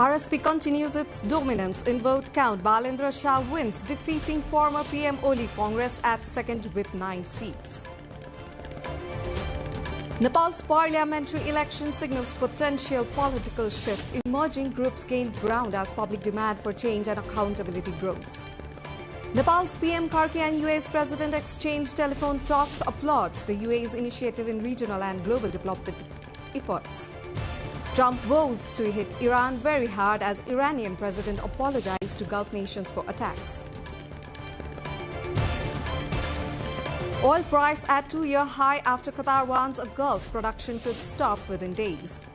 RSP continues its dominance in vote count. Balendra Shah wins, defeating former PM Oli Congress at second with 9 seats. Nepal's parliamentary election signals potential political shift. Emerging groups gain ground as public demand for change and accountability grows. Nepal's PM Karki and UAE's President exchange telephone talks, applauds the UAE's initiative in regional and global development efforts. Trump vows to hit Iran very hard as Iranian president apologized to Gulf nations for attacks. Oil price at 2-year high after Qatar warns a Gulf production could stop within days.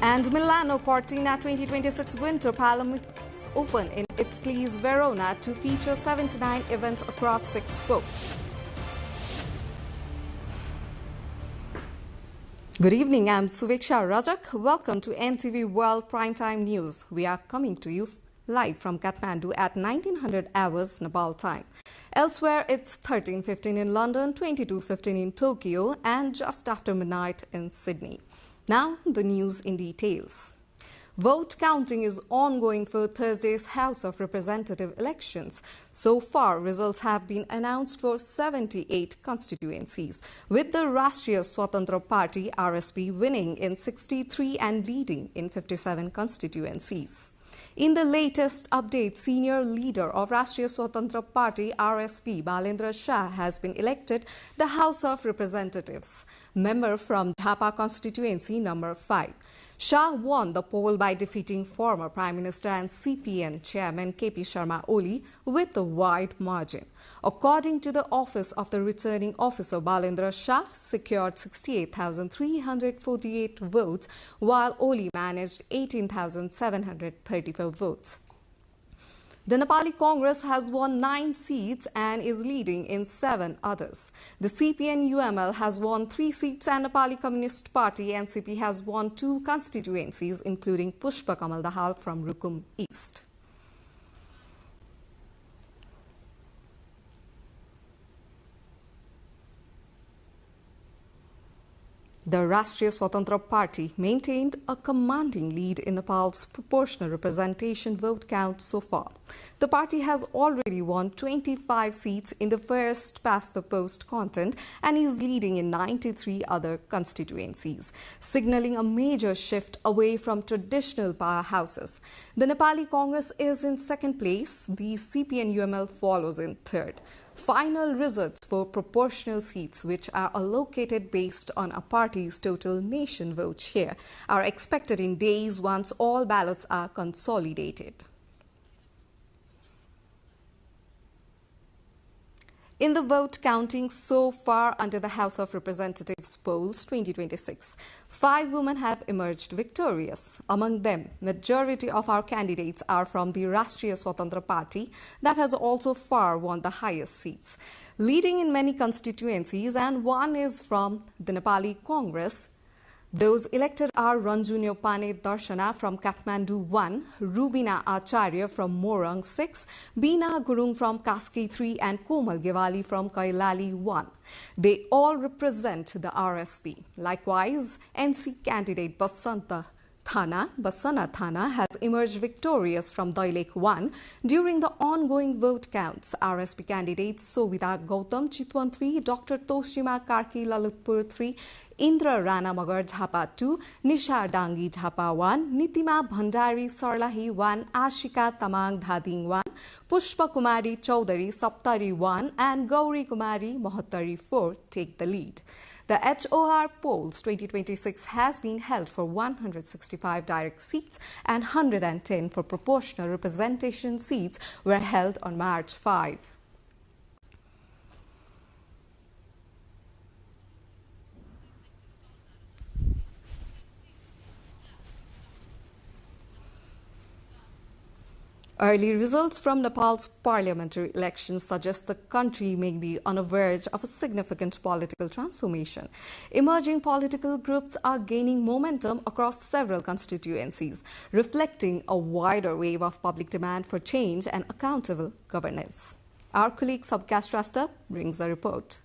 And Milano Cortina 2026 Winter Paralympics Open in Italy's Verona to feature 79 events across 6 sports. Good evening, I'm Suveksha Rajak. Welcome to NTV World Primetime News. We are coming to you live from Kathmandu at 1900 hours Nepal time. Elsewhere, it's 13:15 in London, 22:15 in Tokyo, and just after midnight in Sydney. Now, the news in details. Vote counting is ongoing for Thursday's House of Representative elections. So far, results have been announced for 78 constituencies, with the Rashtriya Swatantra Party RSP winning in 63 and leading in 57 constituencies. In the latest update, senior leader of Rashtriya Swatantra Party RSP, Balendra Shah, has been elected the House of Representatives, member from Dhapa constituency number 5. Shah won the poll by defeating former Prime Minister and CPN Chairman KP Sharma Oli with a wide margin. According to the Office of the Returning Officer, Balendra Shah secured 68,348 votes, while Oli managed 18,734 votes. The Nepali Congress has won 9 seats and is leading in 7 others. The CPN-UML has won 3 seats and Nepali Communist Party NCP has won 2 constituencies, including Pushpa Kamal Dahal from Rukum East. The Rashtriya Swatantra Party maintained a commanding lead in Nepal's proportional representation vote count so far. The party has already won 25 seats in the first past the post content and is leading in 93 other constituencies, signaling a major shift away from traditional powerhouses. The Nepali Congress is in second place. The CPN-UML follows in third. Final results for proportional seats, which are allocated based on a party's total nation vote share, are expected in days once all ballots are consolidated. In the vote counting so far under the House of Representatives polls 2026, 5 women have emerged victorious. Among them, majority of our candidates are from the Rashtriya Swatantra Party that has also far won the highest seats, leading in many constituencies, and one is from the Nepali Congress. Those elected are Ranjunyo Pane Darshana from Kathmandu 1, Rubina Acharya from Morang 6, Beena Gurung from Kaski 3 and Komal Gewali from Kailali 1. They all represent the RSP. Likewise, NC candidate Basana Thana has emerged victorious from Dailek 1 during the ongoing vote counts. RSP candidates Sovita Gautam Chitwan 3, Dr. Toshima Karki Lalitpur 3, Indra Rana Magar Dhapa 2, Nisha Dangi Dhapa 1, Nitima Bhandari Sarlahi 1, Ashika Tamang Dhading 1, Pushpa Kumari Chaudhary Saptari 1 and Gauri Kumari Mohattari 4 take the lead. The HOR polls 2026 has been held for 165 direct seats and 110 for proportional representation seats were held on March 5. Early results from Nepal's parliamentary elections suggest the country may be on the verge of a significant political transformation. Emerging political groups are gaining momentum across several constituencies, reflecting a wider wave of public demand for change and accountable governance. Our colleague Subcast Rasta brings a report.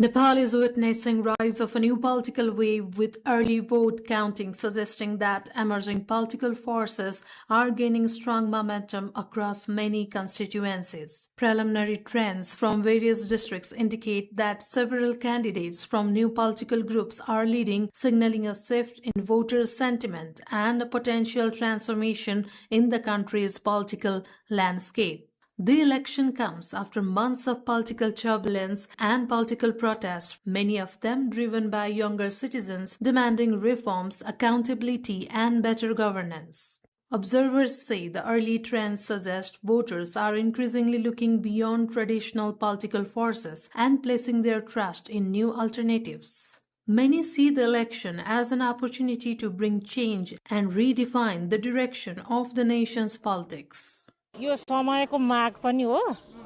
Nepal is witnessing rise of a new political wave with early vote counting suggesting that emerging political forces are gaining strong momentum across many constituencies. Preliminary trends from various districts indicate that several candidates from new political groups are leading, signaling a shift in voter sentiment and a potential transformation in the country's political landscape. The election comes after months of political turbulence and political protest, many of them driven by younger citizens demanding reforms, accountability, and better governance. Observers say the early trends suggest voters are increasingly looking beyond traditional political forces and placing their trust in new alternatives. Many see the election as an opportunity to bring change and redefine the direction of the nation's politics. यो समयको माग पनि हो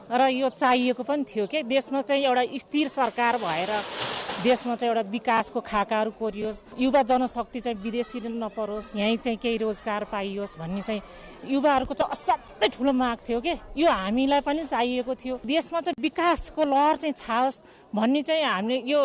र यो चाहिएको पनि थियो के देशमा चाहिँ एउटा स्थिर सरकार भएर देशमा चाहिँ एउटा विकासको खाकाहरू कोरियोस् युवा जनशक्ति चाहिँ विदेशी नपरोस् यही चाहिँ केही रोजगार पाइयोस् भन्ने चाहिँ युवाहरूको चाहिँ असाध्यै ठुलो माग थियो के यो हामीलाई पनि चाहिएको थियो देशमा चाहिँ विकासको लहर चाहिँ छाओस् भन्ने चाहिँ हामीले यो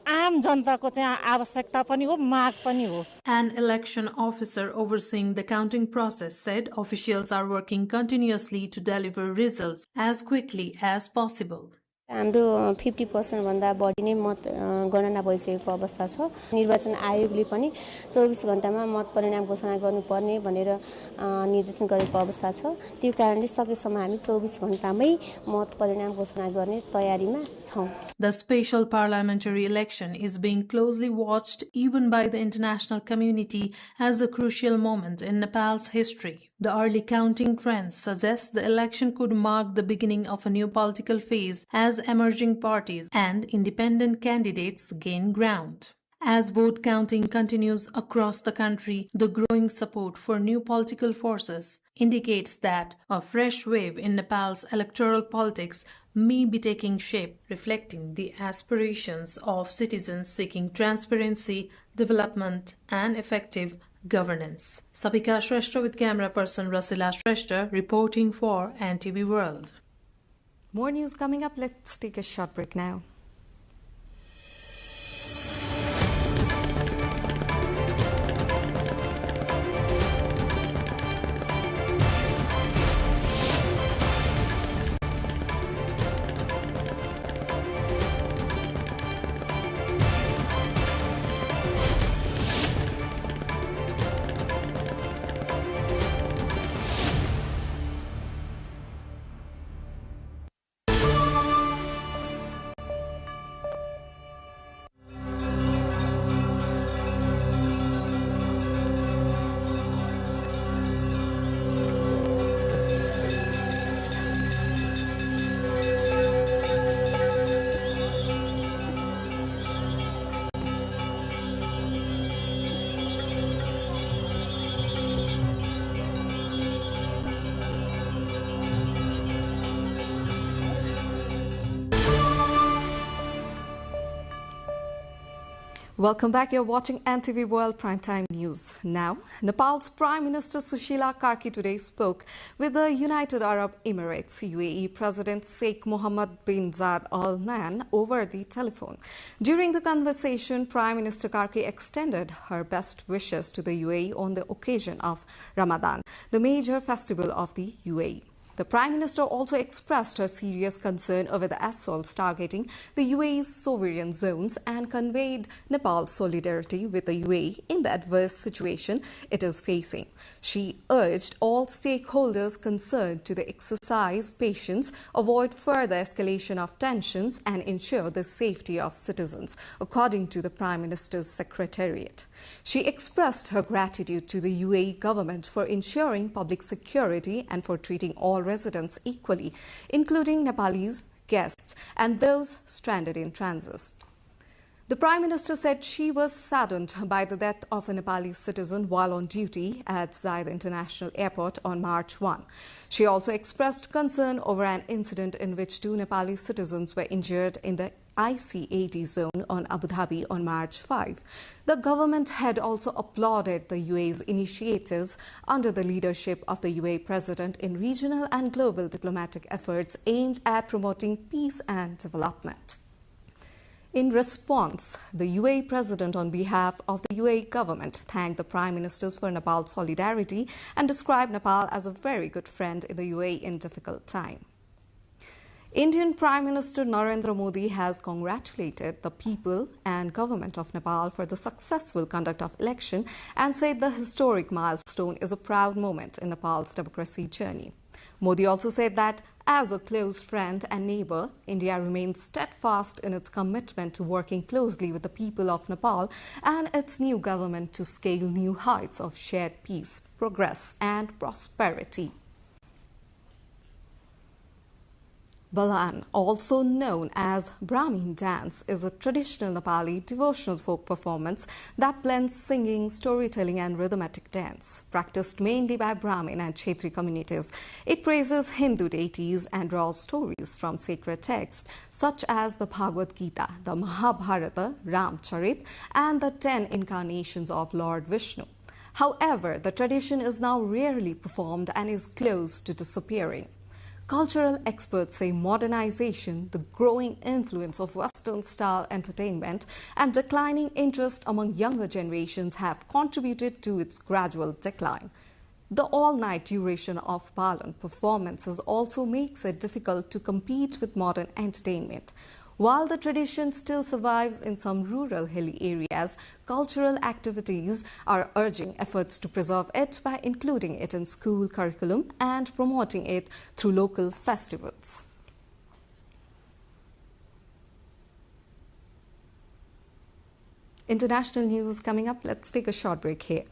आम जनताको चाहिँ आवश्यकता पनि हो माग पनि हो. An election officer overseeing the counting process said officials are working continuously to deliver results as quickly as possible. हाम्रो 50% भन्दा बढी नै मत गणना भइसकेको अवस्था छ. निर्वाचन आयोगले पनि 24 घण्टामा मत परिणाम घोषणा गर्नुपर्ने भनेर निर्देशन गरेको अवस्था छ. त्यो कारणले सकेसम्म हामी 24 घण्टामै मत परिणाम घोषणा गर्ने तयारीमा छौं. The special parliamentary election is being closely watched even by the international community as a crucial moment in Nepal's history. The early counting trends suggest the election could mark the beginning of a new political phase as emerging parties and independent candidates gain ground. As vote counting continues across the country, the growing support for new political forces indicates that a fresh wave in Nepal's electoral politics may be taking shape, reflecting the aspirations of citizens seeking transparency, development, and effective governance. Sapika Shrestha with camera person Rasila Shrestha reporting for NTV World. More news coming up. Let's take a short break now. Welcome back. You're watching NTV World Primetime News. Now, Nepal's Prime Minister Sushila Karki today spoke with the United Arab Emirates UAE President Sheikh Mohammed bin Zayed Al Nahyan over the telephone. During the conversation, Prime Minister Karki extended her best wishes to the UAE on the occasion of Ramadan, the major festival of the UAE. The Prime Minister also expressed her serious concern over the assaults targeting the UAE's sovereign zones and conveyed Nepal's solidarity with the UAE in the adverse situation it is facing. She urged all stakeholders concerned to exercise patience, avoid further escalation of tensions and ensure the safety of citizens, according to the Prime Minister's Secretariat. She expressed her gratitude to the UAE government for ensuring public security and for treating all residents equally, including Nepalese guests and those stranded in transit. The Prime Minister said she was saddened by the death of a Nepali citizen while on duty at Zayed International Airport on March 1. She also expressed concern over an incident in which 2 Nepali citizens were injured in the IC-80 zone on Abu Dhabi on March 5. The government had also applauded the UAE's initiatives under the leadership of the UAE President in regional and global diplomatic efforts aimed at promoting peace and development. In response, the UAE president on behalf of the UAE government thanked the prime ministers for Nepal's solidarity and described Nepal as a very good friend in the UAE in difficult time. Indian Prime Minister Narendra Modi has congratulated the people and government of Nepal for the successful conduct of election and said the historic milestone is a proud moment in Nepal's democracy journey. Modi also said that as a close friend and neighbor, India remains steadfast in its commitment to working closely with the people of Nepal and its new government to scale new heights of shared peace, progress and prosperity. Balan, also known as Brahmin dance, is a traditional Nepali devotional folk performance that blends singing, storytelling and rhythmic dance. Practiced mainly by Brahmin and Kshetri communities, it praises Hindu deities and draws stories from sacred texts such as the Bhagavad Gita, the Mahabharata, Ramcharit and the 10 incarnations of Lord Vishnu. However, the tradition is now rarely performed and is close to disappearing. Cultural experts say modernization, the growing influence of Western-style entertainment, and declining interest among younger generations have contributed to its gradual decline. The all-night duration of Balan performances also makes it difficult to compete with modern entertainment. While the tradition still survives in some rural hilly areas, cultural activities are urging efforts to preserve it by including it in school curriculum and promoting it through local festivals. International news coming up. Let's take a short break here.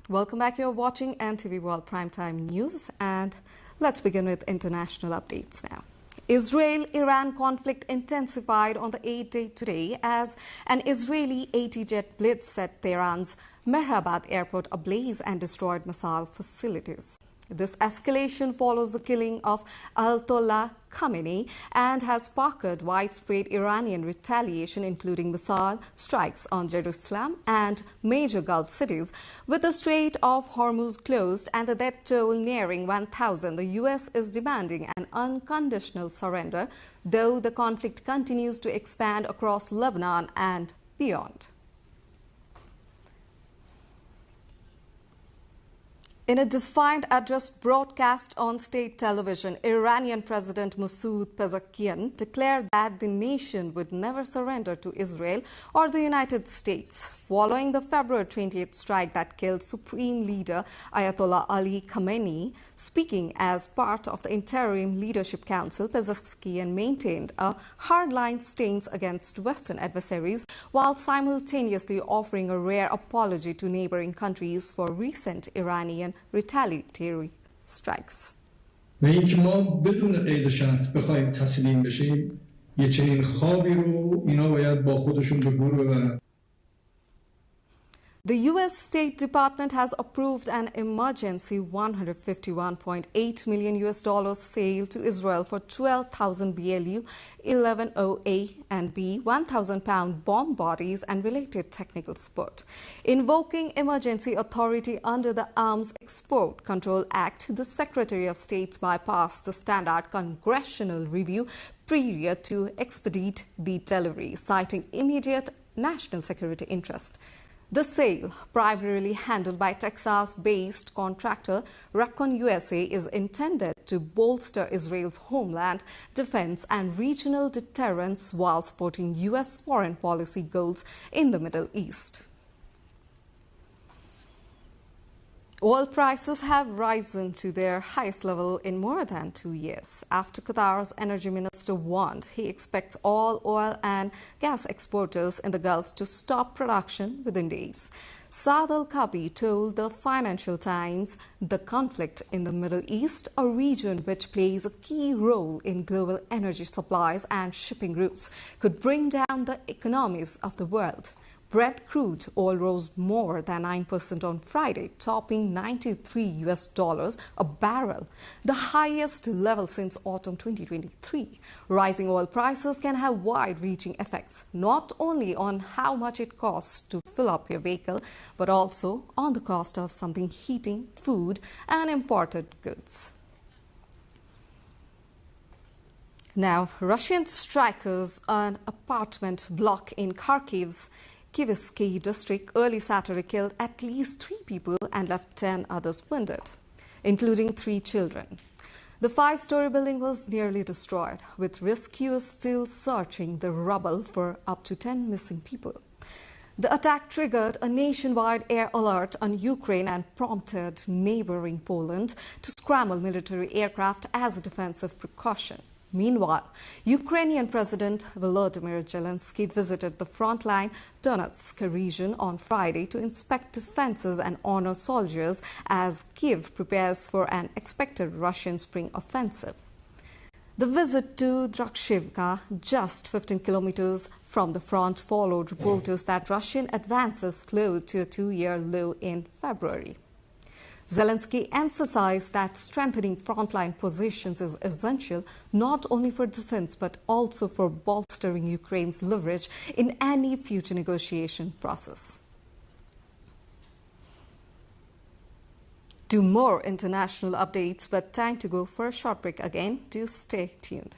Welcome back. You're watching NTV World Primetime News, and let's begin with international updates now. Israel-Iran conflict intensified on the 8th day today as an Israeli 80-jet blitz set Tehran's Mehrabad airport ablaze and destroyed missile facilities. This escalation follows the killing of Ayatollah Khamenei and has sparked widespread Iranian retaliation, including missile strikes on Jerusalem and major Gulf cities. With the Strait of Hormuz closed and the death toll nearing 1,000, the U.S. is demanding an unconditional surrender, though the conflict continues to expand across Lebanon and beyond. In a defiant address broadcast on state television, Iranian President Masoud Pezeshkian declared that the nation would never surrender to Israel or the United States, following the February 28th strike that killed Supreme Leader Ayatollah Ali Khamenei. Speaking as part of the Interim Leadership Council, Pezeshkian maintained a hardline stance against Western adversaries while simultaneously offering a rare apology to neighboring countries for recent Iranian retaliatory strikes. و اینکه ما بدون قید شرط بخوایم تسلیم بشیم یه چنین خوابی رو اینا باید با خودشون به گور ببرن. The U.S. State Department has approved an emergency $151.8 million sale to Israel for 12,000 BLU 11OA and B 1,000-pound bomb bodies and related technical support. Invoking emergency authority under the Arms Export Control Act, the Secretary of State bypassed the standard congressional review prior to expedite the delivery, citing immediate national security interest. The sale, primarily handled by Texas-based contractor Rakon USA, is intended to bolster Israel's homeland defense and regional deterrence while supporting U.S. foreign policy goals in the Middle East. Oil prices have risen to their highest level in more than 2 years. After Qatar's energy minister warned he expects all oil and gas exporters in the Gulf to stop production within days. Saad Al-Kabi told the Financial Times the conflict in the Middle East, a region which plays a key role in global energy supplies and shipping routes, could bring down the economies of the world. Brent crude oil rose more than 9% on Friday, topping $93 a barrel, the highest level since autumn 2023. Rising oil prices can have wide-reaching effects, not only on how much it costs to fill up your vehicle, but also on the cost of something heating, food, and imported goods. Now, Russian strikers on an apartment block in Kharkiv's Kivitsky district early Saturday killed at least 3 people and left 10 others wounded, including 3 children. The 5-story building was nearly destroyed, with rescuers still searching the rubble for up to 10 missing people. The attack triggered a nationwide air alert on Ukraine and prompted neighboring Poland to scramble military aircraft as a defensive precaution. Meanwhile, Ukrainian President Volodymyr Zelensky visited the frontline Donetsk region on Friday to inspect defenses and honor soldiers as Kyiv prepares for an expected Russian spring offensive. The visit to Drakshivka, just 15 kilometers from the front, followed reports that Russian advances slowed to a 2-year low in February. Zelensky emphasized that strengthening frontline positions is essential not only for defense but also for bolstering Ukraine's leverage in any future negotiation process. Do more international updates, but time to go for a short break again. Do stay tuned.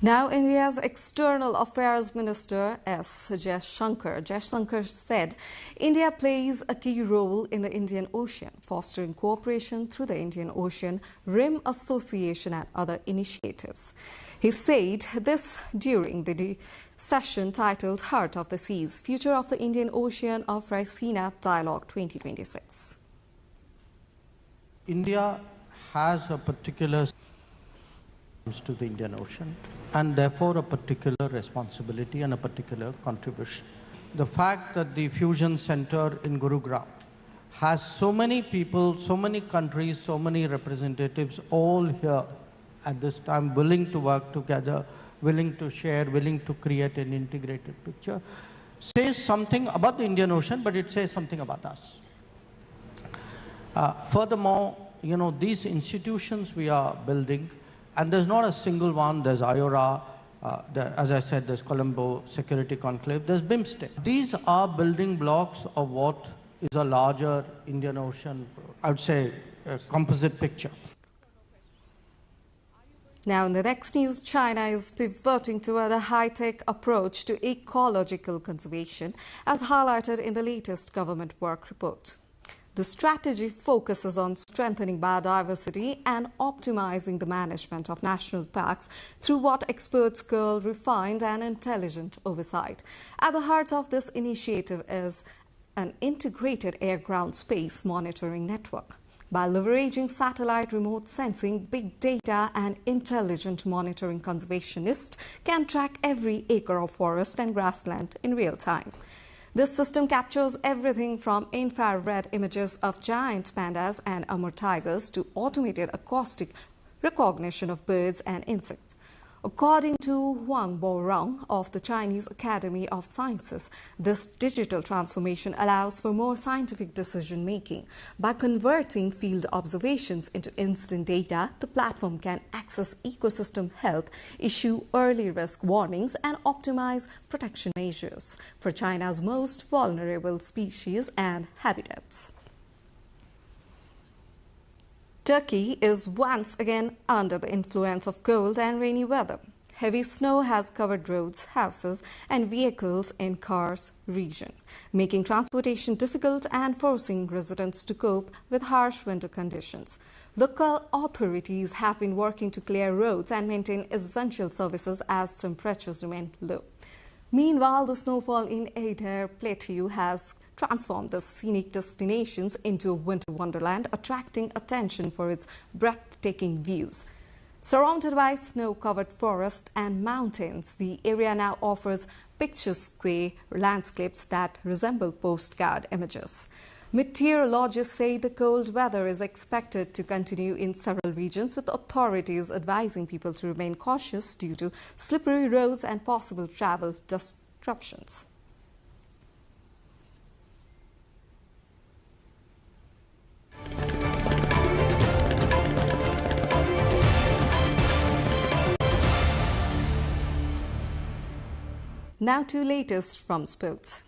Now, India's External Affairs Minister S. Jaishankar said India plays a key role in the Indian Ocean, fostering cooperation through the Indian Ocean Rim Association and other initiatives. He said this during the session titled Heart of the Seas, Future of the Indian Ocean of Raisina Dialogue 2026. India has a particular to the Indian Ocean and therefore a particular responsibility and a particular contribution. The fact that the Fusion Center in Gurugram has so many people, so many countries, so many representatives all here at this time willing to work together, willing to share, willing to create an integrated picture, says something about the Indian Ocean, but it says something about us. Furthermore, these institutions we are building, and there's not a single one. There's IORA, as I said, there's Colombo Security Conclave, there's BIMSTEC. These are building blocks of what is a larger Indian Ocean, I would say, composite picture. Now, in the next news, China is pivoting toward a high-tech approach to ecological conservation, as highlighted in the latest government work report. The strategy focuses on strengthening biodiversity and optimizing the management of national parks through what experts call refined and intelligent oversight. At the heart of this initiative is an integrated air-ground space monitoring network. By leveraging satellite remote sensing, big data and intelligent monitoring, conservationists can track every acre of forest and grassland in real time. This system captures everything from infrared images of giant pandas and Amur tigers to automated acoustic recognition of birds and insects. According to Huang Borong of the Chinese Academy of Sciences, this digital transformation allows for more scientific decision-making. By converting field observations into instant data, the platform can access ecosystem health, issue early risk warnings, and optimize protection measures for China's most vulnerable species and habitats. Turkey is once again under the influence of cold and rainy weather. Heavy snow has covered roads, houses and vehicles in Kars region, making transportation difficult and forcing residents to cope with harsh winter conditions. Local authorities have been working to clear roads and maintain essential services as temperatures remain low. Meanwhile, the snowfall in Adair Plateau has transformed the scenic destinations into a winter wonderland, attracting attention for its breathtaking views. Surrounded by snow-covered forests and mountains, the area now offers picturesque landscapes that resemble postcard images. Meteorologists say the cold weather is expected to continue in several regions, with authorities advising people to remain cautious due to slippery roads and possible travel disruptions. Now to latest from sports.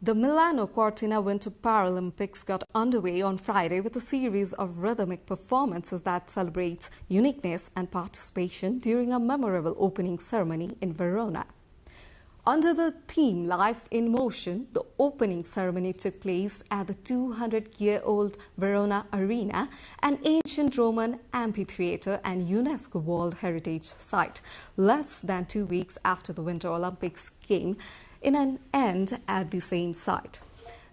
The Milano Cortina Winter Paralympics got underway on Friday with a series of rhythmic performances that celebrates uniqueness and participation during a memorable opening ceremony in Verona. Under the theme Life in Motion, the opening ceremony took place at the 200-year-old Verona Arena, an ancient Roman amphitheatre and UNESCO World Heritage Site, less than 2 weeks after the Winter Olympics came in an end at the same site.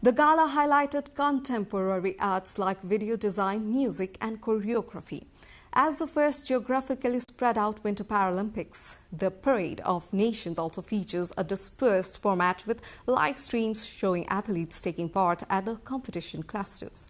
The gala highlighted contemporary arts like video design, music and choreography. As the first geographically spread out Winter Paralympics, the Parade of Nations also features a dispersed format with live streams showing athletes taking part at the competition clusters.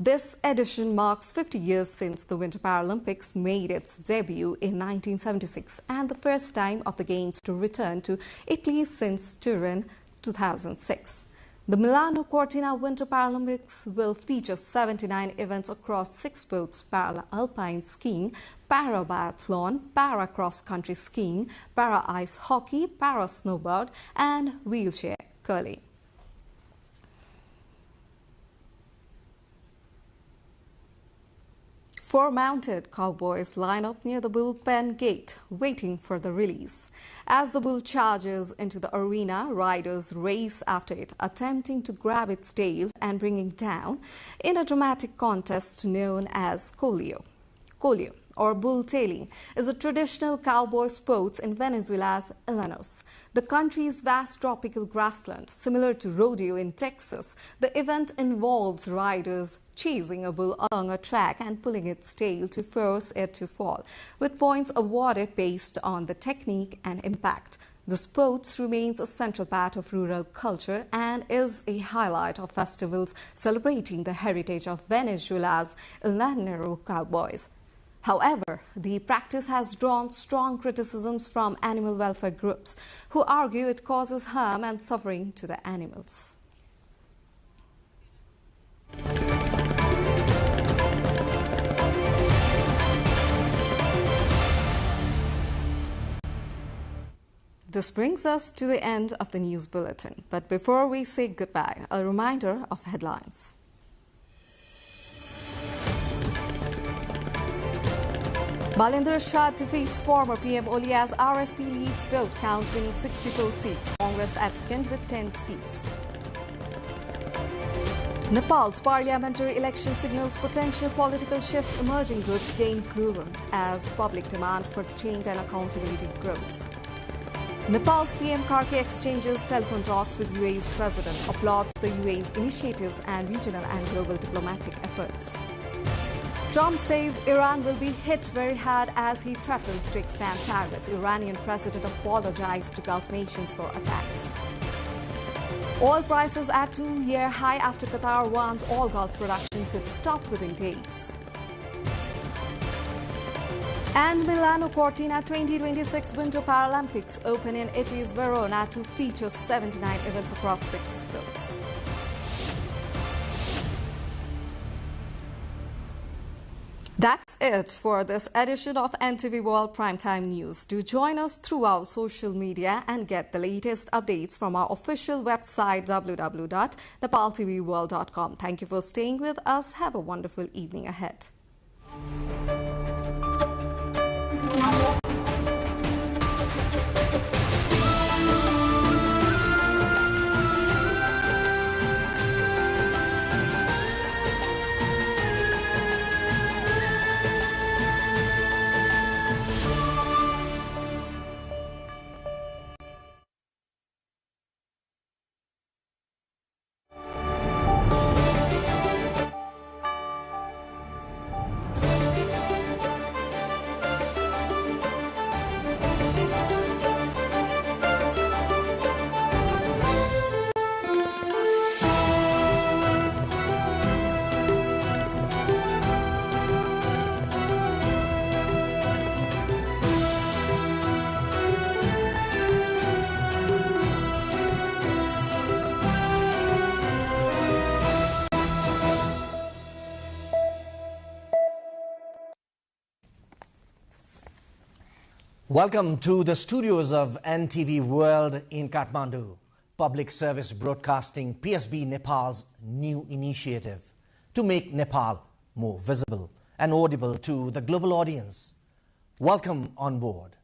This edition marks 50 years since the Winter Paralympics made its debut in 1976 and the first time of the Games to return to Italy since Turin 2006. The Milano Cortina Winter Paralympics will feature 79 events across 6 sports: para-alpine skiing, para-biathlon, para-cross-country skiing, para-ice hockey, para-snowboard and wheelchair curling. 4 mounted cowboys line up near the bullpen gate, waiting for the release. As the bull charges into the arena, riders race after it, attempting to grab its tail and bring it down in a dramatic contest known as coleo. Coleo, or bull tailing, is a traditional cowboy sport in Venezuela's Llanos, the country's vast tropical grassland. Similar to rodeo in Texas, the event involves riders chasing a bull along a track and pulling its tail to force it to fall, with points awarded based on the technique and impact. The sport remains a central part of rural culture and is a highlight of festivals celebrating the heritage of Venezuela's Llanero cowboys. However, the practice has drawn strong criticisms from animal welfare groups, who argue it causes harm and suffering to the animals. This brings us to the end of the news bulletin. But before we say goodbye, a reminder of headlines. Balendra Shah defeats former PM Oli as RSP leads vote count, winning 64 seats. Congress at second with 10 seats. Nepal's parliamentary election signals potential political shift. Emerging groups gain ground as public demand for change and accountability grows. Nepal's PM Karke exchanges telephone talks with UAE's president, applauds the UAE's initiatives and regional and global diplomatic efforts. Trump says Iran will be hit very hard as he threatens to expand targets. Iranian president apologized to Gulf nations for attacks. Oil prices at 2-year high after Qatar warns all Gulf production could stop within days. And Milano Cortina 2026 Winter Paralympics open in Italy's Verona to feature 79 events across 6 sports. That's it for this edition of NTV World Primetime News. Do join us through our social media and get the latest updates from our official website www.nepaltelevision.com. Thank you for staying with us. Have a wonderful evening ahead. Welcome to the studios of NTV World in Kathmandu, Public Service Broadcasting PSB Nepal's new initiative to make Nepal more visible and audible to the global audience. Welcome on board.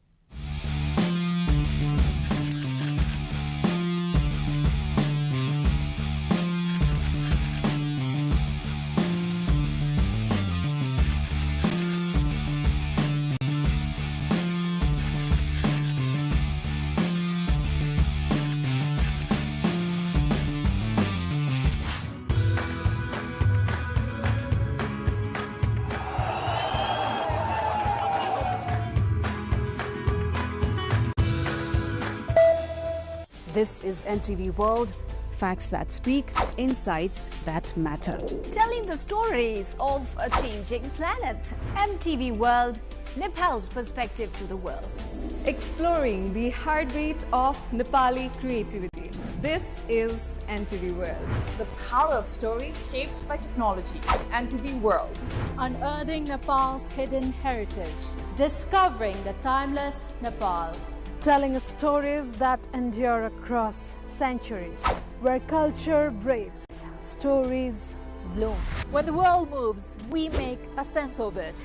This is NTV World, facts that speak, insights that matter. Telling the stories of a changing planet. NTV World, Nepal's perspective to the world. Exploring the heartbeat of Nepali creativity. This is NTV World. The power of story shaped by technology. NTV World. Unearthing Nepal's hidden heritage. Discovering the timeless Nepal. Telling stories that endure across centuries, where culture breathes, stories bloom. When the world moves, we make a sense of it.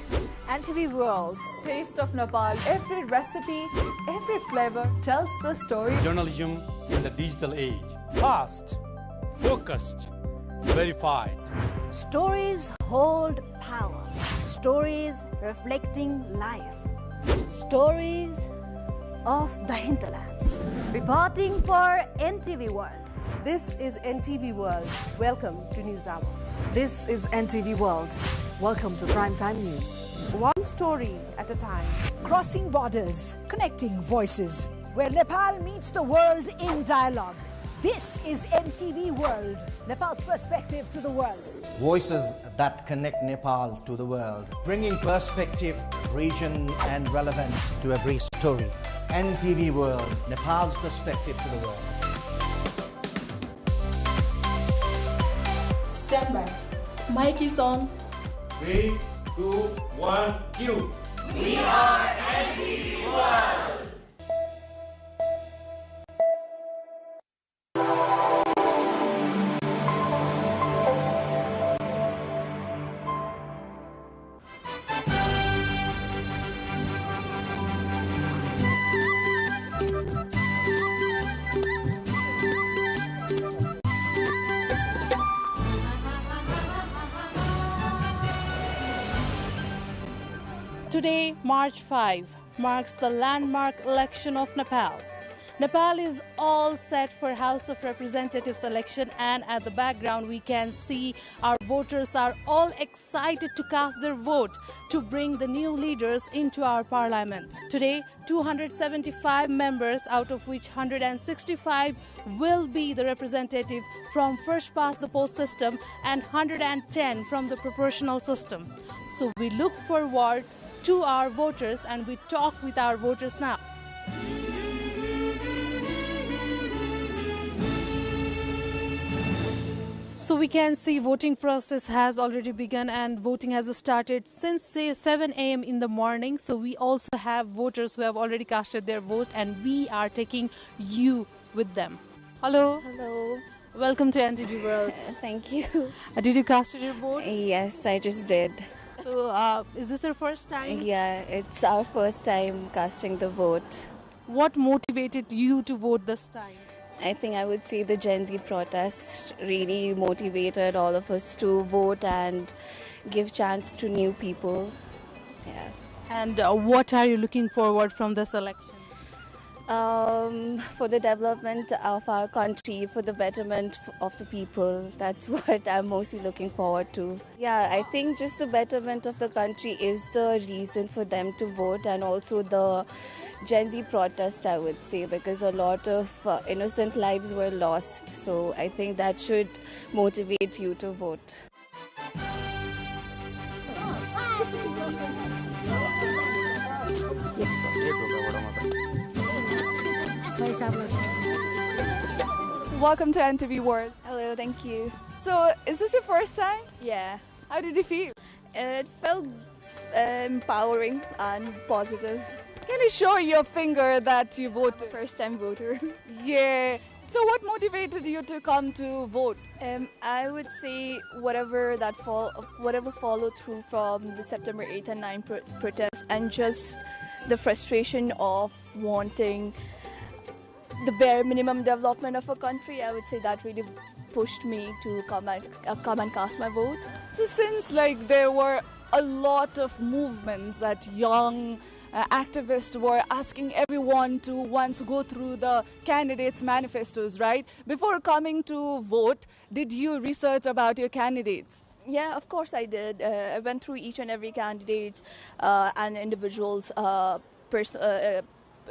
NTV World. Taste of Nepal. Every recipe, every flavor tells the story. Journalism in the digital age. Fast, focused, verified. Stories hold power. Stories reflecting life. Stories of the hinterlands. Reporting for NTV World. This is NTV World. Welcome to News Hour. This is NTV World. Welcome to Primetime News. One story at a time. Crossing borders, connecting voices, where Nepal meets the world in dialogue. This is NTV World, Nepal's perspective to the world. Voices that connect Nepal to the world, bringing perspective, region and relevance to every story. NTV World, Nepal's perspective to the world. Stand by. Mic is on. 3, 2, 1, cue. We are NTV World. Today, March 5, marks the landmark election of Nepal. Nepal is all set for House of Representatives election, and at the background we can see our voters are all excited to cast their vote to bring the new leaders into our parliament. Today, 275 members, out of which 165 will be the representative from first past the post system and 110 from the proportional system. So we look forward to our voters and we talk with our voters now. So we can see voting process has already begun and voting has started since say 7 a.m. in the morning. So we also have voters who have already casted their vote and we are taking you with them. Hello. Hello. Welcome to NTV World. Thank you. Did you cast your vote? Yes, I just did. So is this your first time? Yeah, it's our first time casting the vote. What motivated you to vote this time? I think I would say the Gen Z protest really motivated all of us to vote and give chance to new people. Yeah. And what are you looking forward from this election? For the development of our country, for the betterment of the people. That's what I'm mostly looking forward to. Yeah, I think just the betterment of the country is the reason for them to vote, and also the Gen Z protest, I would say, because a lot of innocent lives were lost. So I think that should motivate you to vote. Welcome to NTV World. Hello, thank you. So, is this your first time? Yeah. How did you feel? It felt empowering and positive. Can you show your finger that you voted? First time voter. Yeah. So what motivated you to come to vote? I would say whatever followed through from the September 8th and 9th protests, and just the frustration of wanting the bare minimum development of a country. I would say that really pushed me to come and cast my vote. So since there were a lot of movements that young activists were asking everyone to once go through the candidates' manifestos, right? Before coming to vote, did you research about your candidates? Yeah, of course I did. I went through each and every candidate and individuals'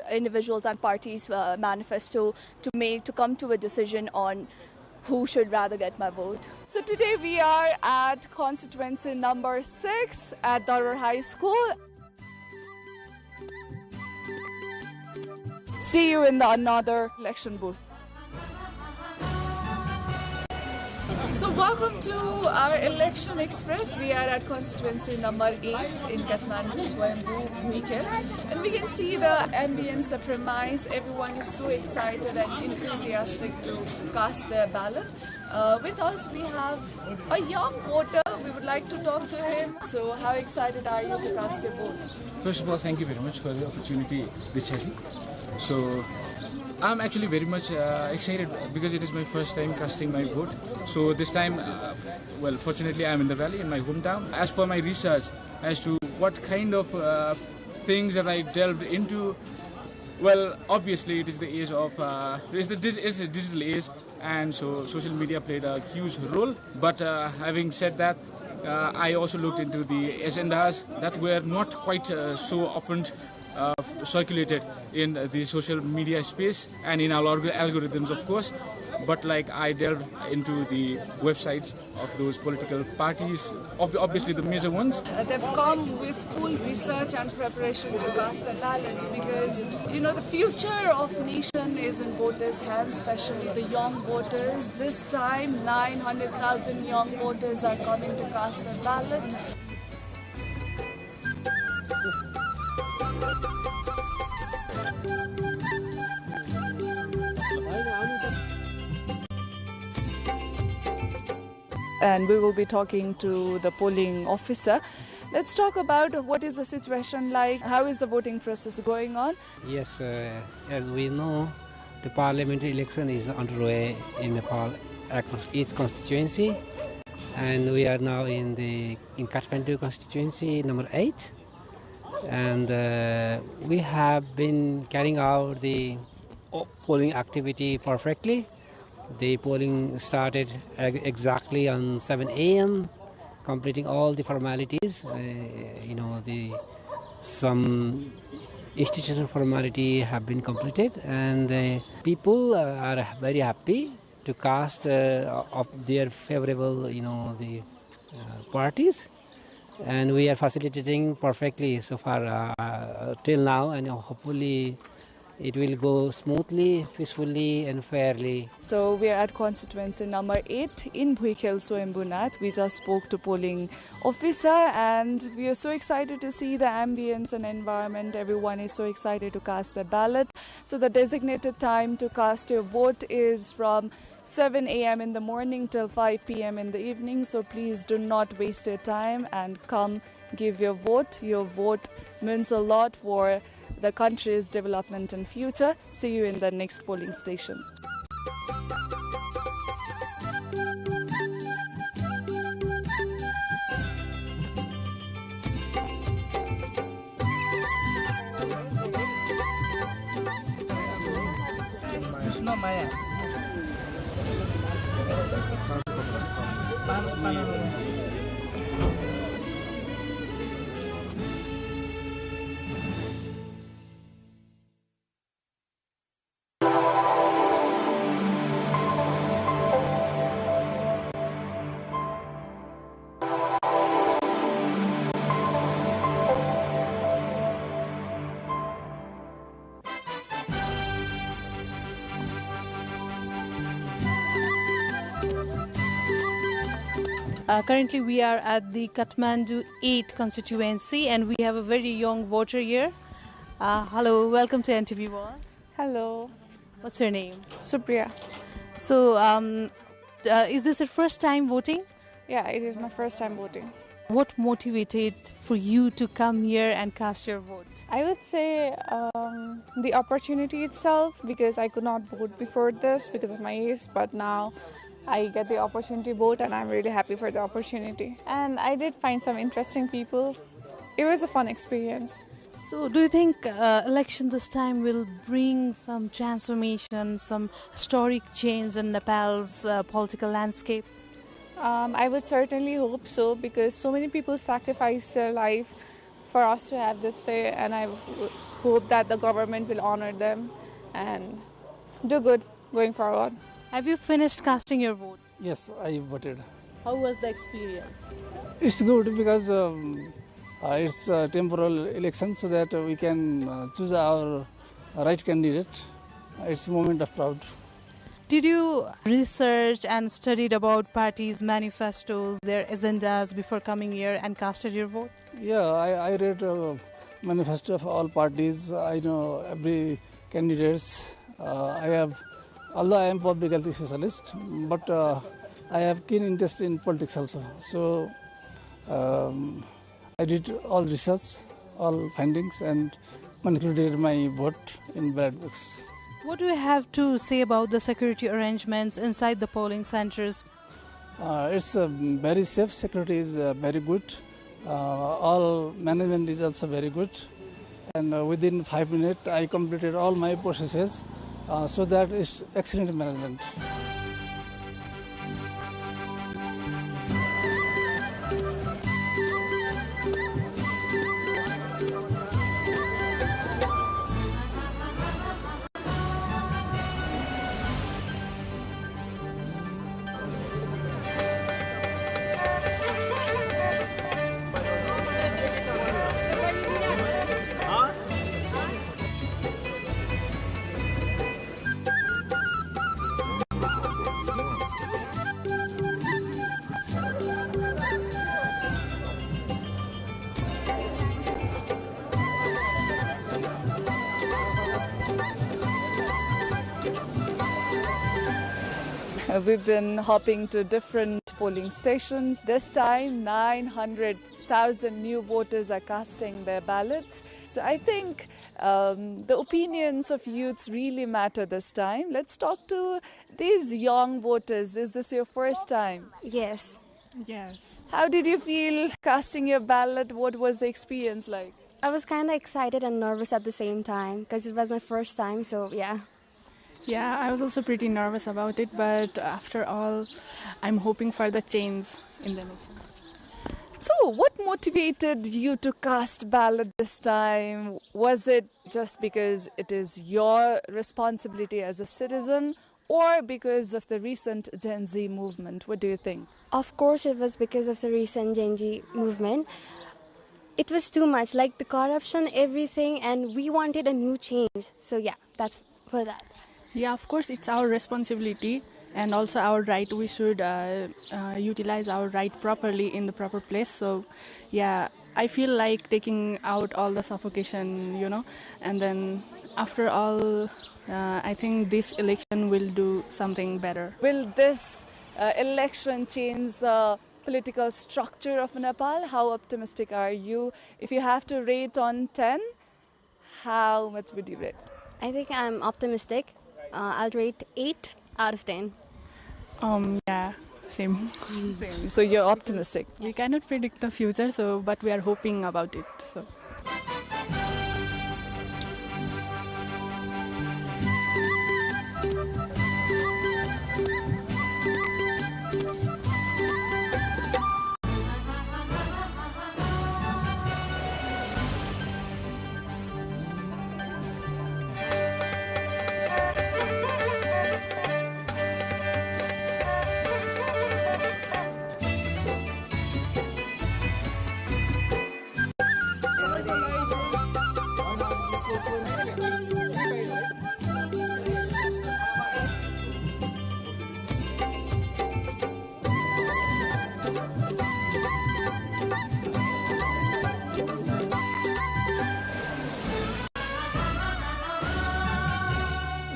individuals and parties' manifesto to come to a decision on who should rather get my vote. So today we are at constituency number 6 at Darbar High School. See you in another election booth. So welcome to our election express. We are at constituency number 8 in Kathmandu, Swayambhu weekend. And we can see the ambience, the premise. Everyone is so excited and enthusiastic to cast their ballot. With us we have a young voter. We would like to talk to him. So how excited are you to cast your vote? First of all, thank you very much for the opportunity, Dichaji. So I'm actually very much excited because it is my first time casting my vote. So this time, well, fortunately I'm in the valley in my hometown. As for my research as to what kind of things that I delved into, well, obviously it is the age of, it's the digital age, and so social media played a huge role. But having said that, I also looked into the agendas that were not quite so often circulated in the social media space and in our algorithms, of course. But I delved into the websites of those political parties, obviously the major ones. They've come with full research and preparation to cast their ballots because, the future of nation is in voters' hands, especially the young voters. This time, 900,000 young voters are coming to cast their ballot. And we will be talking to the polling officer. Let's talk about what is the situation like. How is the voting process going on? Yes, as we know, the parliamentary election is underway in Nepal across each constituency, and we are now in Kathmandu constituency number 8, and we have been carrying out the polling activity perfectly. The polling started exactly on 7 a.m., completing all the formalities. Some institutional formality have been completed, and people are very happy to cast of their favorable, parties, and we are facilitating perfectly so far till now, and hopefully it will go smoothly, peacefully and fairly. So we are at constituency number 8 in Bhuikhel, Swayambhunath. We just spoke to polling officer and we are so excited to see the ambience and environment. Everyone is so excited to cast their ballot. So the designated time to cast your vote is from 7 a.m. in the morning till 5 p.m. in the evening. So please do not waste your time and come give your vote. Your vote means a lot for the country's development and future. See you in the next polling station. Currently, we are at the Kathmandu 8 constituency and we have a very young voter here. Hello, welcome to NTV World. Hello. What's your name? Supriya. So, is this your first time voting? Yeah, it is my first time voting. What motivated for you to come here and cast your vote? I would say the opportunity itself, because I could not vote before this because of my age, but now I get the opportunity to vote and I'm really happy for the opportunity. And I did find some interesting people. It was a fun experience. So do you think election this time will bring some transformation, some historic change in Nepal's political landscape? I would certainly hope so, because so many people sacrificed their life for us to have this day, and I hope that the government will honor them and do good going forward. Have you finished casting your vote? Yes, I voted. How was the experience? It's good because it's a temporal election, so that we can choose our right candidate. It's a moment of pride. Did you research and studied about parties' manifestos, their agendas before coming here and casted your vote? Yeah, I read manifesto of all parties. I know every candidates. Although I am public health specialist, but I have keen interest in politics also. So I did all research, all findings, and concluded my vote in ballot box. What do you have to say about the security arrangements inside the polling centers? It's very safe. Security is very good. All management is also very good. And within 5 minutes, I completed all my processes. So that is excellent management. We've been hopping to different polling stations. This time, 900,000 new voters are casting their ballots. So I think the opinions of youths really matter this time. Let's talk to these young voters. Is this your first time? Yes. Yes. How did you feel casting your ballot? What was the experience like? I was kind of excited and nervous at the same time because it was my first time, so yeah. Yeah, I was also pretty nervous about it, but after all, I'm hoping for the change in the nation. So, what motivated you to cast ballot this time? Was it just because it is your responsibility as a citizen, or because of the recent Gen Z movement? What do you think? Of course, it was because of the recent Gen Z movement. it was too much, like the corruption, everything, and we wanted a new change. So yeah, that's for that. Yeah, of course, it's our responsibility and also our right. We should utilize our right properly in the proper place. So yeah, I feel like taking out all the suffocation, and then after all, I think this election will do something better. Will this election change the political structure of Nepal? How optimistic are you? If you have to rate on 10, how much would you rate? I think I'm optimistic. I'll rate 8 out of 10. Yeah, same. Same. So you're optimistic. We cannot predict the future, but we are hoping about it. So.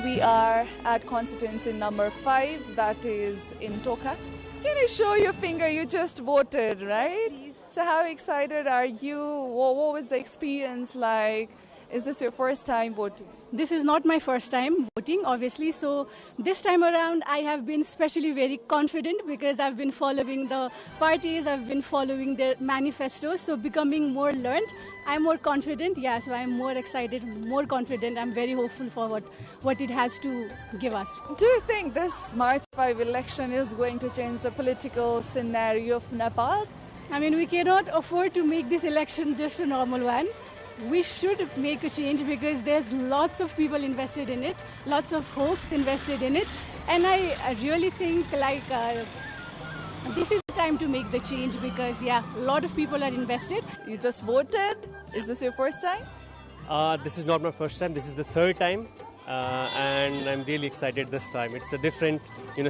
We are at constituency number 5, that is in Toka. Can you show your finger? You just voted, right? Please. So how excited are you? What was the experience like? Is this your first time voting? This is not my first time voting, obviously. So this time around, I have been especially very confident because I've been following the parties, I've been following their manifestos. So becoming more learned, I'm more confident. Yeah, so I'm more excited, more confident. I'm very hopeful for what it has to give us. Do you think this March 5 election is going to change the political scenario of Nepal? I mean, we cannot afford to make this election just a normal one. We should make a change because there's lots of people invested in it, lots of hopes invested in it, and I really think this is the time to make the change because a lot of people are invested. You just voted. Is this your first time? This is not my first time. This is the third time, and I'm really excited this time. It's a different,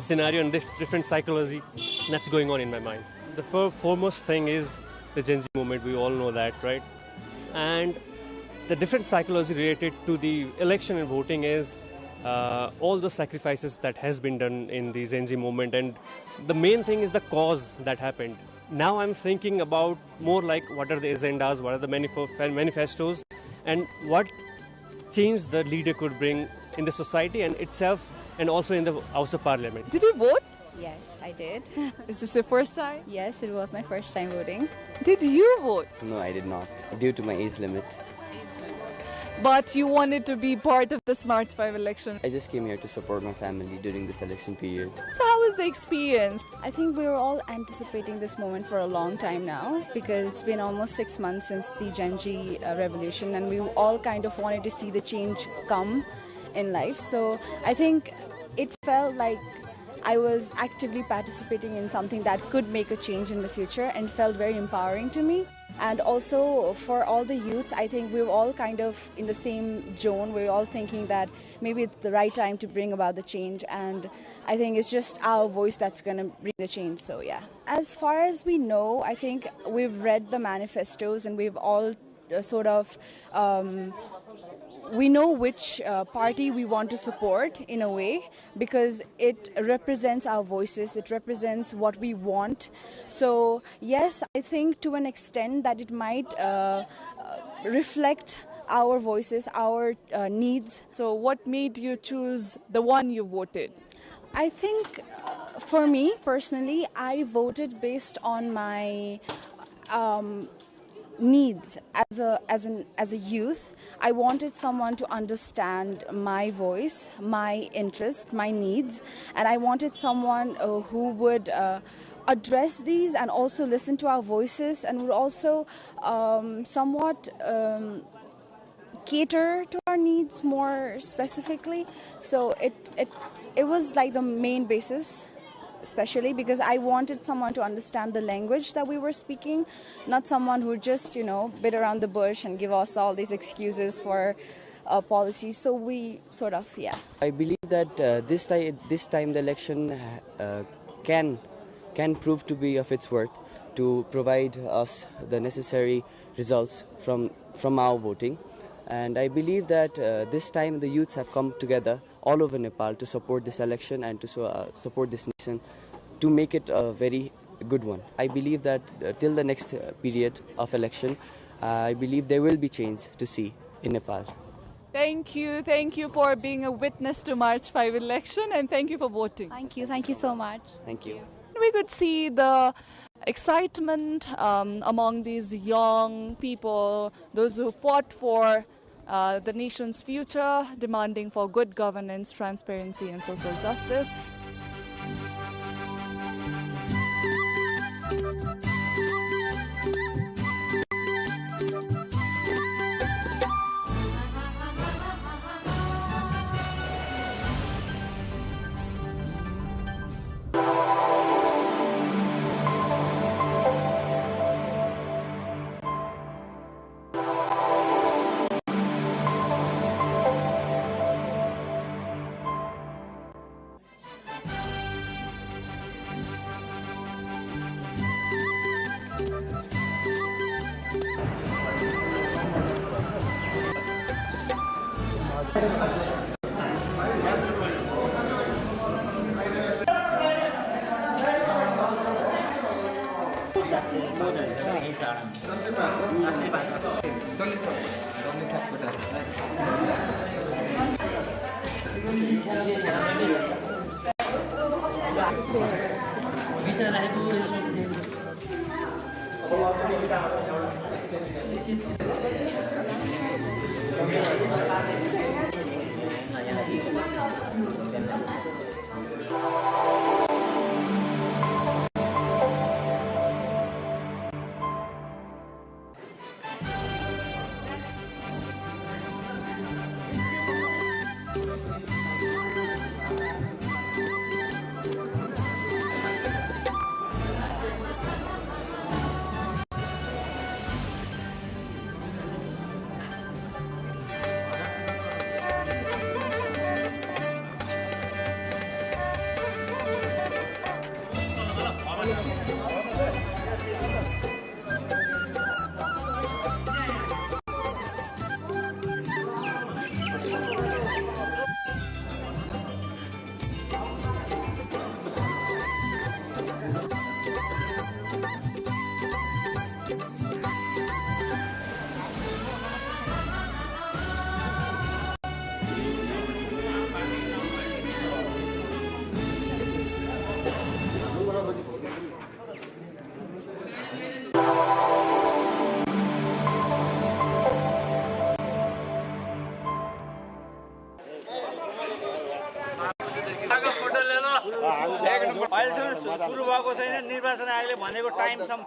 scenario and different psychology that's going on in my mind. The foremost thing is the Gen Z movement. We all know that, right? And the different psychology related to the election and voting is all the sacrifices that has been done in the Gen Z movement, and the main thing is the cause that happened. Now I'm thinking about more like what are the agendas, what are the manifestos, and what change the leader could bring in the society and itself, and also in the House of Parliament. Did you vote? Yes, I did. Is this your first time? Yes, it was my first time voting. Did you vote? No, I did not, due to my age limit. But you wanted to be part of this March 5 election. I just came here to support my family during this election period. So how was the experience? I think we were all anticipating this moment for a long time now because it's been almost 6 months since the Gen Z revolution, and we all kind of wanted to see the change come in life. So I think it felt like I was actively participating in something that could make a change in the future and felt very empowering to me. And also for all the youths, I think we were all kind of in the same zone. We were all thinking that maybe it's the right time to bring about the change, and I think it's just our voice that's going to bring the change. So yeah. As far as we know, I think we've read the manifestos and we've all sort of we know which party we want to support in a way because it represents our voices, it represents what we want. So yes, I think to an extent that it might reflect our voices, our needs. So what made you choose the one you voted? I think for me personally, I voted based on my needs as a youth. I wanted someone to understand my voice, my interest, my needs, and I wanted someone who would address these and also listen to our voices and would also somewhat cater to our needs more specifically. So it was like the main basis especially because I wanted someone to understand the language that we were speaking, not someone who just, beat around the bush and give us all these excuses for policies. So we sort of, I believe that this time the election can prove to be of its worth to provide us the necessary results from our voting. And I believe that this time the youths have come together all over Nepal to support this election and to support this nation to make it a very good one. I believe that till the next period of election, I believe there will be change to see in Nepal. Thank you for being a witness to March 5 election, and thank you for voting. Thank you so much. Thank you. We could see the excitement among these young people, those who fought for the nation's future, demanding for good governance, transparency, and social justice. अहिलेसम्म सुरु भएको छैन निर्वाचन आयोगले भनेको टाइमसम्म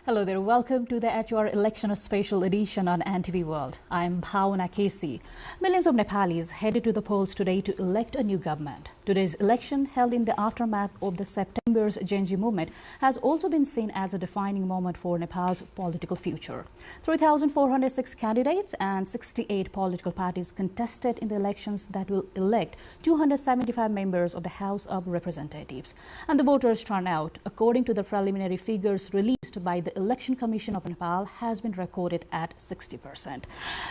Hello there, welcome to the HR Election Special Edition on NTV World. I'm Bhavana Kesi. Millions of Nepalis headed to the polls today to elect a new government. Today's election, held in the aftermath of the September's Genji movement, has also been seen as a defining moment for Nepal's political future. 3,406 candidates and 68 political parties contested in the elections that will elect 275 members of the House of Representatives. And the voters' turnout, according to the preliminary figures released by the Election Commission of Nepal, has been recorded at 60%.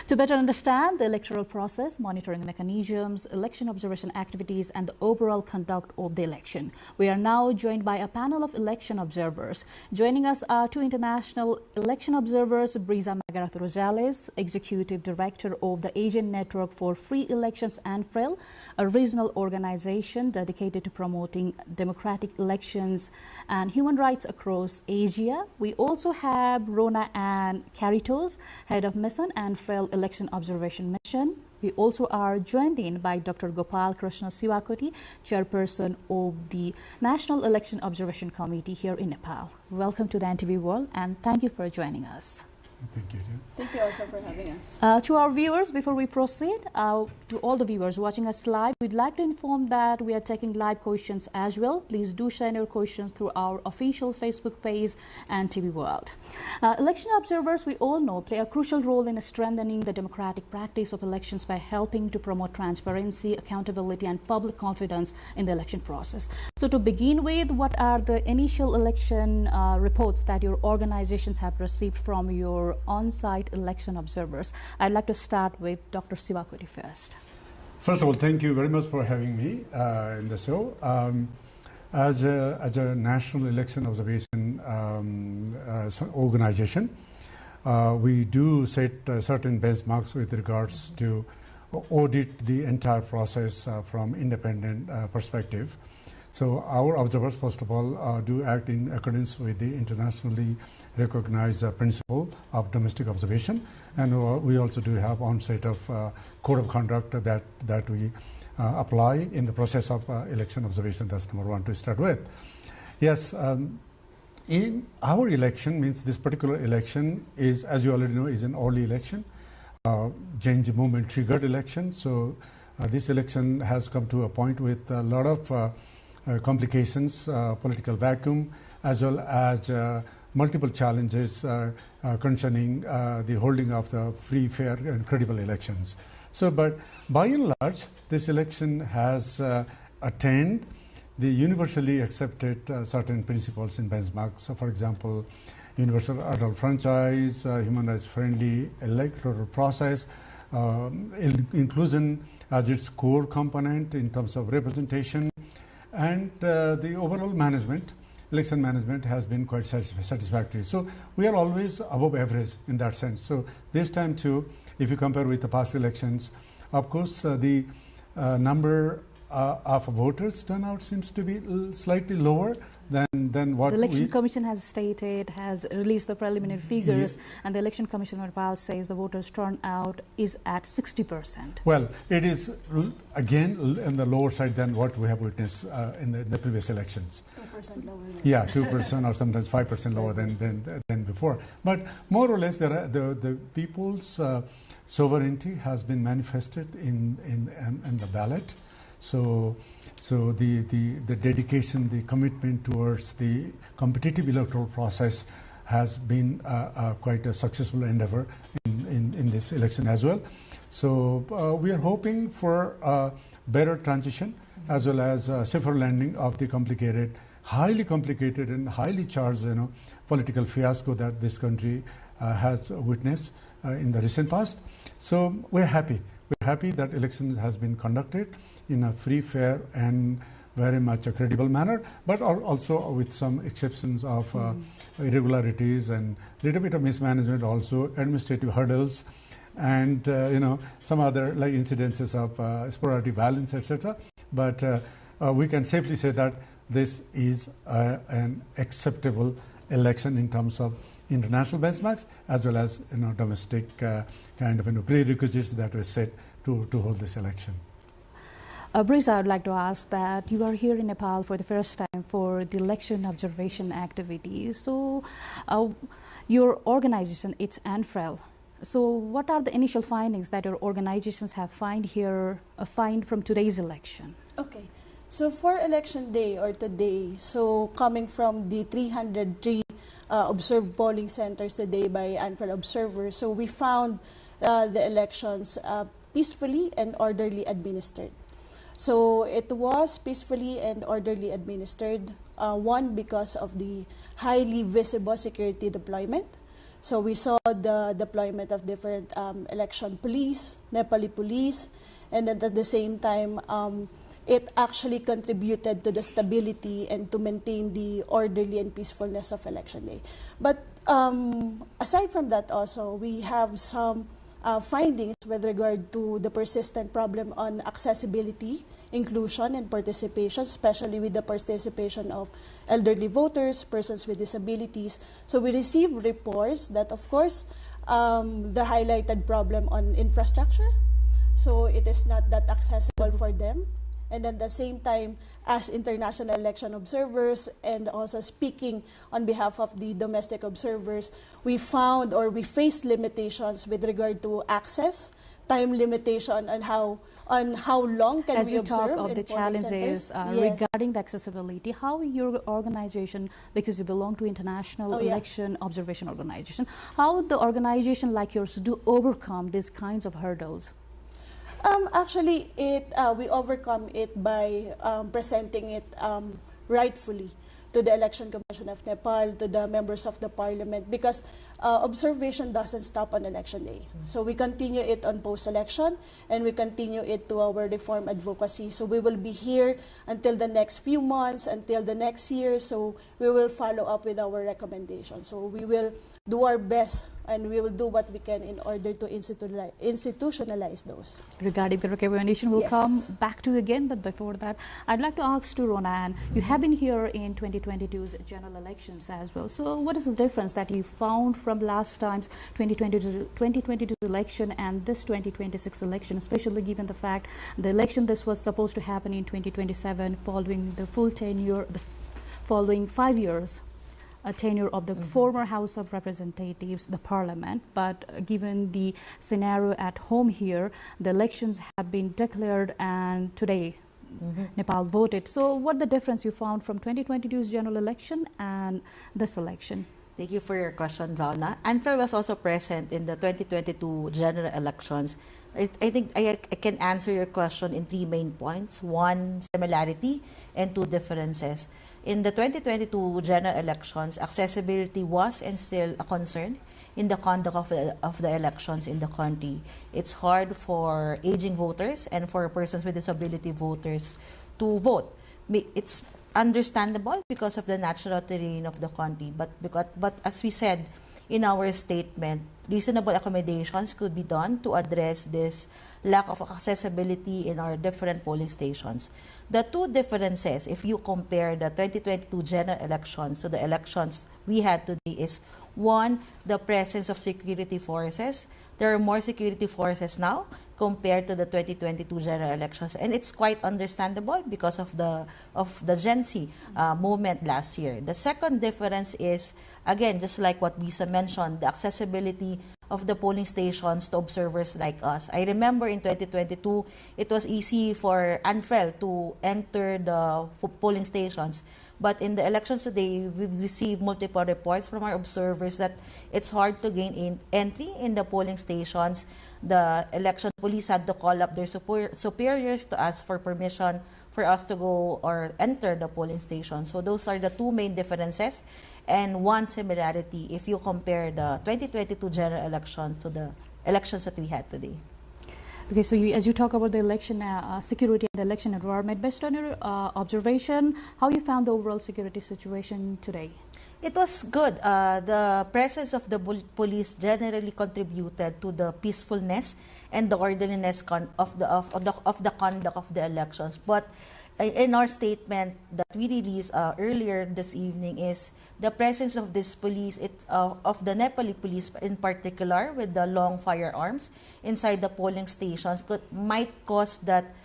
To better understand the electoral process, monitoring mechanisms, election observation activities, and the overall conduct of the election, we are now joined by a panel of election observers. Joining us are two international election observers, Brisa Magarat-Rosales, Executive Director of the Asian Network for Free Elections and FREL, a regional organization dedicated to promoting democratic elections and human rights across Asia. We also have Rona Ann Caritos, Head of Mission and FREL Election Observation Mission. We also are joined in by Dr. Gopal Krishna Siwakoti, Chairperson of the National Election Observation Committee here in Nepal. Welcome to the NTV World and thank you for joining us. Thank you. Thank you also for having us. To our viewers, before we proceed, to all the viewers watching us live, we'd like to inform that we are taking live questions as well. Please do send your questions through our official Facebook page, NTV World. Election observers, we all know, play a crucial role in strengthening the democratic practice of elections by helping to promote transparency, accountability, and public confidence in the election process. So to begin with, what are the initial election reports that your organizations have received from your on-site election observers? I'd like to start with Dr. Siwakoti first. First of all, thank you very much for having me in the show. As a national election observation organization, we do set certain benchmarks with regards to audit the entire process from independent perspective. So our observers, first of all, do act in accordance with the internationally recognized principle of domestic observation, and we also do have on set of code of conduct that we apply in the process of election observation. That's number one to start with. Yes, in our election, means this particular election is, as you already know, is an early election, change movement triggered election. So this election has come to a point with a lot of complications, political vacuum, as well as multiple challenges concerning the holding of the free, fair, and credible elections. So, but by and large, this election has attained the universally accepted certain principles and benchmarks. So, for example, universal adult franchise, human rights friendly electoral process, inclusion as its core component in terms of representation, and the overall management, election management, has been quite satisfactory. So we are always above average in that sense. So this time too, if you compare with the past elections, of course the number of voters turnout seems to be slightly lower than what the Election Commission has stated, has released the preliminary figures, and the Election Commission of Nepal says the voters turnout is at 60%. Well, it is again on the lower side than what we have witnessed in the previous elections. 2% lower. Yeah, 2% or sometimes 5% lower than before. But more or less, the people's sovereignty has been manifested in the ballot. So the dedication, the commitment towards the competitive electoral process has been quite a successful endeavor in this election as well. So we are hoping for a better transition as well as safer landing of the highly complicated and highly charged, political fiasco that this country has witnessed in the recent past. So we're happy. We're happy that election has been conducted in a free, fair, and very much a credible manner, but also with some exceptions of irregularities and little bit of mismanagement, also administrative hurdles, and some other like incidences of sporadic violence, etc. But we can safely say that this is an acceptable election in terms of international benchmarks as well as domestic kind of prerequisites that were set to hold this election. Brisa, I would like to ask that you are here in Nepal for the first time for the election observation activities. So your organization, it's NTV. So what are the initial findings that your organizations have find from today's election? Okay. So for election day or today, so coming from the 303 observed polling centers today by NTV observers, so we found the elections peacefully and orderly administered. So it was peacefully and orderly administered, one, because of the highly visible security deployment. So we saw the deployment of different election police, Nepali police, and at the same time, it actually contributed to the stability and to maintain the orderly and peacefulness of election day. But aside from that also, we have some findings with regard to the persistent problem on accessibility, inclusion, and participation, especially with the participation of elderly voters, persons with disabilities. So we received reports that, of course, the highlighted problem on infrastructure. So it is not that accessible for them. And at the same time, as international election observers and also speaking on behalf of the domestic observers, we found or we faced limitations with regard to access, time limitation, and how long can As we you observe talk of the challenges regarding the accessibility, how your organization, because you belong to international election observation organization, how the organization like yours do overcome these kinds of hurdles? Actually, we overcome it by presenting it rightfully to the Election Commission of Nepal, to the members of the parliament, because observation doesn't stop on election day. So we continue it on post-election, and we continue it to our reform advocacy. So we will be here until the next few months, until the next year. So we will follow up with our recommendations. So we will do our best and we will do what we can in order to institutionalize those. Regarding the recommendation, we'll come back to you again, but before that, I'd like to ask to Ronan, you have been here in 2022's general elections as well. So what is the difference that you found from last time's 2022 election and this 2026 election, especially given the fact the election this was supposed to happen in 2027 following the full tenure, following 5 years a tenure of the former House of Representatives, the Parliament, but given the scenario at home here, the elections have been declared and today Nepal voted. So what the difference you found from 2022's general election and this election? Thank you for your question, Vauna. ANFREL was also present in the 2022 general elections. I think I can answer your question in 3 main points. 1, similarity, and 2, differences. In the 2022 general elections, accessibility was and still a concern in the conduct of the elections in the country. It's hard for aging voters and for persons with disability voters to vote. It's understandable because of the natural terrain of the country, but as we said in our statement, reasonable accommodations could be done to address this lack of accessibility in our different polling stations. The 2 differences, if you compare the 2022 general elections to the elections we had today, is 1, the presence of security forces. There are more security forces now compared to the 2022 general elections, and it's quite understandable because of the Gen Z movement last year. The second difference is, again, just like what Bisa mentioned, the accessibility of the polling stations to observers like us. I remember in 2022, it was easy for ANFREL to enter the polling stations. But in the elections today, we've received multiple reports from our observers that it's hard to gain entry in the polling stations. The election police had to call up their superiors to ask for permission for us to go or enter the polling station. So those are the 2 main differences and 1 similarity if you compare the 2022 general elections to the elections that we had today. Okay, so as you talk about the election security and the election environment, based on your observation, how you found the overall security situation today? It was good. The presence of the police generally contributed to the peacefulness and the orderliness of the conduct of the elections. But in our statement that we released earlier this evening is the presence of this police, of the Nepali police in particular, with the long firearms inside the polling stations, might cause that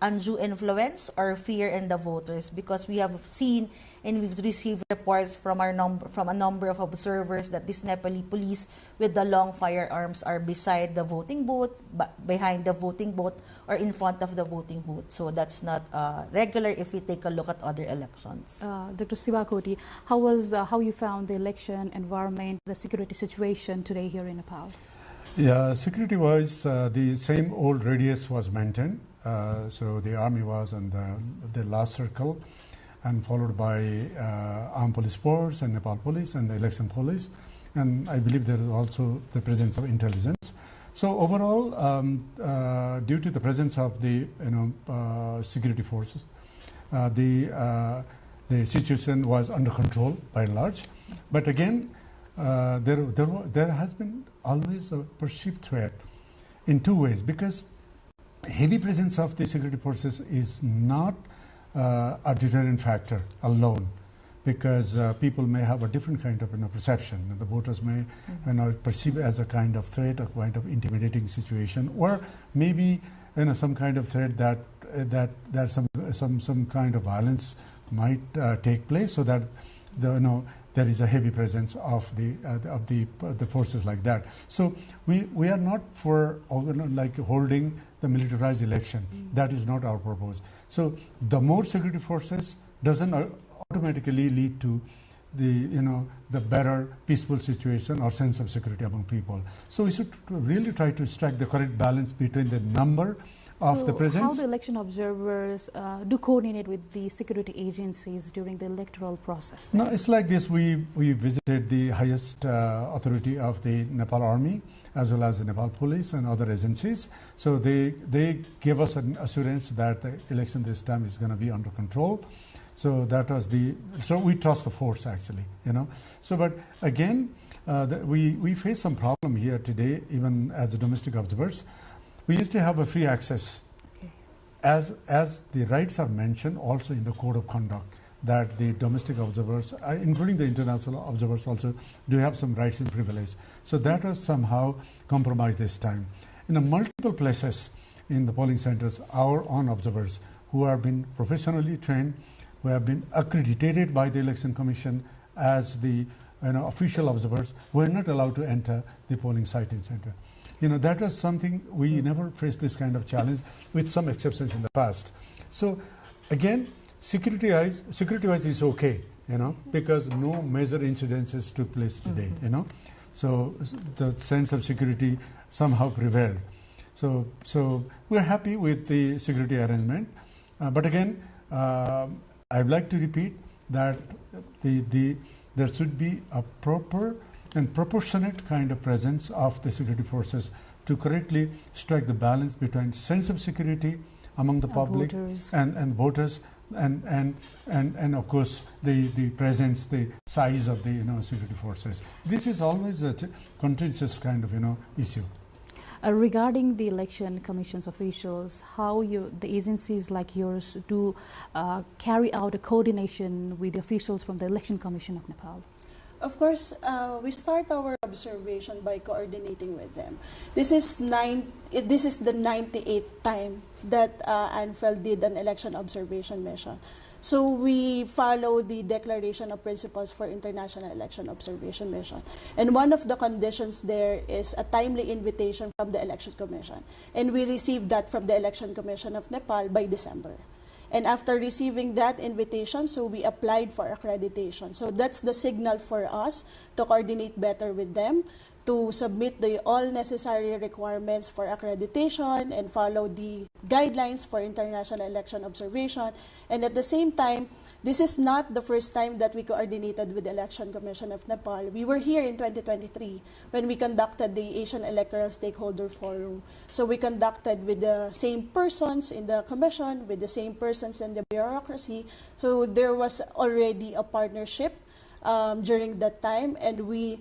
undue influence or fear in the voters, because we have seen and we've received reports from a number of observers that this Nepali police with the long firearms are beside the voting booth, behind the voting booth, or in front of the voting booth. So that's not regular if we take a look at other elections. Dr. Sivakoti, how you found the election environment, the security situation today here in Nepal? Yeah, security-wise, the same old radius was maintained. So the army was on the last circle, and followed by armed police force and Nepal police and the election police. And I believe there is also the presence of intelligence. So overall, due to the presence of the security forces, the situation was under control by and large. But again, there has been always a perceived threat in 2 ways, because heavy presence of the security forces is not a deterrent factor alone, because people may have a different kind of perception, and the voters may perceive it as a kind of threat, a kind of intimidating situation, or maybe some kind of threat that some kind of violence might take place, so that there is a heavy presence of the forces like that. So we are not for holding the militarized election. That is not our purpose. So the more security forces doesn't automatically lead to the better peaceful situation or sense of security among people. So we should really try to strike the correct balance between the number of the presence. How the election observers do coordinate with the security agencies during the electoral process? No, it's like this. We visited the highest authority of the Nepal Army, as well as the Nepal Police and other agencies. So they gave us an assurance that the election this time is going to be under control. So that was so we trust the force actually, you know. So, but again, we face some problem here today, even as domestic observers. We used to have a free access, as the rights are mentioned also in the code of conduct, that the domestic observers, including the international observers, also do have some rights and privilege. So that was somehow compromised this time. In multiple places in the polling centers, our own observers who have been professionally trained, who have been accredited by the Election Commission as the official observers, were not allowed to enter the polling siting center. That was something we never faced this kind of challenge, with some exceptions in the past. So again, security-wise is okay, because no major incidences took place today, So the sense of security somehow prevailed. So we're happy with the security arrangement. But again, I'd like to repeat that there should be a proper and proportionate kind of presence of the security forces to correctly strike the balance between sense of security among the public and voters, and of course the presence, the size of the security forces. This is always a contentious kind of issue. Regarding the election commission's officials, how the agencies like yours do carry out a coordination with the officials from the Election Commission of Nepal? Of course, we start our observation by coordinating with them. This is the 98th time that ANFEL did an election observation mission. So we follow the Declaration of Principles for International Election Observation Mission. And one of the conditions there is a timely invitation from the Election Commission. And we received that from the Election Commission of Nepal by December. And after receiving that invitation, so we applied for accreditation. So that's the signal for us to coordinate better with them, to submit all necessary requirements for accreditation and follow the guidelines for international election observation. And at the same time, this is not the first time that we coordinated with the Election Commission of Nepal. We were here in 2023 when we conducted the Asian Electoral Stakeholder Forum. So we conducted with the same persons in the commission, with the same persons in the bureaucracy. So there was already a partnership during that time, and we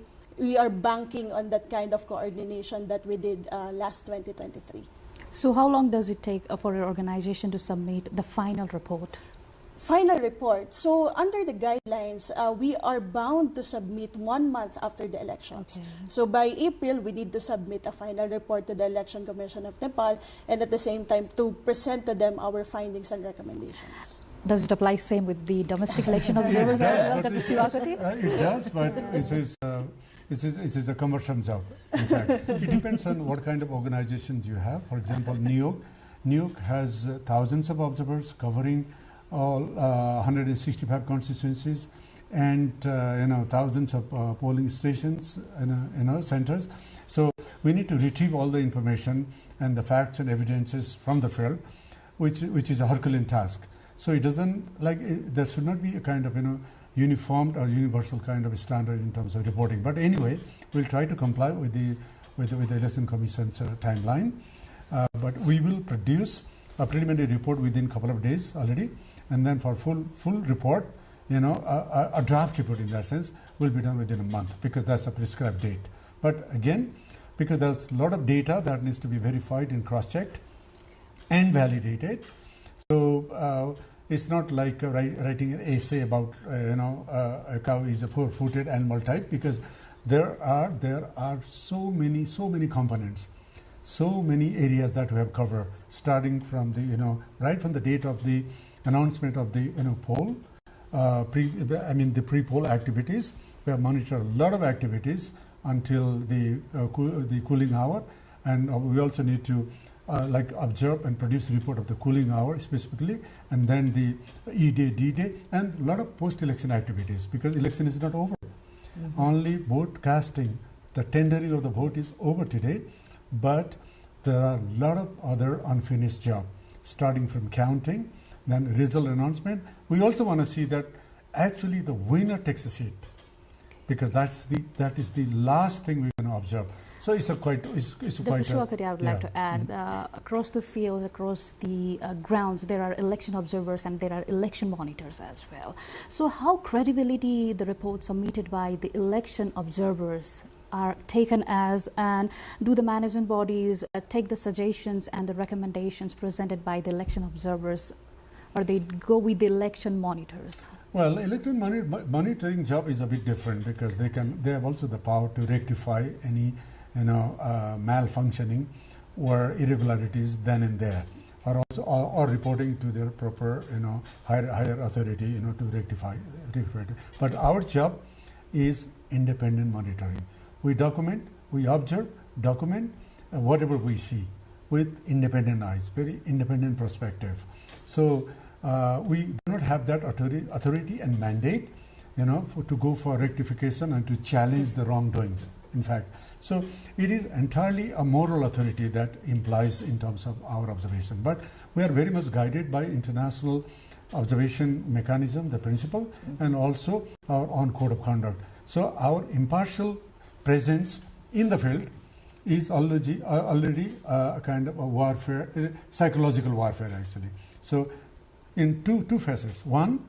are banking on that kind of coordination that we did last 2023. So how long does it take for your organization to submit the final report? Final report. So under the guidelines, we are bound to submit 1 month after the elections. Okay. So by April, we need to submit a final report to the Election Commission of Nepal, and at the same time to present to them our findings and recommendations. Does it apply same with the domestic election observers as well, It does, but it is a cumbersome job. In fact, it depends on what kind of organization you have. For example, New York has thousands of observers covering all 165 constituencies, and thousands of polling stations, centers. So we need to retrieve all the information and the facts and evidences from the field, which is a Herculean task. So it doesn't there should not be a kind of uniformed or universal kind of standard in terms of reporting. But anyway, we'll try to comply with the Election Commission's timeline. But we will produce a preliminary report within a couple of days already, and then for full report, a draft report in that sense will be done within a month, because that's a prescribed date. But again, because there's a lot of data that needs to be verified and cross-checked and validated, so it's not like writing an essay about a cow is a four-footed animal type, because there are so many components, so many areas that we have covered, starting from the right from the date of the announcement of the poll, the pre-poll activities. We have monitored a lot of activities until the cooling hour, and we also need to observe and produce a report of the cooling hour specifically, and then the E-Day, D-Day, and a lot of post-election activities, because election is not over. Only vote casting, the tendering of the vote is over today, but there are a lot of other unfinished jobs, starting from counting, then result announcement. We also want to see that actually the winner takes a seat, because that is the last thing we're going to observe. So it's a quite Dr. Shwakari, I would like to add, across the fields, across the grounds, there are election observers and there are election monitors as well. So how credibility the reports submitted by the election observers are taken as, and do the management bodies take the suggestions and the recommendations presented by the election observers, or they go with the election monitors? Well, election monitoring job is a bit different because they have also the power to rectify any malfunctioning or irregularities then and there, or also or reporting to their proper higher authority to rectify it. But our job is independent monitoring. We document, we observe, document whatever we see with independent eyes, very independent perspective. So we do not have that authority and mandate to go for rectification and to challenge the wrongdoings, in fact. So it is entirely a moral authority that implies in terms of our observation. But we are very much guided by international observation mechanism, the principle, and also our own code of conduct. So our impartial presence in the field is already a kind of a warfare, psychological warfare actually. So in two facets. One,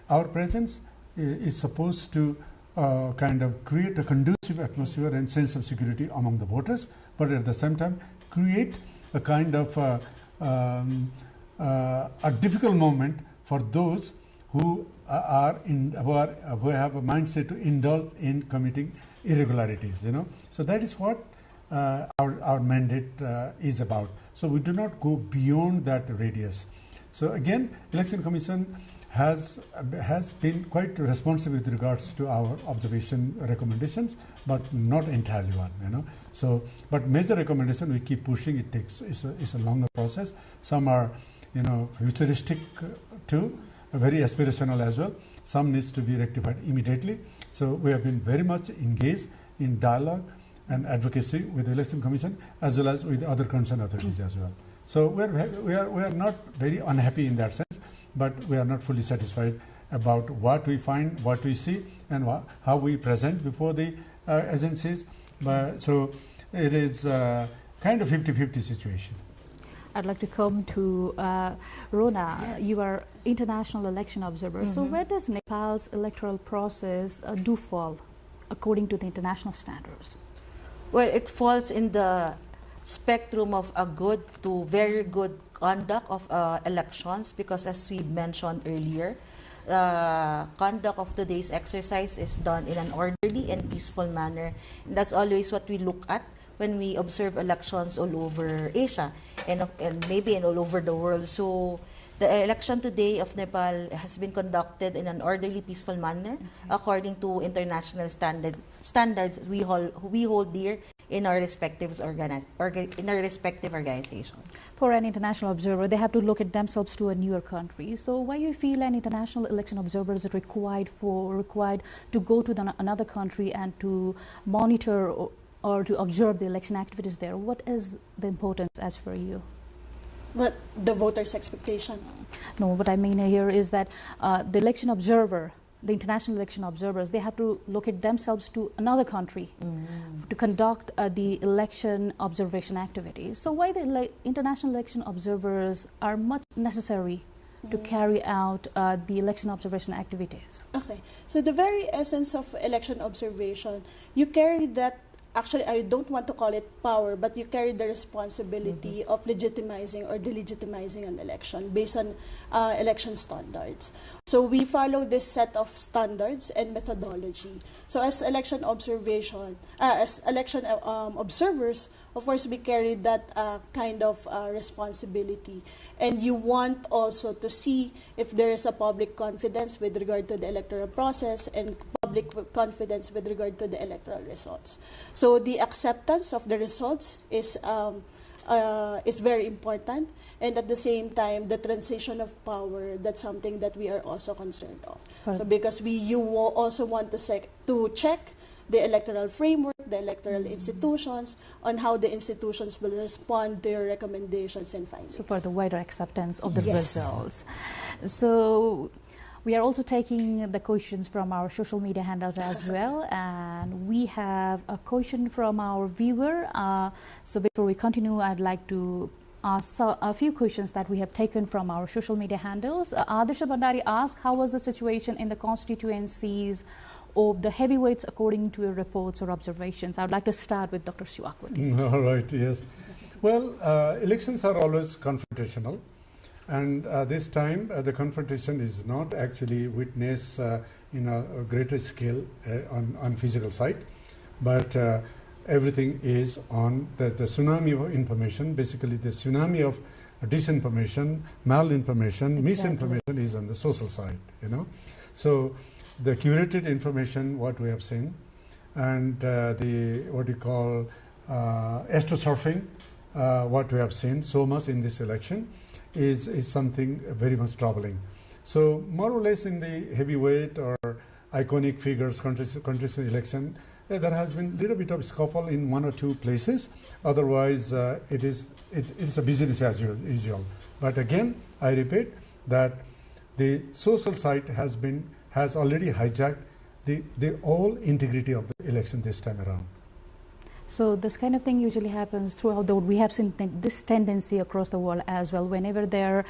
our presence is supposed to kind of create a conducive atmosphere and sense of security among the voters, but at the same time create a kind of a difficult moment for those who have a mindset to indulge in committing irregularities. So that is what our mandate is about. So we do not go beyond that radius. So again, Election Commission has been quite responsive with regards to our observation recommendations, but not entirely one. So, but major recommendation we keep pushing. It's a longer process. Some are futuristic too, very aspirational as well. Some needs to be rectified immediately. So we have been very much engaged in dialogue and advocacy with the Election Commission as well as with other concerned authorities as well. So we are not very unhappy in that sense, but we are not fully satisfied about what we find, what we see, and how we present before the agencies. So it is kind of 50-50 situation. I'd like to come to Rona. Yes. You are international election observer. So where does Nepal's electoral process do fall according to the international standards? Well, it falls in the spectrum of a good to very good conduct of elections, because as we mentioned earlier, conduct of today's exercise is done in an orderly and peaceful manner. And that's always what we look at when we observe elections all over Asia and maybe all over the world. So the election today of Nepal has been conducted in an orderly, peaceful manner according to international standards we hold dear in our respective organizations. For an international observer, they have to look at themselves to a newer country. So why you feel an international election observer is required to go to another country and to monitor or to observe the election activities there? What is the importance as for you? What the voters' expectation? No, what I mean here is that the election observer, the international election observers, they have to locate themselves to another country to conduct the election observation activities. So why the international election observers are much necessary to carry out the election observation activities? Okay, so the very essence of election observation, you carry that. Actually, I don't want to call it power, but you carry the responsibility of legitimizing or delegitimizing an election based on election standards. So we follow this set of standards and methodology. So as election observers, of course, we carry that kind of responsibility. And you want also to see if there is a public confidence with regard to the electoral process and public confidence with regard to the electoral results. So the acceptance of the results is very important, and at the same time, the transition of power, that's something that we are also concerned of. Right. So because you also want to check the electoral framework, the electoral institutions, on how the institutions will respond to your recommendations and findings. So for the wider acceptance of the results. So We are also taking the questions from our social media handles as well, and we have a question from our viewer. So before we continue, I'd like to ask a few questions that we have taken from our social media handles. Adisha Bandari asked, how was the situation in the constituencies of the heavyweights according to your reports or observations? I would like to start with Dr. Siwakundi. All right, yes. Well, elections are always confrontational. And this time, the confrontation is not actually witnessed in a greater scale on physical side, but everything is on the tsunami of information. Basically, the tsunami of disinformation, malinformation, misinformation is on the social side. So the curated information, what we have seen, and the what you call astrosurfing, what we have seen so much in this election. Is something very much troubling. So more or less in the heavyweight or iconic figures contest election, there has been a little bit of scuffle in one or two places. Otherwise, it's a business as usual. But again, I repeat that the social side has already hijacked the whole integrity of the election this time around. So this kind of thing usually happens throughout the world. We have seen this tendency across the world as well. Whenever there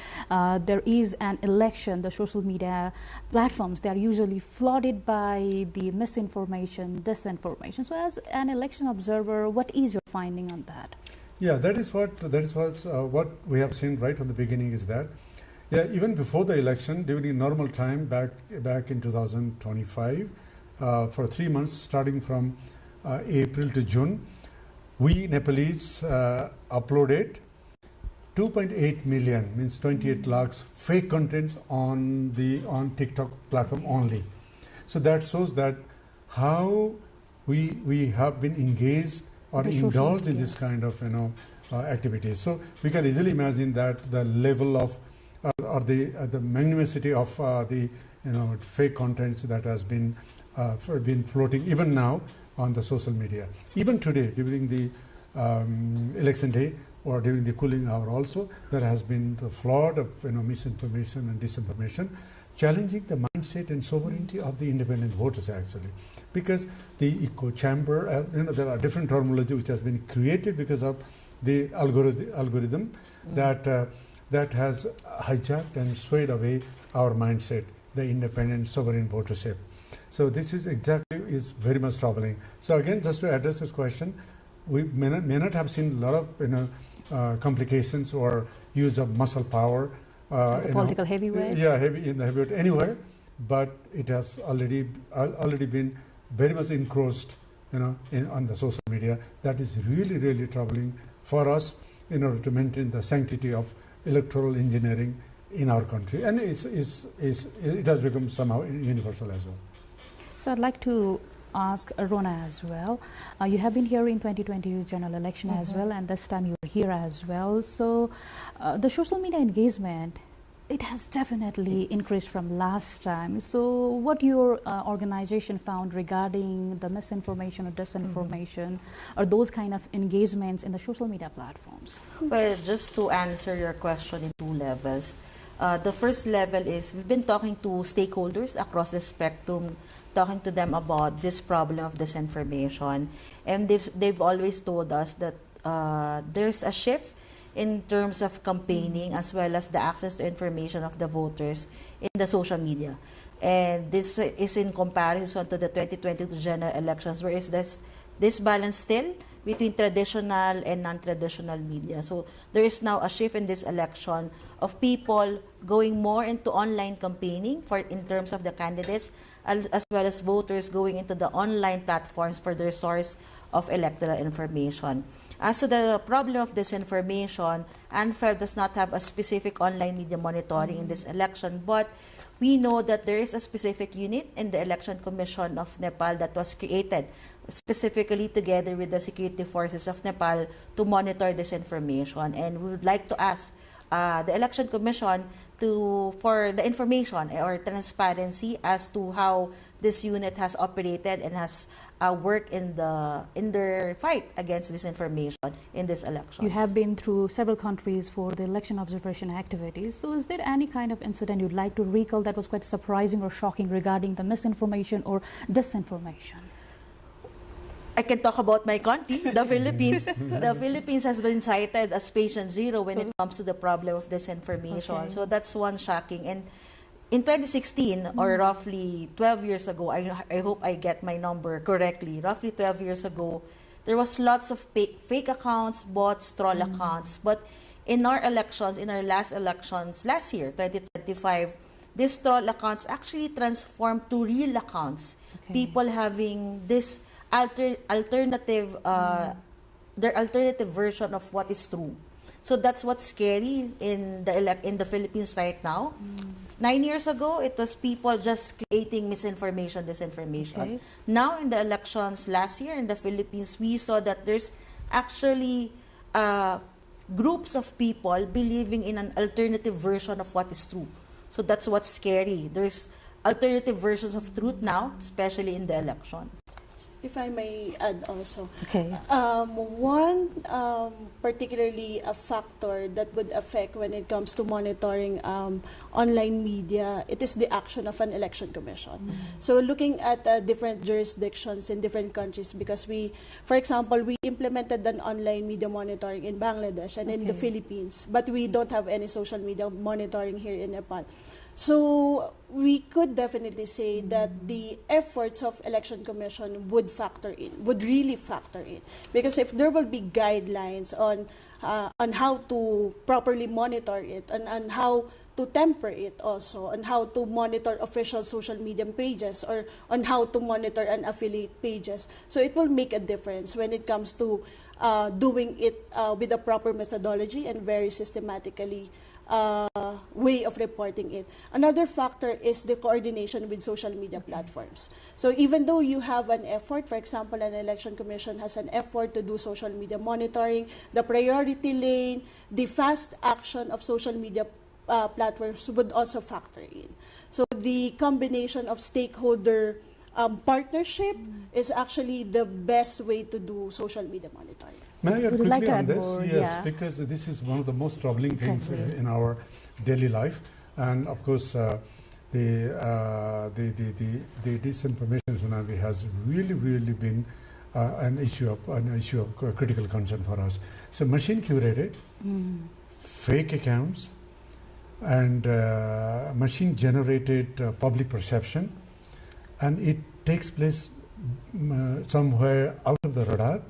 is an election, the social media platforms, they are usually flooded by the misinformation, disinformation. So as an election observer, what is your finding on that? Yeah, that is what we have seen right from the beginning is that, yeah, even before the election, during normal time back in 2025, for 3 months, starting from April to June, we Nepalese uploaded 2.8 million, means 28 lakhs fake contents on TikTok platform only. So that shows that how we have been engaged or indulged in this kind of activities. So we can easily imagine that the level of or the magnanimity of the fake contents that has been floating even now on the social media. Even today, during the election day or during the cooling hour also, there has been the flood of misinformation and disinformation, challenging the mindset and sovereignty of the independent voters actually. Because the echo chamber, there are different terminology which has been created because of the algorithm that has hijacked and swayed away our mindset, the independent sovereign votership. So this is very much troubling. So again, just to address this question, we may not have seen a lot of complications or use of muscle power. Political heavyweights. Yeah, heavyweight anywhere, but it has already been very much encroached, on the social media. That is really, really troubling for us in order to maintain the sanctity of electoral engineering in our country, and it has become somehow universal as well. So I'd like to ask Rona as well. You have been here in 2020 general election as well, and this time you were here as well. So the social media engagement, it has definitely increased from last time. So what your organization found regarding the misinformation or disinformation or those kind of engagements in the social media platforms? Well, just to answer your question in 2 levels. The first level is we've been talking to stakeholders across the spectrum, talking to them about this problem of disinformation, and they've always told us that there's a shift in terms of campaigning as well as the access to information of the voters in the social media. And this is in comparison to the 2022 general elections, where is this balance still between traditional and non-traditional media. So there is now a shift in this election of people going more into online campaigning in terms of the candidates, as well as voters going into the online platforms for their source of electoral information. As to the problem of disinformation, ANFEL does not have a specific online media monitoring in this election, but we know that there is a specific unit in the Election Commission of Nepal that was created specifically together with the security forces of Nepal to monitor disinformation. And we would like to ask the Election Commission for the information or transparency as to how this unit has operated and has worked in their fight against disinformation in this election. You have been through several countries for the election observation activities. So is there any kind of incident you'd like to recall that was quite surprising or shocking regarding the misinformation or disinformation? I can talk about my country, the Philippines. The Philippines has been cited as patient zero when it comes to the problem of disinformation. Okay. So that's one shocking. And in 2016, or roughly 12 years ago, I hope I get my number correctly, roughly 12 years ago, there was lots of fake accounts, bots, troll accounts. But in our elections, in our last elections, last year, 2025, these troll accounts actually transformed to real accounts. Okay. People having this alternative, their alternative version of what is true. So that's what's scary in the Philippines right now. 9 years ago, it was people just creating misinformation, disinformation. Okay. Now in the elections last year in the Philippines, we saw that there's actually groups of people believing in an alternative version of what is true. So that's what's scary. There's alternative versions of truth now, especially in the elections. If I may add also, okay. One particularly a factor that would affect when it comes to monitoring online media, it is the action of an election commission. So looking at different jurisdictions in different countries, because for example, we implemented an online media monitoring in Bangladesh and in the Philippines, but we don't have any social media monitoring here in Nepal. So we could definitely say that the efforts of election commission would really factor in, because if there will be guidelines on how to properly monitor it and on how to temper it also, on how to monitor official social media pages or on how to monitor an affiliate pages. So it will make a difference when it comes to doing it with a proper methodology and very systematically way of reporting it. Another factor is the coordination with social media platforms. So even though you have an effort, for example, an election commission has an effort to do social media monitoring, the priority lane, the fast action of social media platforms would also factor in. So the combination of stakeholder partnership is actually the best way to do social media monitoring. May I Would you quickly like to on add this? more? Yes, Yeah. because this is one of the most troubling things in our daily life, and of course, the disinformation tsunami has really been an issue of critical concern for us. So, machine curated, fake accounts, and machine generated public perception, and it takes place somewhere out of the radar.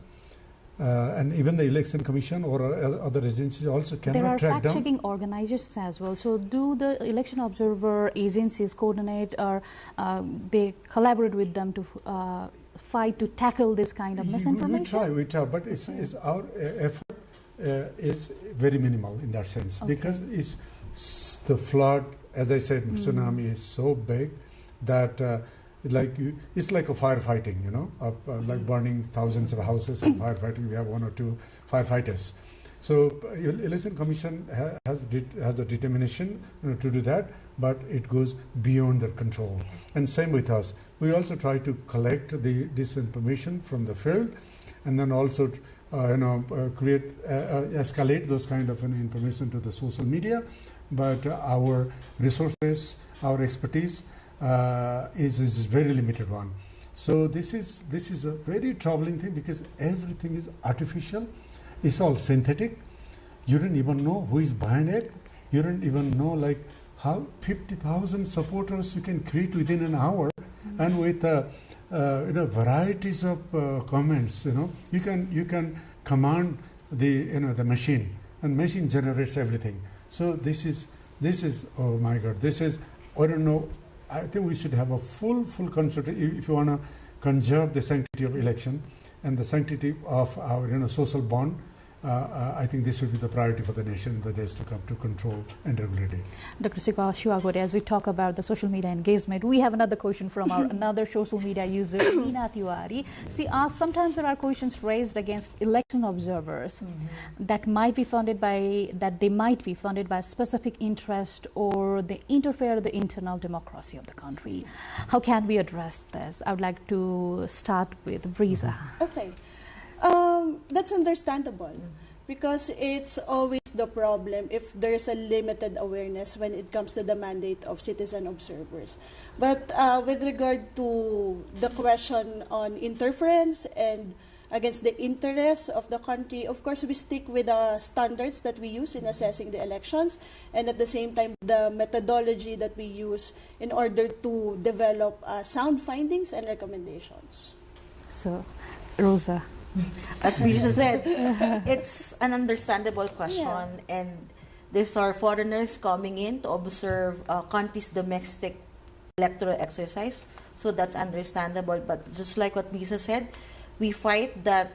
And even the election commission or other agencies also cannot There are track down. fact-checking organizations as well. So do the election observer agencies coordinate or they collaborate with them to fight to tackle this kind of misinformation? We try, but it's our effort is very minimal in that sense, because the flood, as I said, tsunami is so big that it's like a firefighting, like burning thousands of houses and firefighting. We have 1 or 2 firefighters. So election commission has the determination to do that, but it goes beyond their control. And same with us. We also try to collect this information from the field, and then also escalate those kind of information to the social media. But our resources, our expertise is a very limited one. So this is a very troubling thing, because everything is artificial. It's all synthetic. You don't even know who is behind it. You don't even know how 50,000 supporters you can create within an hour, and with varieties of comments. You can command the machine, and machine generates everything. So this is oh my God, I don't know. I think we should have a full consultation if you want to conserve the sanctity of election and the sanctity of our social bond. I think this should be the priority for the nation in the days to come to control and regulate it. Dr. Shiwagode, as we talk about the social media engagement, we have another question from our another social media user, Meena Tiwari. See, sometimes there are questions raised against election observers that they might be funded by specific interest or they interfere with the internal democracy of the country. How can we address this? I would like to start with Breeza. Okay. That's understandable because it's always the problem if there's a limited awareness when it comes to the mandate of citizen observers. But with regard to the question on interference and against the interests of the country, of course we stick with the standards that we use in assessing the elections and at the same time the methodology that we use in order to develop sound findings and recommendations. So, Rosa. As Brisa said, it's an understandable question, and these are foreigners coming in to observe a country's domestic electoral exercise, so that's understandable. But just like what Brisa said, we fight that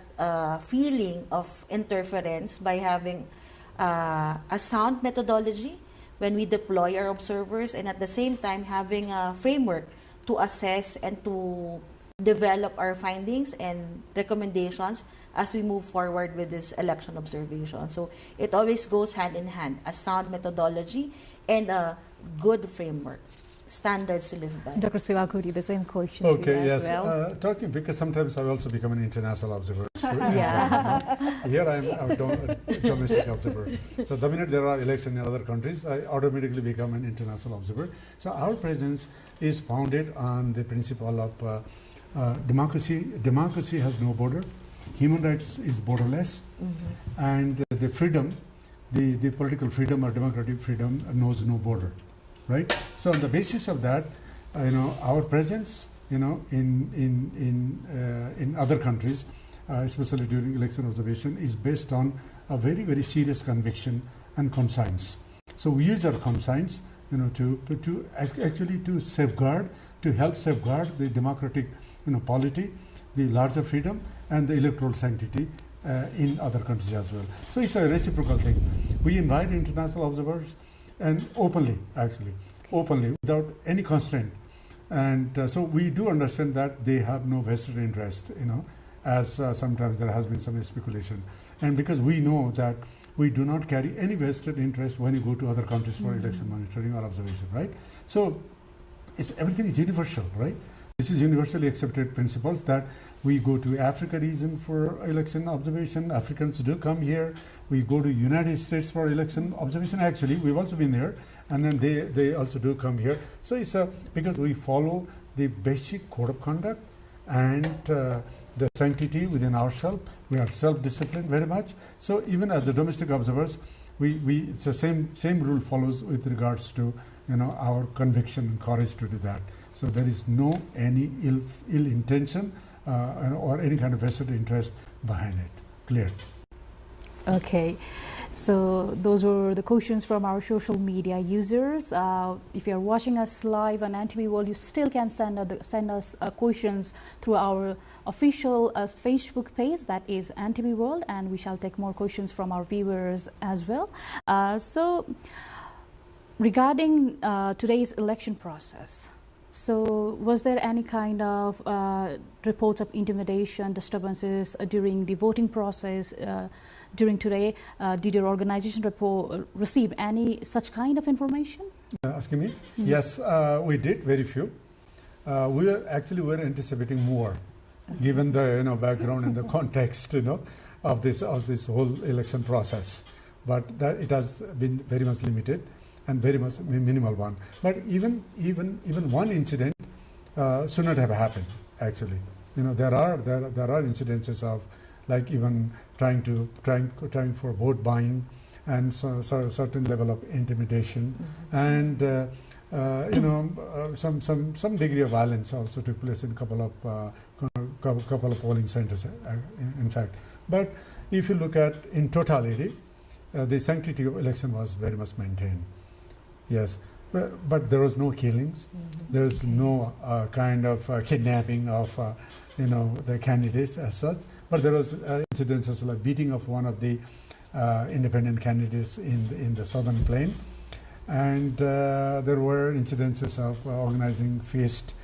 feeling of interference by having a sound methodology when we deploy our observers, and at the same time having a framework to assess and to develop our findings and recommendations as we move forward with this election observation. So it always goes hand in hand, a sound methodology and a good framework, standards to live by. Dr. Shiwagode, the same question to you as well. Talking, because sometimes I also become an international observer. Yeah. Here I am a domestic observer. So the minute there are elections in other countries, I automatically become an international observer. So our presence is founded on the principle of democracy. Democracy has no border. Human rights is borderless, and the freedom, the political freedom or democratic freedom knows no border, right? So on the basis of that, our presence, in other countries, especially during election observation, is based on a very, very serious conviction and conscience. So we use our conscience, to actually to safeguard, to help safeguard the democratic, polity, the larger freedom, and the electoral sanctity in other countries as well. So it's a reciprocal thing. We invite international observers, and openly, without any constraint. And so we do understand that they have no vested interest, as sometimes there has been some speculation. And because we know that we do not carry any vested interest when you go to other countries for election monitoring or observation, right? So everything is universal, right? This is universally accepted principles that we go to Africa region for election observation. Africans do come here. We go to United States for election observation. Actually, we've also been there, and then they also do come here. So it's because we follow the basic code of conduct and the sanctity within ourselves. We are self-disciplined very much. So even as the domestic observers, it's the same rule follows with regards to our conviction and courage to do that. So there is no any ill intention or any kind of vested interest behind it. Clear? Okay. So those were the questions from our social media users. If you are watching us live on NTV World, you still can send us questions through our official Facebook page, that is NTV World, and we shall take more questions from our viewers as well. So regarding today's election process, so was there any kind of reports of intimidation, disturbances during the voting process during today? Did your organization receive any such kind of information? Asking me? Yes, we did, very few. We were anticipating more, given the background and the context of this whole election process. But that it has been very much limited and very much minimal one. But even one incident should not have happened. Actually, there are incidences of like even trying for vote buying and certain level of intimidation and some degree of violence also took place in a couple of polling centers, in fact. But if you look at in totality, the sanctity of election was very much maintained. Yes. but there was no killings. There's no kind of kidnapping of the candidates as such. But there was incidences like beating of one of the independent candidates in the southern plain, and there were incidences of organizing feast,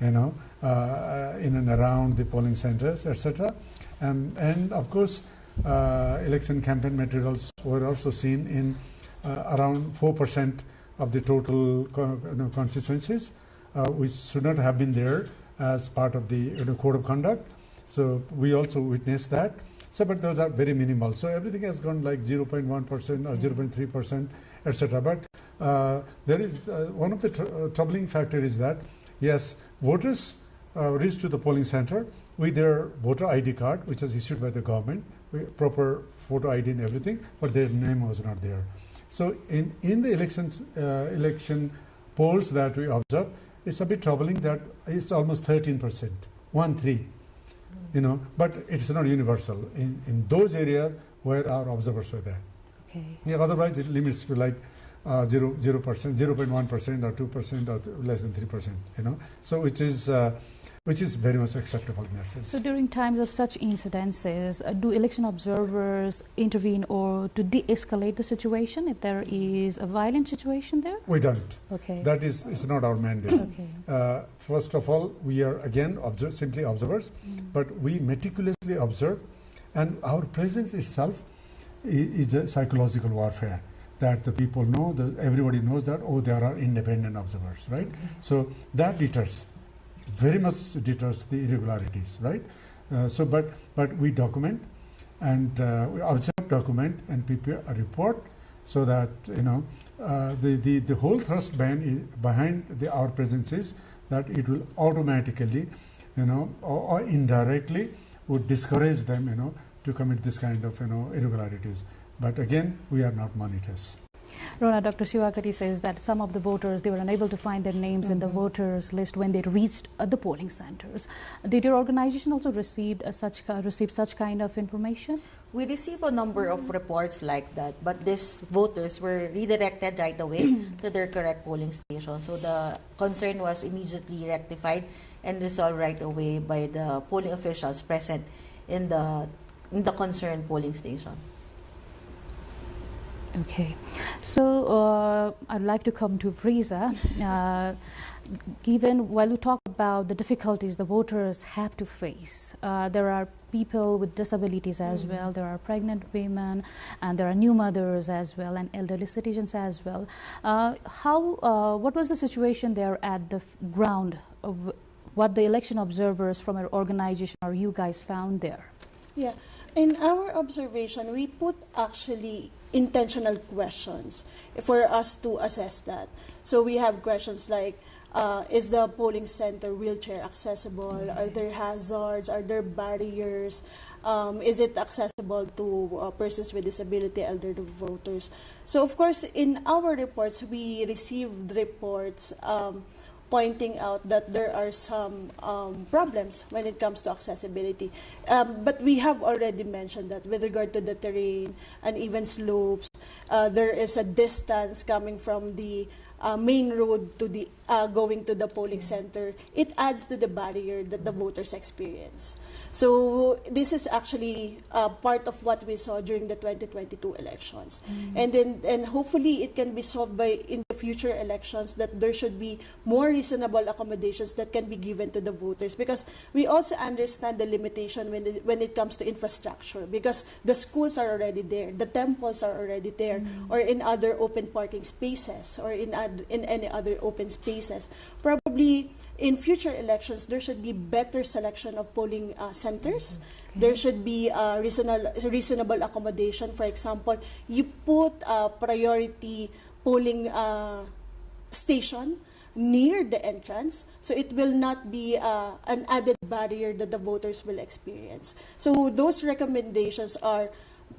in and around the polling centers, etc. And of course, election campaign materials were also seen in around 4% of the total constituencies, which should not have been there as part of the code of conduct. So we also witnessed that. So, but those are very minimal. So everything has gone like 0.1% or 0.3%, etc. But there is one of the troubling factor is that yes, voters reach to the polling center with their voter ID card, which is issued by the government, with proper photo ID and everything, but their name was not there. So in the election polls that we observe, it's a bit troubling that it's almost 13%, 1-3, but it's not universal in those areas where our observers were there. Okay. Yeah, otherwise it limits to like 0%, 0.1% or 2% or less than 3%, so which is very much acceptable in that sense. So during times of such incidences, do election observers intervene or to de-escalate the situation if there is a violent situation there? We don't. Okay. That is it's not our mandate. Okay. First of all, we are again simply observers, but we meticulously observe, and our presence itself is a psychological warfare. That the people know, that everybody knows that, there are independent observers, right? Okay. So that deters, very much deters the irregularities, right? But we document and we observe, document and prepare a report so that, the whole thrust behind our presence is that it will automatically, or indirectly would discourage them, to commit this kind of, irregularities. But again, we are not monitors. Rona, Dr. Shivakari says that some of the voters, they were unable to find their names in the voters list when they reached the polling centers. Did your organization also receive such kind of information? We received a number of reports like that, but these voters were redirected right away to their correct polling station. So the concern was immediately rectified and resolved right away by the polling officials present in the concerned polling station. Okay, so I'd like to come to Brisa. Given while you talk about the difficulties the voters have to face, there are people with disabilities as well, there are pregnant women, and there are new mothers as well, and elderly citizens as well. What was the situation there at the ground of what the election observers from our organization or you guys found there? Yeah, in our observation, we put actually intentional questions for us to assess that. So we have questions like, is the polling center wheelchair accessible? Are there hazards? Are there barriers? Is it accessible to persons with disability, elderly voters? So of course, in our reports, we received reports pointing out that there are some problems when it comes to accessibility. But we have already mentioned that with regard to the terrain, uneven slopes, there is a distance coming from the main road to the going to the polling center. It adds to the barrier that the voters experience. So this is actually part of what we saw during the 2022 elections. And hopefully it can be solved by in the future elections, that there should be more reasonable accommodations that can be given to the voters, because we also understand the limitation when it comes to infrastructure, because the schools are already there, the temples are already there, or in other open parking spaces, or in any other open spaces. Probably in future elections, there should be better selection of polling centers. There should be reasonable accommodation. For example, you put a priority polling station near the entrance, so it will not be an added barrier that the voters will experience. So those recommendations are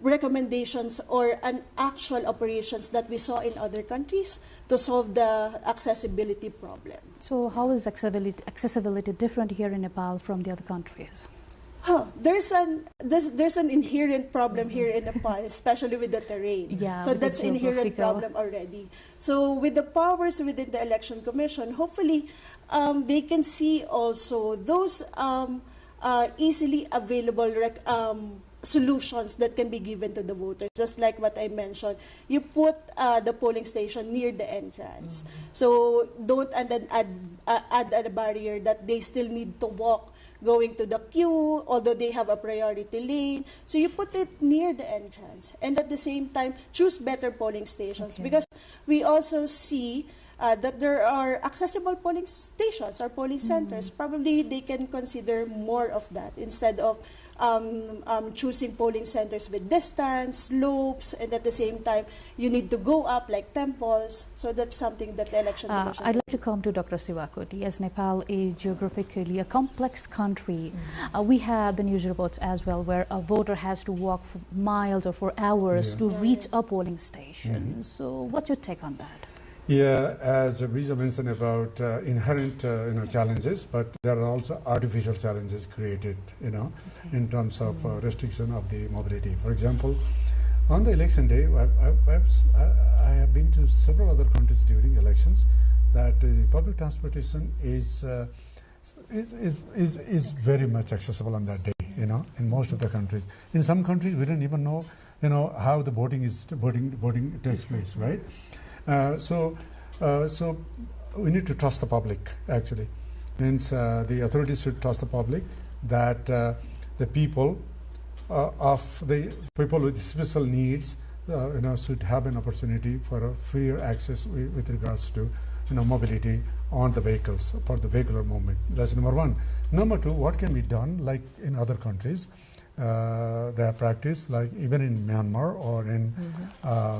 recommendations or an actual operations that we saw in other countries to solve the accessibility problem. So how is accessibility different here in Nepal from the other countries? There's an inherent problem here in Nepal, especially with the terrain. Yeah, so that's an inherent geographical problem already. So with the powers within the Election Commission, hopefully they can see also those easily available solutions that can be given to the voters. Just like what I mentioned, you put the polling station near the entrance. So don't add a barrier that they still need to walk going to the queue, although they have a priority lane. So you put it near the entrance, and at the same time, choose better polling stations, because we also see that there are accessible polling stations or polling centers. Probably they can consider more of that instead of choosing polling centers with distance, slopes, and at the same time, you need to go up like temples. So that's something that the Election Commission... I'd like to come to Dr. Siwakoti. As Nepal is geographically a complex country, we have the news reports as well where a voter has to walk for miles or for hours to reach a polling station. So what's your take on that? Yeah, as Risa mentioned about inherent challenges, but there are also artificial challenges created, in terms of restriction of the mobility. For example, on the election day, I have been to several other countries during elections that public transportation is very much accessible on that day, in most of the countries. In some countries, we don't even know, how the voting takes place, right? So we need to trust the public, actually. Means the authorities should trust the public that the people with special needs, should have an opportunity for a freer access with regards to, mobility on the vehicles, for the vehicular movement. That's number one. Number two, what can be done, like in other countries, they have practiced, like even in Myanmar or in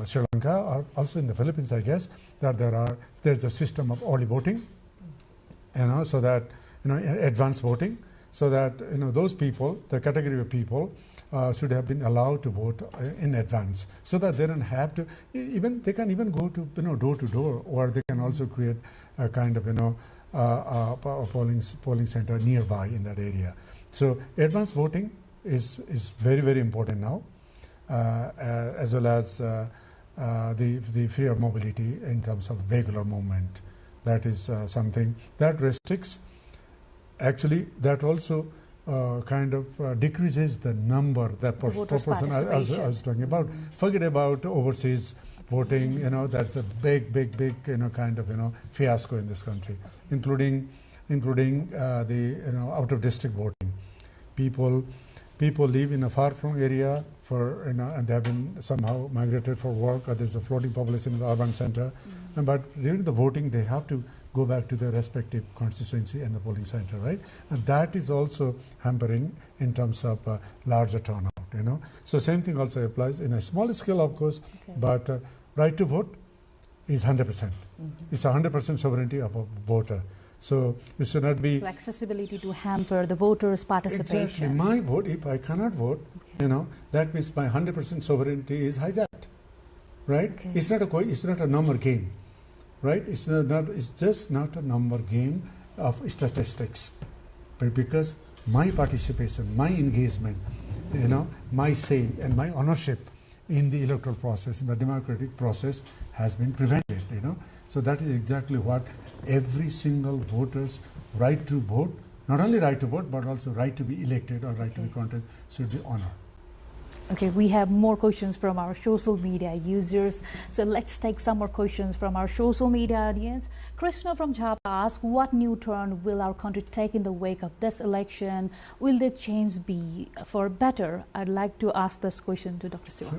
Sri Lanka, or also in the Philippines, I guess, that there's a system of early voting, so that, advanced voting, so that, those people, the category of people, should have been allowed to vote in advance, so that they don't have to, they can even go to, door to door, or they can also create a kind of, a polling center nearby in that area. So advanced voting is very, very important now, as well as the freer mobility in terms of vehicular movement. That is something that restricts, actually, that also kind of decreases the number, that proportion I was talking about. Forget about overseas voting, that's a big, kind of, fiasco in this country, including the out-of-district voting. People live in a far-flung area and they have been somehow migrated for work, or there's a floating population in the urban center. But during the voting, they have to go back to their respective constituency and the polling center, right? And that is also hampering in terms of larger turnout, So same thing also applies in a small scale, of course, but right to vote is 100%. It's 100% sovereignty of a voter. So it should not be... So accessibility to hamper the voters' participation. Exactly. My vote, if I cannot vote, that means my 100% sovereignty is hijacked, right? Okay. It's not a number game, right? It's just not a number game of statistics, but because my participation, my engagement, my say and my ownership in the electoral process, in the democratic process, has been prevented, So that is exactly what every single voter's right to vote, not only right to vote, but also right to be elected or right to be contested, should be honored. Okay, we have more questions from our social media users. So let's take some more questions from our social media audience. Krishna from Java asks, what new turn will our country take in the wake of this election? Will the change be for better? I'd like to ask this question to Dr. Siwa.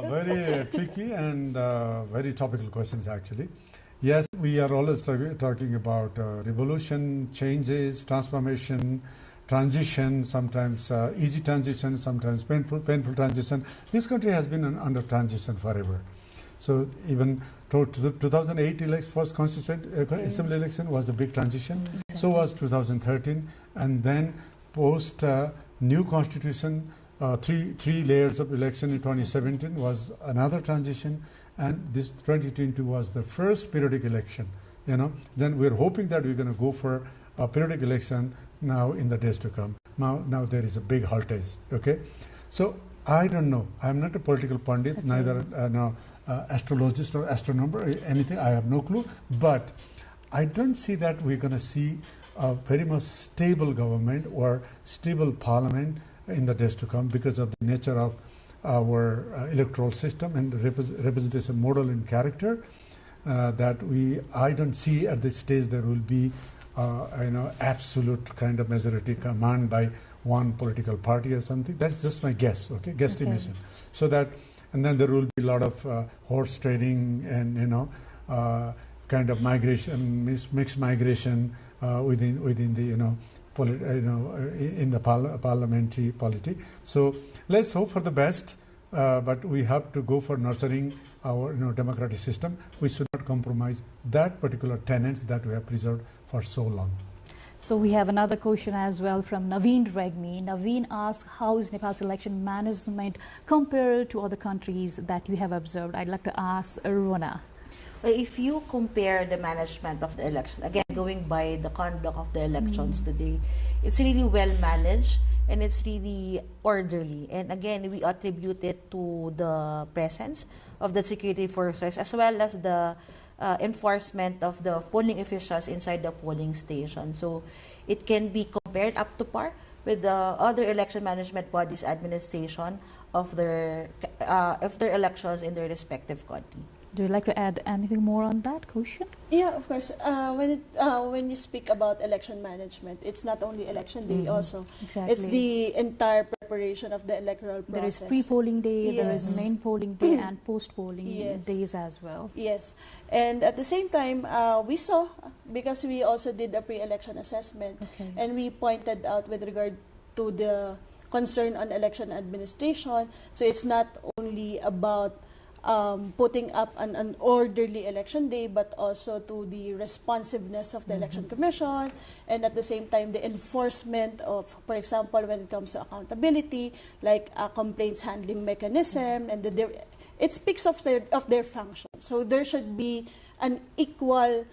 Very tricky and very topical questions, actually. Yes, we are always talking about revolution, changes, transformation, transition, sometimes easy transition, sometimes painful transition. This country has been under transition forever. So even to the 2008 first constituent assembly election was a big transition. Exactly. So was 2013, and then post new constitution, three layers of election in 2017 was another transition. And this 2022 was the first periodic election. then we're hoping that we're going to go for a periodic election now in the days to come. Now there is a big haltage. Okay, so I don't know. I'm not a political pundit, neither astrologist or astronomer, anything. I have no clue. But I don't see that we're going to see a very much stable government or stable parliament in the days to come because of the nature of our electoral system and representation model and character. I don't see at this stage there will be absolute kind of majority command by one political party or something. That's just my guess, guesstimation. So that, and then there will be a lot of horse trading and kind of migration, mixed migration within the in the parliamentary polity. So let's hope for the best, but we have to go for nurturing our democratic system. We should not compromise that particular tenets that we have preserved for so long. So we have another question as well from Naveen Regmi. Naveen asks, how is Nepal's election management compared to other countries that you have observed? I'd like to ask Rona. Well, if you compare the management of the elections, again, going by the conduct of the elections today, it's really well managed and it's really orderly. And again, we attribute it to the presence of the security forces as well as the enforcement of the polling officials inside the polling station. So it can be compared up to par with the other election management bodies' administration of their elections in their respective country. Do you like to add anything more on that question? Yeah, of course. When you speak about election management, it's not only election day also. Exactly. It's the entire preparation of the electoral process. There is pre-polling day, there is main polling day and post-polling days as well. Yes. And at the same time, we saw, because we also did a pre-election assessment, and we pointed out with regard to the concern on election administration. So it's not only about putting up an orderly election day, but also to the responsiveness of the election commission, and at the same time the enforcement of, for example, when it comes to accountability, like a complaints handling mechanism, and it speaks of their function. So there should be an equal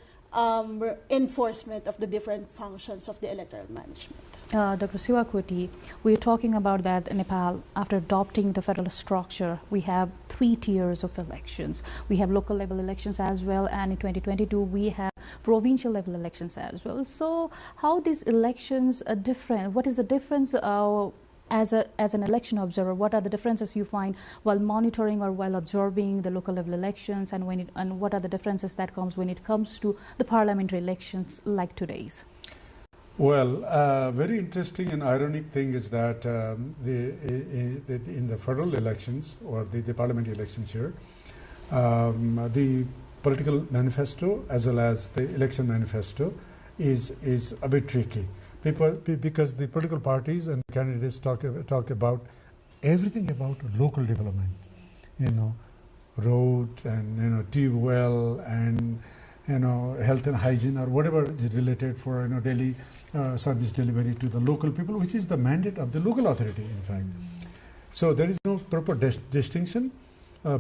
enforcement of the different functions of the electoral management. Dr. Siwakoti, we're talking about that in Nepal, after adopting the federal structure, we have 3 tiers of elections. We have local level elections as well, and in 2022 we have provincial level elections as well. So how these elections are different? What is the difference as an election observer? What are the differences you find while monitoring or while observing the local level elections, and what are the differences that comes when it comes to the parliamentary elections like today's? Well, very interesting and ironic thing is that in the federal elections or the parliamentary elections here, the political manifesto as well as the election manifesto is a bit tricky. Because the political parties and candidates talk about everything about local development, road and tube well and health and hygiene or whatever is related for daily service delivery to the local people, which is the mandate of the local authority, in fact. So there is no proper distinction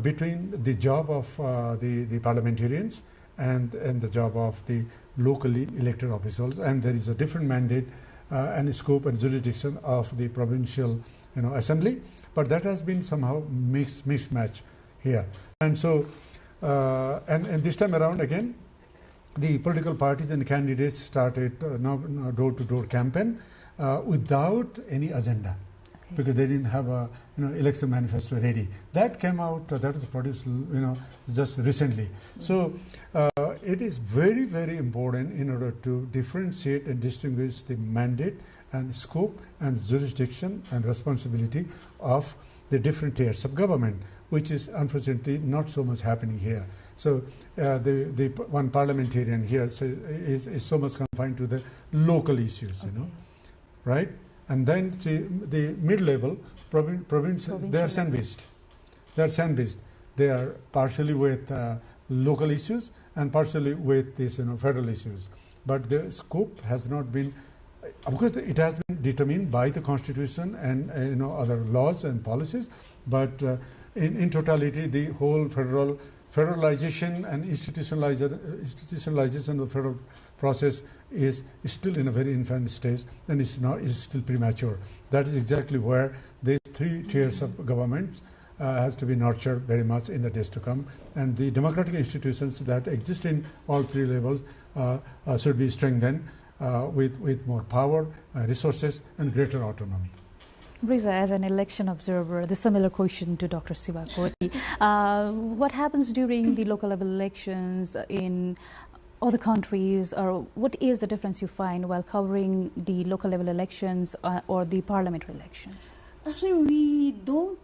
between the job of the parliamentarians and the job of the locally elected officials, and there is a different mandate and scope and jurisdiction of the provincial assembly, but that has been somehow mismatched here. And so and this time around again, the political parties and candidates started door-to-door campaign without any agenda, because they didn't have a election manifesto ready. That came out, that was produced just recently. So it is very, very important in order to differentiate and distinguish the mandate and scope and jurisdiction and responsibility of the different tiers of government, which is unfortunately not so much happening here. So the one parliamentarian here is so much confined to the local issues, right? And then the mid-level provincial, they are sandwiched. They are sandwiched. They are partially with local issues and partially with these federal issues. But the scope has not been, of course, it has been determined by the Constitution and other laws and policies. But in totality, the whole federal federalization and institutionalization of the federal process is still in a very infant stage and is still premature. That is exactly where these three tiers of governments have to be nurtured very much in the days to come. And the democratic institutions that exist in all three levels should be strengthened with more power, resources, and greater autonomy. Riza, as an election observer, the similar question to Dr. Sivakoti. What happens during the local level elections in other countries, or what is the difference you find while covering the local level elections or the parliamentary elections? Actually, we don't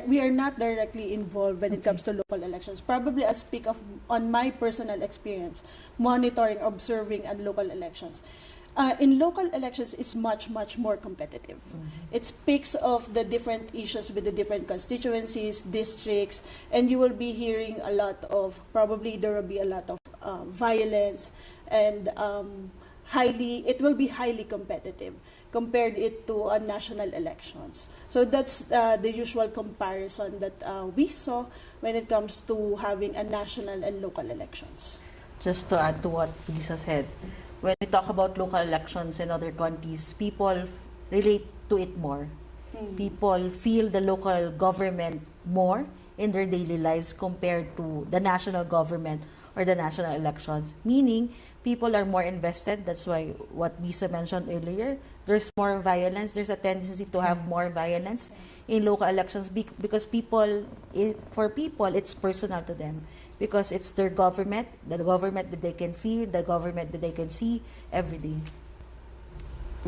we are not directly involved when it comes to local elections. Probably I speak on my personal experience, monitoring, observing, and local elections. In local elections, it's much more competitive. It speaks of the different issues with the different constituencies, districts, and you will be hearing a lot of, probably there will be a lot of violence, and it will be highly competitive compared it to national elections. So that's the usual comparison that we saw when it comes to having a national and local elections. Just to add to what Lisa said, when we talk about local elections in other countries, people relate to it more. People feel the local government more in their daily lives compared to the national government or the national elections, meaning people are more invested. That's why what Lisa mentioned earlier, there's more violence. There's a tendency to have more violence in local elections because for people, it's personal to them. Because it's their government, the government that they can feel, the government that they can see every day.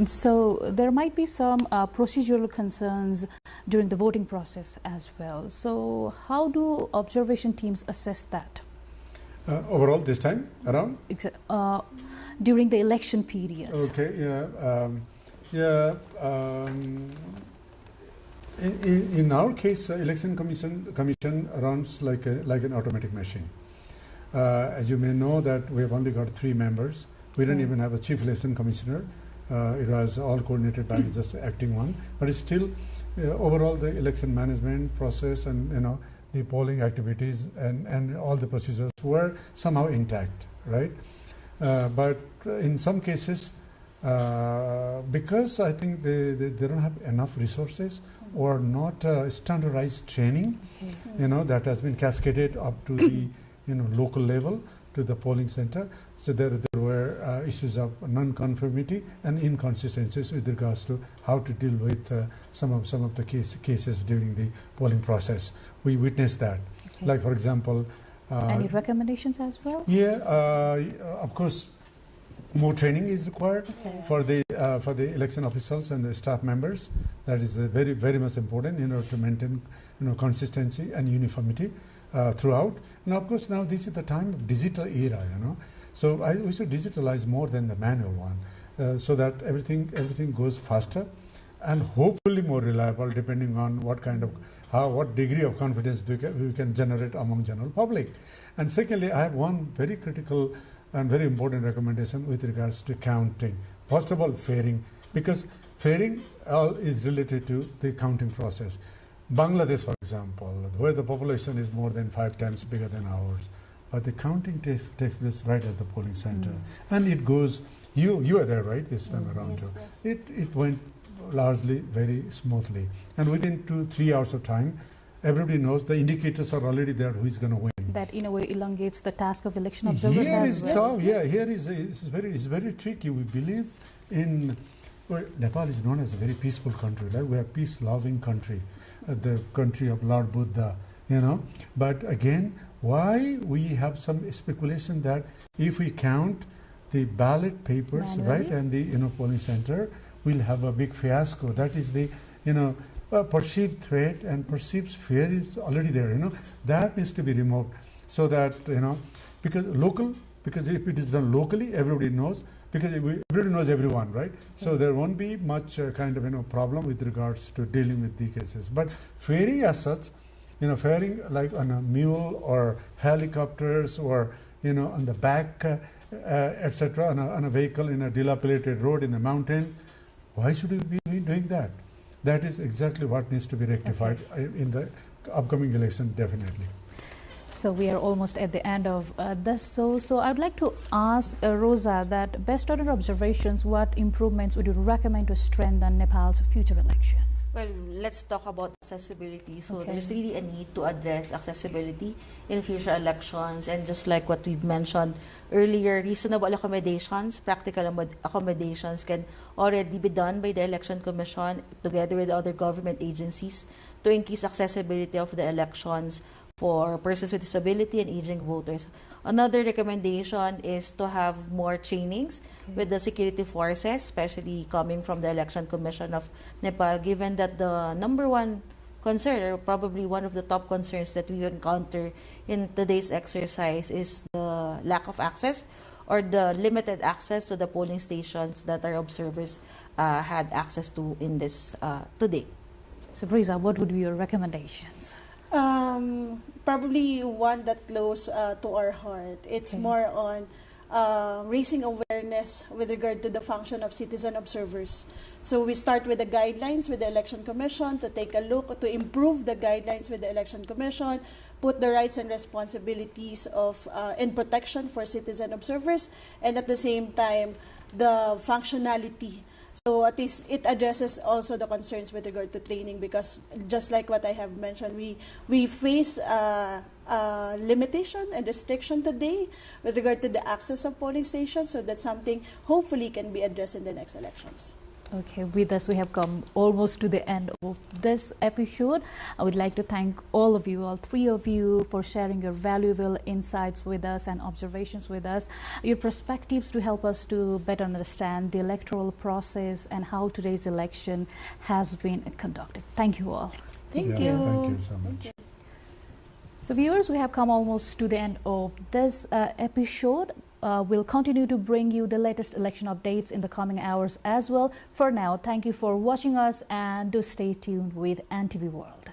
So there might be some procedural concerns during the voting process as well. So how do observation teams assess that? Overall, this time around? During the election periods. Okay, in our case, election commission runs like an automatic machine. As you may know, that we have only got 3 members. We don't even have a chief election commissioner. It was all coordinated by just acting one. But it's still overall the election management process and the polling activities and all the procedures were somehow intact, right? But in some cases, because I think they don't have enough resources or not standardized training, that has been cascaded up to the local level to the polling center. So there were issues of non-conformity and inconsistencies with regards to how to deal with some of the cases during the polling process. We witnessed that. Okay. Like for example, any recommendations as well? Yeah, of course. More training is required for the election officials and the staff members. That is very much important in order to maintain consistency and uniformity throughout. And of course now this is the time of digital era. So we should digitalize more than the manual one, so that everything goes faster and hopefully more reliable, depending on what degree of confidence we can generate among general public. And secondly, I have one very critical and very important recommendation with regards to counting. First of all, fairing, because fairing is related to the counting process. Bangladesh, for example, where the population is more than 5 times bigger than ours, but the counting takes place right at the polling center, and it goes. You are there, right? This time around, yes. It went largely very smoothly, and within 2-3 hours of time, everybody knows the indicators are already there who is going to win. That in a way elongates the task of election observers as well. Here is very tricky. We believe in Nepal is known as a very peaceful country. Right? We are a peace-loving country, the country of Lord Buddha. But again, why we have some speculation that if we count the ballot papers, right, and the polling center, we'll have a big fiasco. That is the perceived threat and perceived fear is already there. That needs to be removed, so that because if it is done locally, everybody knows, because everybody knows everyone, right? So there won't be much problem with regards to dealing with the cases. But fairing as such, fairing like on a mule or helicopters or on the back, etc., on a vehicle in a dilapidated road in the mountain, why should we be doing that? That is exactly what needs to be rectified in the upcoming election, definitely. So we are almost at the end of this. So I'd like to ask Rosa that based on your observations, what improvements would you recommend to strengthen Nepal's future elections? Well, let's talk about accessibility. So Okay. there's really a need to address accessibility in future elections, and just like what we've mentioned earlier, reasonable accommodations, practical accommodations can already be done by the Election Commission together with other government agencies to increase accessibility of the elections for persons with disability and aging voters. Another recommendation is to have more trainings with the security forces, especially coming from the Election Commission of Nepal, given that the number one concern, or probably one of the top concerns that we encounter in today's exercise, is the lack of access or the limited access to the polling stations that our observers had access to in this today. So Brisa, what would be your recommendations? Probably one that close to our heart. It's more on raising awareness with regard to the function of citizen observers. So we start with the guidelines with the Election Commission to take a look, to improve the guidelines with the Election Commission, put the rights and responsibilities of and protection for citizen observers, and at the same time, the functionality. So at least it addresses also the concerns with regard to training, because just like what I have mentioned, we face limitation and restriction today with regard to the access of polling stations. So that's something hopefully can be addressed in the next elections. Okay, with us we have come almost to the end of this episode. I would like to thank all of you, all three of you, for sharing your valuable insights with us and observations with us, your perspectives to help us to better understand the electoral process and how today's election has been conducted. Thank you all. Thank you. Thank you so much. So viewers, we have come almost to the end of this episode. We'll continue to bring you the latest election updates in the coming hours as well. For now, thank you for watching us, and do stay tuned with NTV World.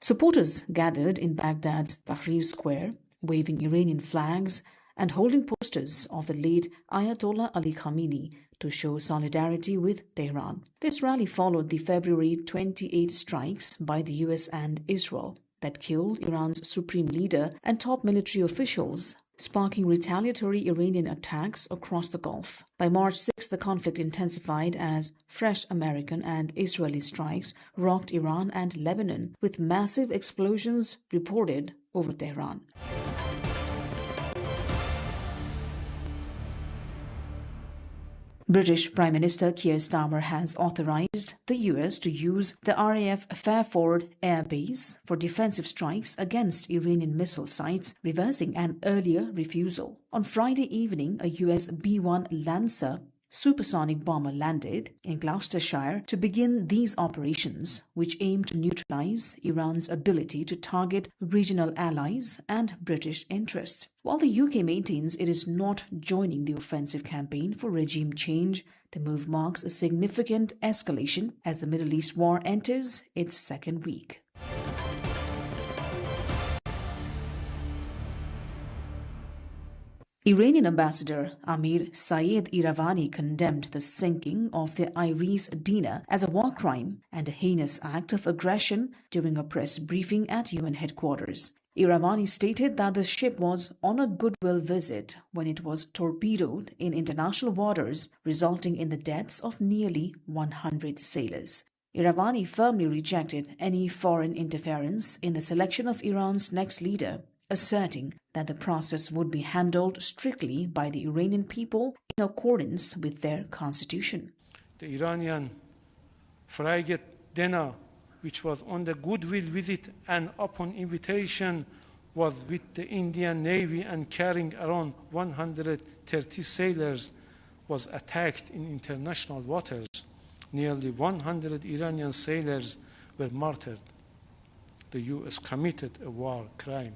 Supporters gathered in Baghdad's Tahrir Square, waving Iranian flags and holding posters of the late Ayatollah Ali Khamenei to show solidarity with Tehran. This rally followed the February 28 strikes by the US and Israel that killed Iran's supreme leader and top military officials, sparking retaliatory Iranian attacks across the Gulf. By March 6, the conflict intensified as fresh American and Israeli strikes rocked Iran and Lebanon, with massive explosions reported over Tehran. British Prime Minister Keir Starmer has authorized the US to use the RAF Fairford Air Base for defensive strikes against Iranian missile sites, reversing an earlier refusal. On Friday evening, a US B-1 Lancer supersonic bomber landed in Gloucestershire to begin these operations, which aim to neutralize Iran's ability to target regional allies and British interests. While the UK maintains it is not joining the offensive campaign for regime change, the move marks a significant escalation as the Middle East war enters its second week. Iranian ambassador Amir Sayed Iravani condemned the sinking of the Iris Dina as a war crime and a heinous act of aggression during a press briefing at UN headquarters. Iravani stated that the ship was on a goodwill visit when it was torpedoed in international waters, resulting in the deaths of nearly 100 sailors. Iravani firmly rejected any foreign interference in the selection of Iran's next leader, asserting that the process would be handled strictly by the Iranian people in accordance with their constitution. The Iranian frigate Dena, which was on the goodwill visit and upon invitation was with the Indian Navy and carrying around 130 sailors, was attacked in international waters. Nearly 100 Iranian sailors were martyred. The U.S. committed a war crime.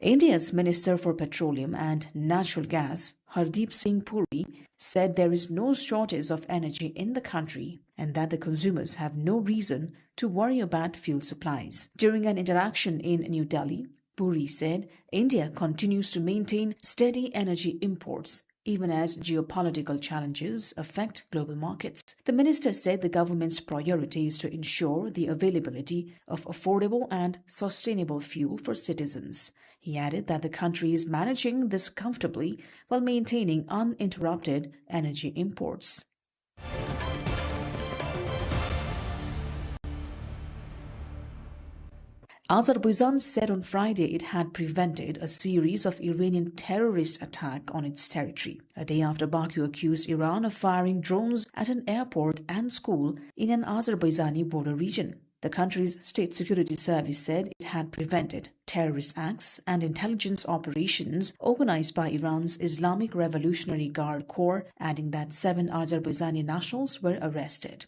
India's Minister for Petroleum and Natural Gas, Hardeep Singh Puri, said there is no shortage of energy in the country and that the consumers have no reason to worry about fuel supplies. During an interaction in New Delhi, Puri said India continues to maintain steady energy imports even as geopolitical challenges affect global markets. The minister said the government's priority is to ensure the availability of affordable and sustainable fuel for citizens. He added that the country is managing this comfortably while maintaining uninterrupted energy imports. Azerbaijan said on Friday it had prevented a series of Iranian terrorist attacks on its territory, a day after Baku accused Iran of firing drones at an airport and school in an Azerbaijani border region. The country's state security service said it had prevented terrorist acts and intelligence operations organized by Iran's Islamic Revolutionary Guard Corps, adding that 7 Azerbaijani nationals were arrested.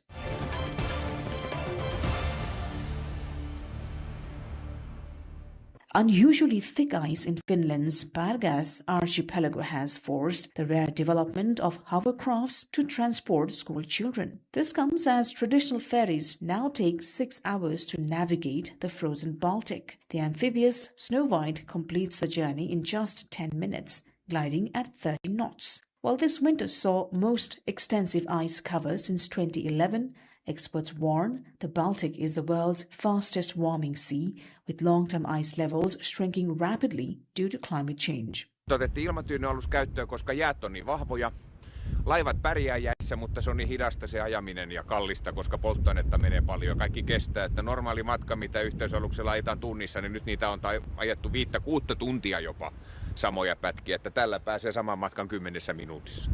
Unusually thick ice in Finland's Pargas archipelago has forced the rare development of hovercrafts to transport school children. This comes as traditional ferries now take 6 hours to navigate the frozen Baltic. The amphibious Snow White completes the journey in just 10 minutes, gliding at 30 knots. While this winter saw most extensive ice cover since 2011, experts warn the Baltic is the world's fastest warming sea, with long-term ice levels shrinking rapidly due to climate change. Otettiin ilmatyynyalus käyttöön, koska jäät on niin vahvoja. Laivat pärjää jäissä, mutta se on niin hidasta se ajaminen ja kallista, koska polttoainetta menee paljon. Kaikki kestää, että normaali matka, mitä yhteysaluksella ajetaan tunnissa, niin nyt niitä on ajettu 5-6 tuntia jopa samoja pätkiä, että tällä pääsee saman matkan 10 minuutissa.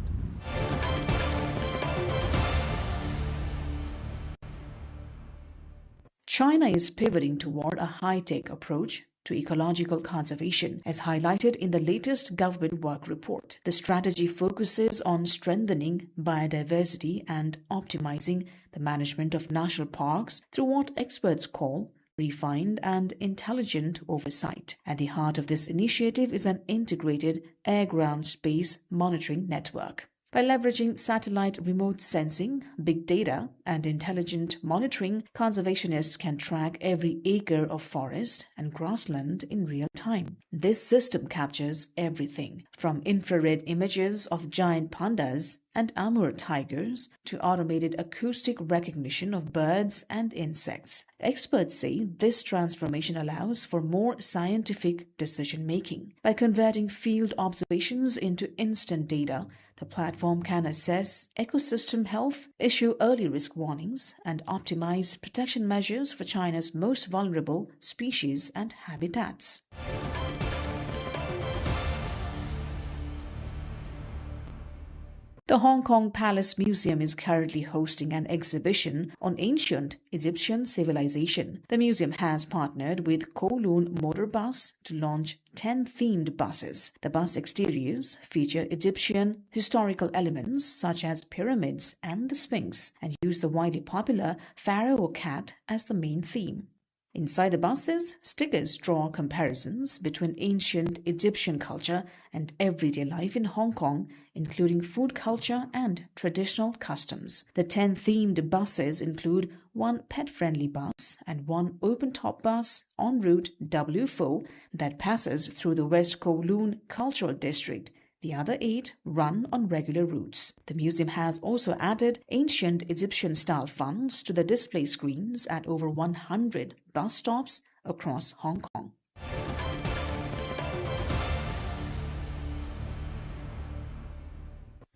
China is pivoting toward a high-tech approach to ecological conservation, as highlighted in the latest government work report. The strategy focuses on strengthening biodiversity and optimizing the management of national parks through what experts call refined and intelligent oversight. At the heart of this initiative is an integrated air-ground space monitoring network. By leveraging satellite remote sensing, big data, and intelligent monitoring, conservationists can track every acre of forest and grassland in real time. This system captures everything, from infrared images of giant pandas and Amur tigers to automated acoustic recognition of birds and insects. Experts say this transformation allows for more scientific decision-making. By converting field observations into instant data, the platform can assess ecosystem health, issue early risk warnings, and optimize protection measures for China's most vulnerable species and habitats. The Hong Kong Palace Museum is currently hosting an exhibition on ancient Egyptian civilization. The museum has partnered with Kowloon Motor Bus to launch 10 themed buses. The bus exteriors feature Egyptian historical elements such as pyramids and the Sphinx and use the widely popular pharaoh cat as the main theme. Inside the buses, stickers draw comparisons between ancient Egyptian culture and everyday life in Hong Kong, including food culture and traditional customs. The 10 themed buses include one pet-friendly bus and one open-top bus en route W4 that passes through the West Kowloon Cultural District. The other 8 run on regular routes. The museum has also added ancient Egyptian-style funs to the display screens at over 100 bus stops across Hong Kong.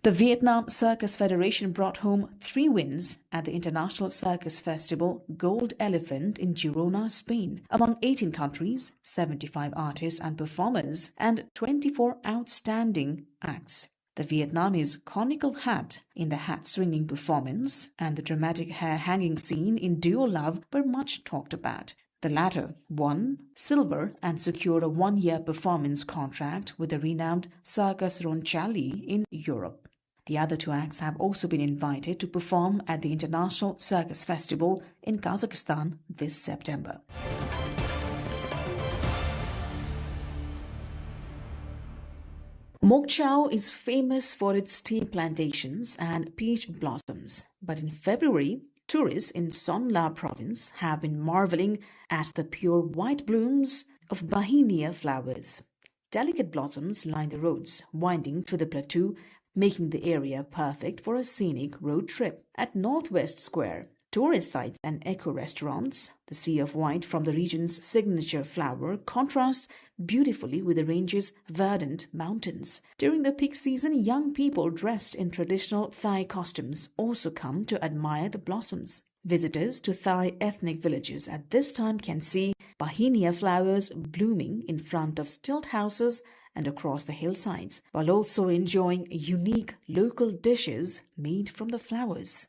The Vietnam Circus Federation brought home 3 wins at the International Circus Festival Gold Elephant in Girona, Spain. Among 18 countries, 75 artists and performers, and 24 outstanding acts. The Vietnamese conical hat in the hat-swinging performance and the dramatic hair-hanging scene in Duo Love were much talked about. The latter won silver and secured a 1-year performance contract with the renowned Circus Roncalli in Europe. The other 2 acts have also been invited to perform at the International Circus Festival in Kazakhstan this September. Mok Chau is famous for its tea plantations and peach blossoms, but in February, tourists in Son La province have been marveling at the pure white blooms of Bahinia flowers. Delicate blossoms line the roads winding through the plateau, making the area perfect for a scenic road trip. At Northwest Square, tourist sites and eco-restaurants, the sea of white from the region's signature flower contrasts beautifully with the range's verdant mountains. During the peak season, young people dressed in traditional Thai costumes also come to admire the blossoms. Visitors to Thai ethnic villages at this time can see Bahinia flowers blooming in front of stilt houses and across the hillsides, while also enjoying unique local dishes made from the flowers.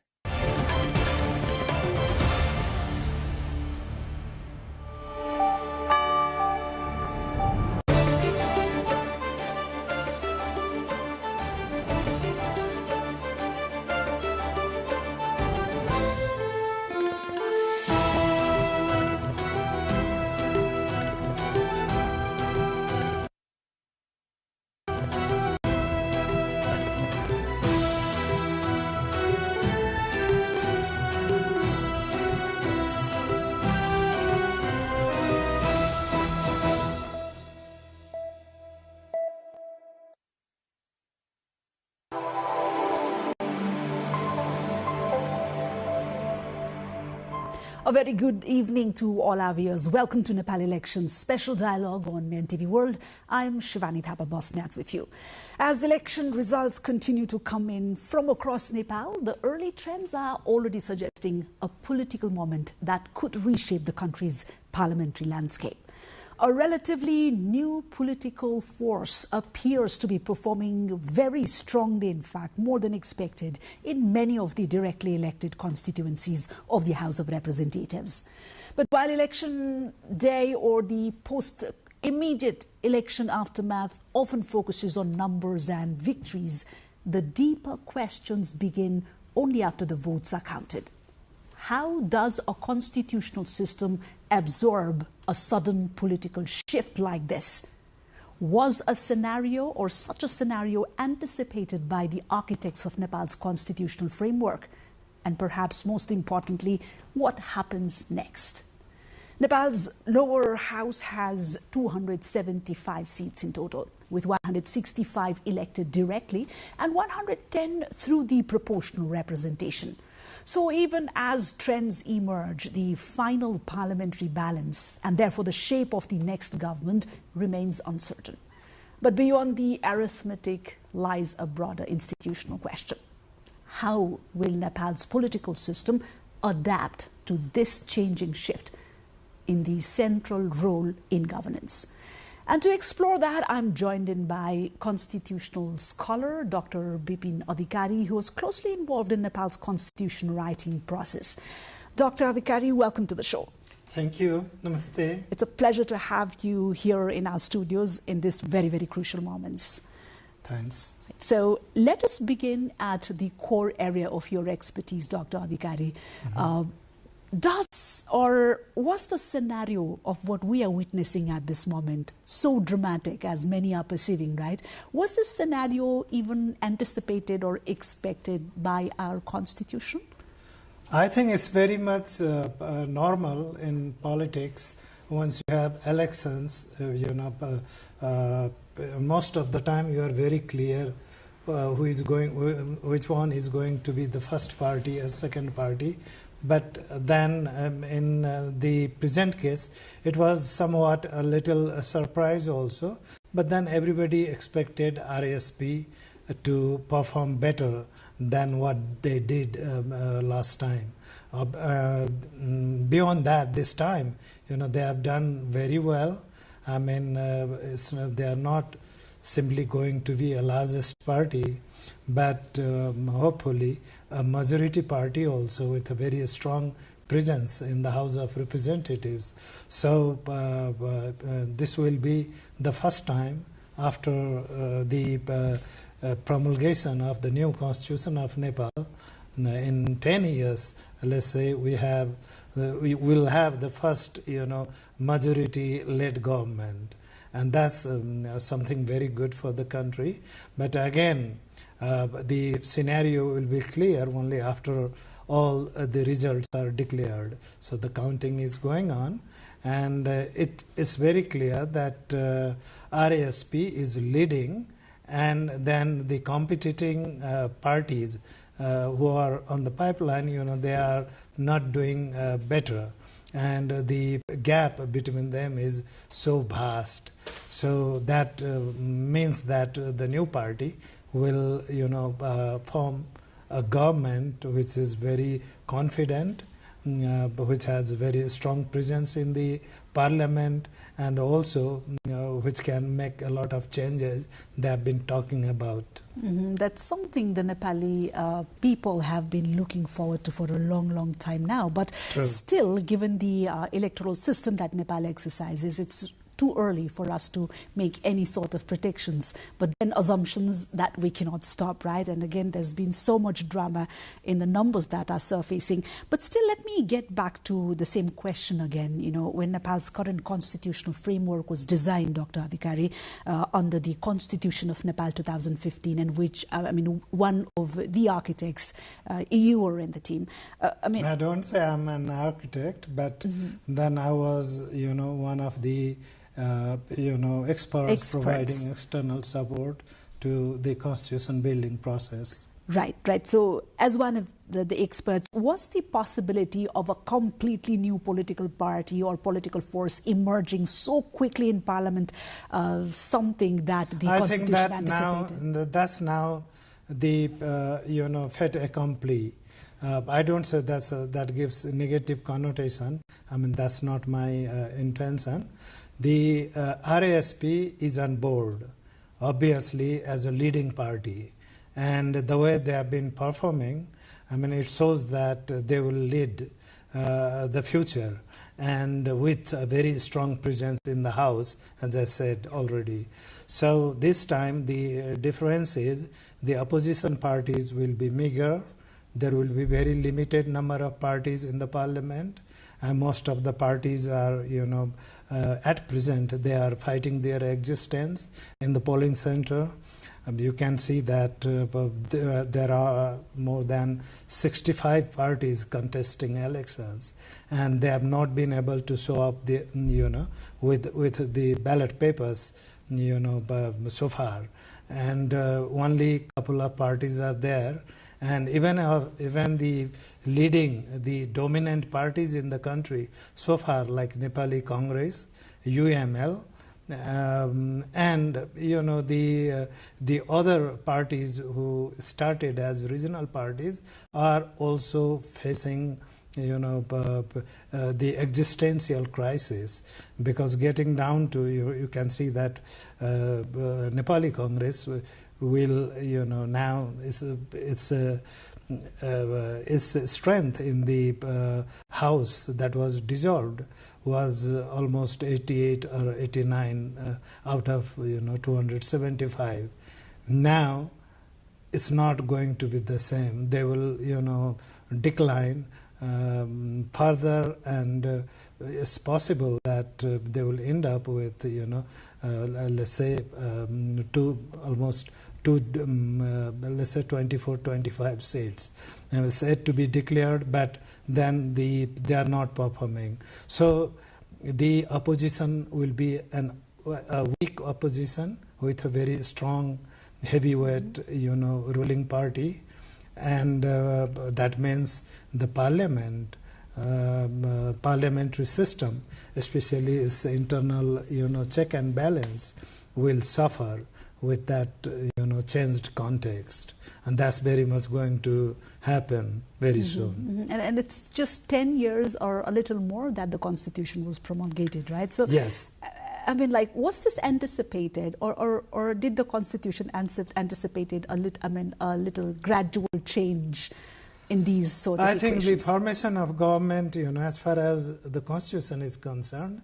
A very good evening to all our viewers. Welcome to Nepal Elections Special Dialogue on NTV World. I'm Shivani Thapa Bosnath with you. As election results continue to come in from across Nepal, the early trends are already suggesting a political moment that could reshape the country's parliamentary landscape. A relatively new political force appears to be performing very strongly, in fact, more than expected, in many of the directly elected constituencies of the House of Representatives. But while election day or the immediate election aftermath often focuses on numbers and victories, the deeper questions begin only after the votes are counted. How does a constitutional system absorb a sudden political shift like this? Was a scenario or such a scenario anticipated by the architects of Nepal's constitutional framework? And perhaps most importantly, what happens next? Nepal's lower house has 275 seats in total, with 165 elected directly and 110 through the proportional representation. So even as trends emerge, the final parliamentary balance and therefore the shape of the next government remains uncertain. But beyond the arithmetic lies a broader institutional question. How will Nepal's political system adapt to this changing shift in the central role in governance? And to explore that, I'm joined in by constitutional scholar Dr. Bipin Adhikari, who was closely involved in Nepal's constitution writing process. Dr. Adhikari, welcome to the show. Thank you. Namaste. It's a pleasure to have you here in our studios in this very, very crucial moments. Thanks. So let us begin at the core area of your expertise, Dr. Adhikari. Does or was the scenario of what we are witnessing at this moment so dramatic as many are perceiving, right? Was this scenario even anticipated or expected by our constitution? I think it's very much normal in politics. Once you have elections, most of the time you are very clear who is going, which one is going to be the first party or second party. But then in the present case, it was somewhat a little surprise also. But then everybody expected RSP to perform better than what they did last time. Beyond that, this time, they have done very well. I mean, they are not simply going to be a largest party, but hopefully a majority party also with a very strong presence in the House of Representatives. So this will be the first time after the promulgation of the new constitution of Nepal in 10 years. Let's say we will have the first majority-led government, and that's something very good for the country. But again, the scenario will be clear only after all the results are declared. So the counting is going on, and it is very clear that RSP is leading, and then the competing parties who are on the pipeline, they are not doing better, and the gap between them is so vast. So that means that the new party will form a government which is very confident, which has very strong presence in the parliament, and also which can make a lot of changes they have been talking about. That's something the Nepali people have been looking forward to for a long time now. But still, given the electoral system that Nepal exercises, it's too early for us to make any sort of predictions, but then assumptions that we cannot stop, right? And again, there's been so much drama in the numbers that are surfacing. But still, let me get back to the same question again. When Nepal's current constitutional framework was designed, Dr. Adhikari, under the Constitution of Nepal 2015, and which, one of the architects, you were in the team. I don't say I'm an architect, but then I was, one of the experts providing external support to the constitution building process. Right. So as one of the experts, was the possibility of a completely new political party or political force emerging so quickly in Parliament something that the Constitution anticipated? That's now the fait accompli. I don't say that gives a negative connotation. That's not my intention. The RASP is on board, obviously, as a leading party. And the way they have been performing, it shows that they will lead the future, and with a very strong presence in the House, as I said already. So this time the difference is the opposition parties will be meager. There will be very limited number of parties in the parliament, and most of the parties are, at present, they are fighting their existence in the polling center. You can see that there are more than 65 parties contesting elections, and they have not been able to show up the, with the ballot papers, so far. And only a couple of parties are there, and even the dominant parties in the country so far, like Nepali Congress, UML, and the other parties who started as regional parties are also facing the existential crisis, because getting down to you can see that Nepali Congress will now its strength in the house that was dissolved was almost 88 or 89 out of 275. Now it's not going to be the same. They will decline further, and it's possible that they will end up with, let's say, let's say 24, 25 seats. And it's said to be declared, but then they are not performing. So the opposition will be a weak opposition with a very strong, heavyweight, ruling party, and that means the parliamentary system, especially its internal, check and balance, will suffer with that, changed context. And that's very much going to happen very soon. And it's just 10 years or a little more that the Constitution was promulgated, right? So, yes. I mean, like, was this anticipated, or did the Constitution anticipated a little gradual change in these sort of equations? I think the formation of government, as far as the Constitution is concerned,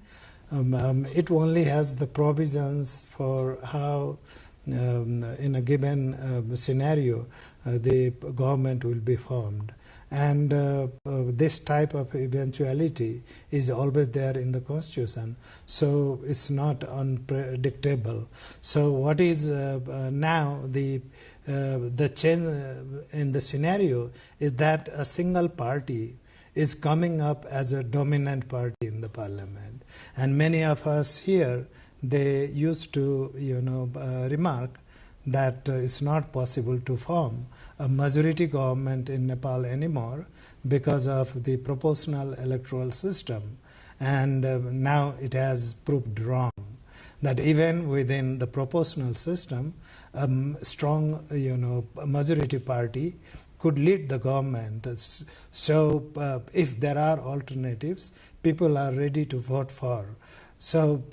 it only has the provisions for how, in a given scenario, the government will be formed. And this type of eventuality is always there in the Constitution, so it's not unpredictable. So what is now the change in the scenario is that a single party is coming up as a dominant party in the parliament. And many of us here, they used to, remark that it's not possible to form a majority government in Nepal anymore because of the proportional electoral system. And now it has proved wrong, that even within the proportional system, strong, majority party could lead the government. So if there are alternatives, people are ready to vote for. So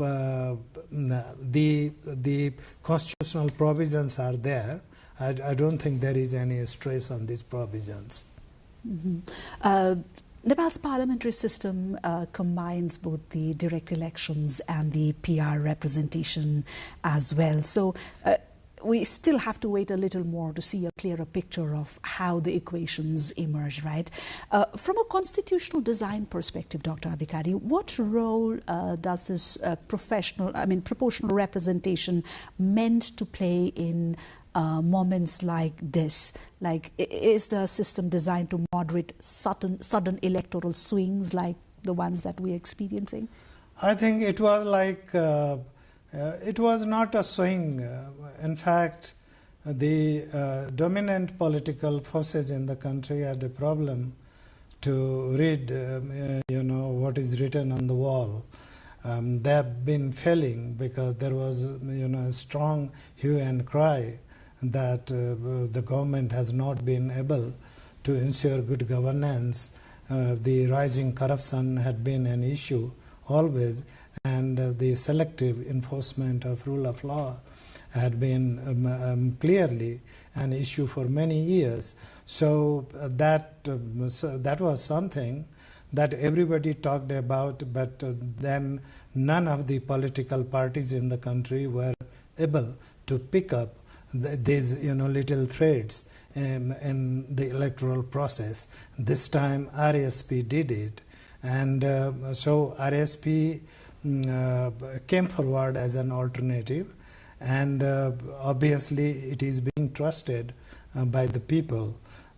the constitutional provisions are there. I don't think there is any stress on these provisions. Nepal's parliamentary system combines both the direct elections and the PR representation as well. So we still have to wait a little more to see a clearer picture of how the equations emerge, right? From a constitutional design perspective, Dr. Adhikari, what role does this proportional representation meant to play in moments like this? Like, is the system designed to moderate sudden electoral swings like the ones that we're experiencing? I think it was like, it was not a swing. In fact, the dominant political forces in the country had a problem to read, what is written on the wall. They have been failing because there was, a strong hue and cry that the government has not been able to ensure good governance. The rising corruption had been an issue always, and the selective enforcement of rule of law had been clearly an issue for many years. So that was something that everybody talked about, but then none of the political parties in the country were able to pick up these little threads in the electoral process. This time RSP did it, and so RSP came forward as an alternative, and obviously it is being trusted by the people.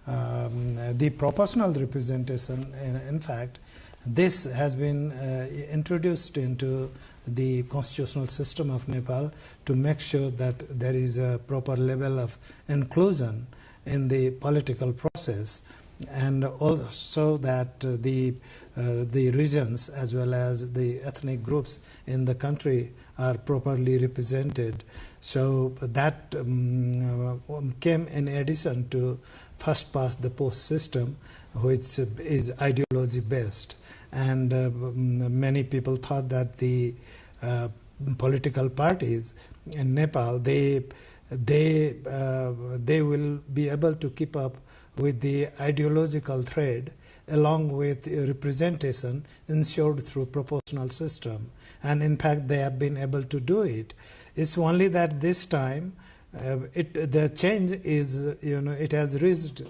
The proportional representation, in fact, this has been introduced into the constitutional system of Nepal to make sure that there is a proper level of inclusion in the political process, and also that the regions as well as the ethnic groups in the country are properly represented. So that came in addition to first past the post system, which is ideology based, and many people thought that the political parties in Nepal, they will be able to keep up with the ideological thread along with representation ensured through proportional system, and in fact they have been able to do it. It's only that this time the change is, it has reached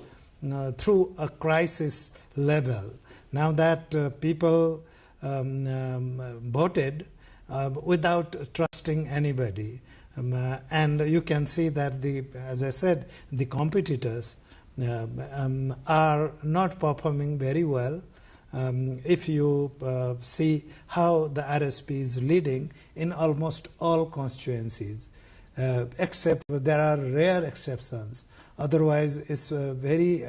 through a crisis level, Now that people voted without trusting anybody. And you can see that, as I said, the competitors are not performing very well. If you see how the RSP is leading in almost all constituencies, except there are rare exceptions. Otherwise, it's very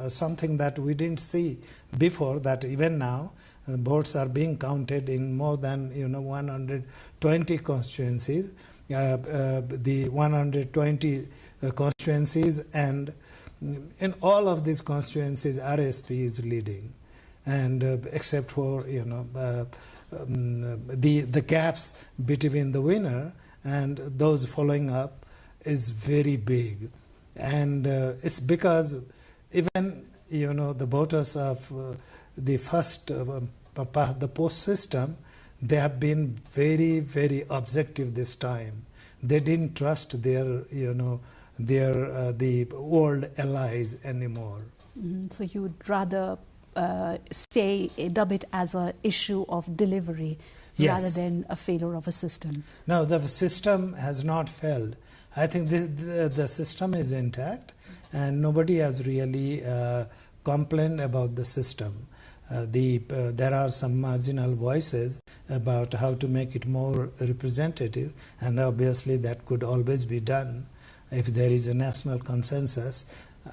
something that we didn't see before, that even now votes are being counted in more than 120 constituencies. The 120 constituencies, and in all of these constituencies RSP is leading, and except for the gaps between the winner and those following up is very big. And it's because even the voters of the first the post system, they have been very, very objective this time. They didn't trust their the old allies anymore. So you would rather dub it as an issue of delivery, yes, rather than a failure of a system? No, the system has not failed. I think the system is intact, and nobody has really complained about the system. There are some marginal voices about how to make it more representative, and obviously that could always be done if there is a national consensus.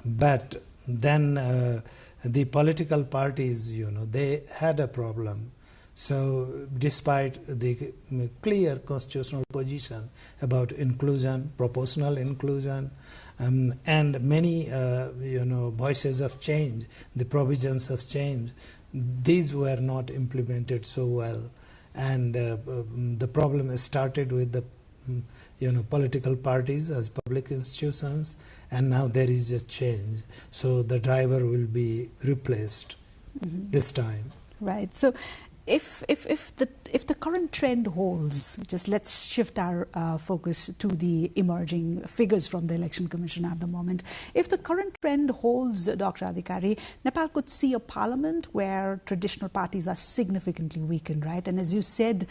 But then the political parties, they had a problem. So despite the clear constitutional position about inclusion, proportional inclusion, and many voices of change, the provisions of change, these were not implemented so well. And the problem started with the political parties as public institutions, and now there is a change. So the driver will be replaced this time. Right. So if the current trend holds, just let's shift our focus to the emerging figures from the Election Commission at the moment. If the current trend holds, Dr. Adhikari, Nepal could see a parliament where traditional parties are significantly weakened, right? And as you said,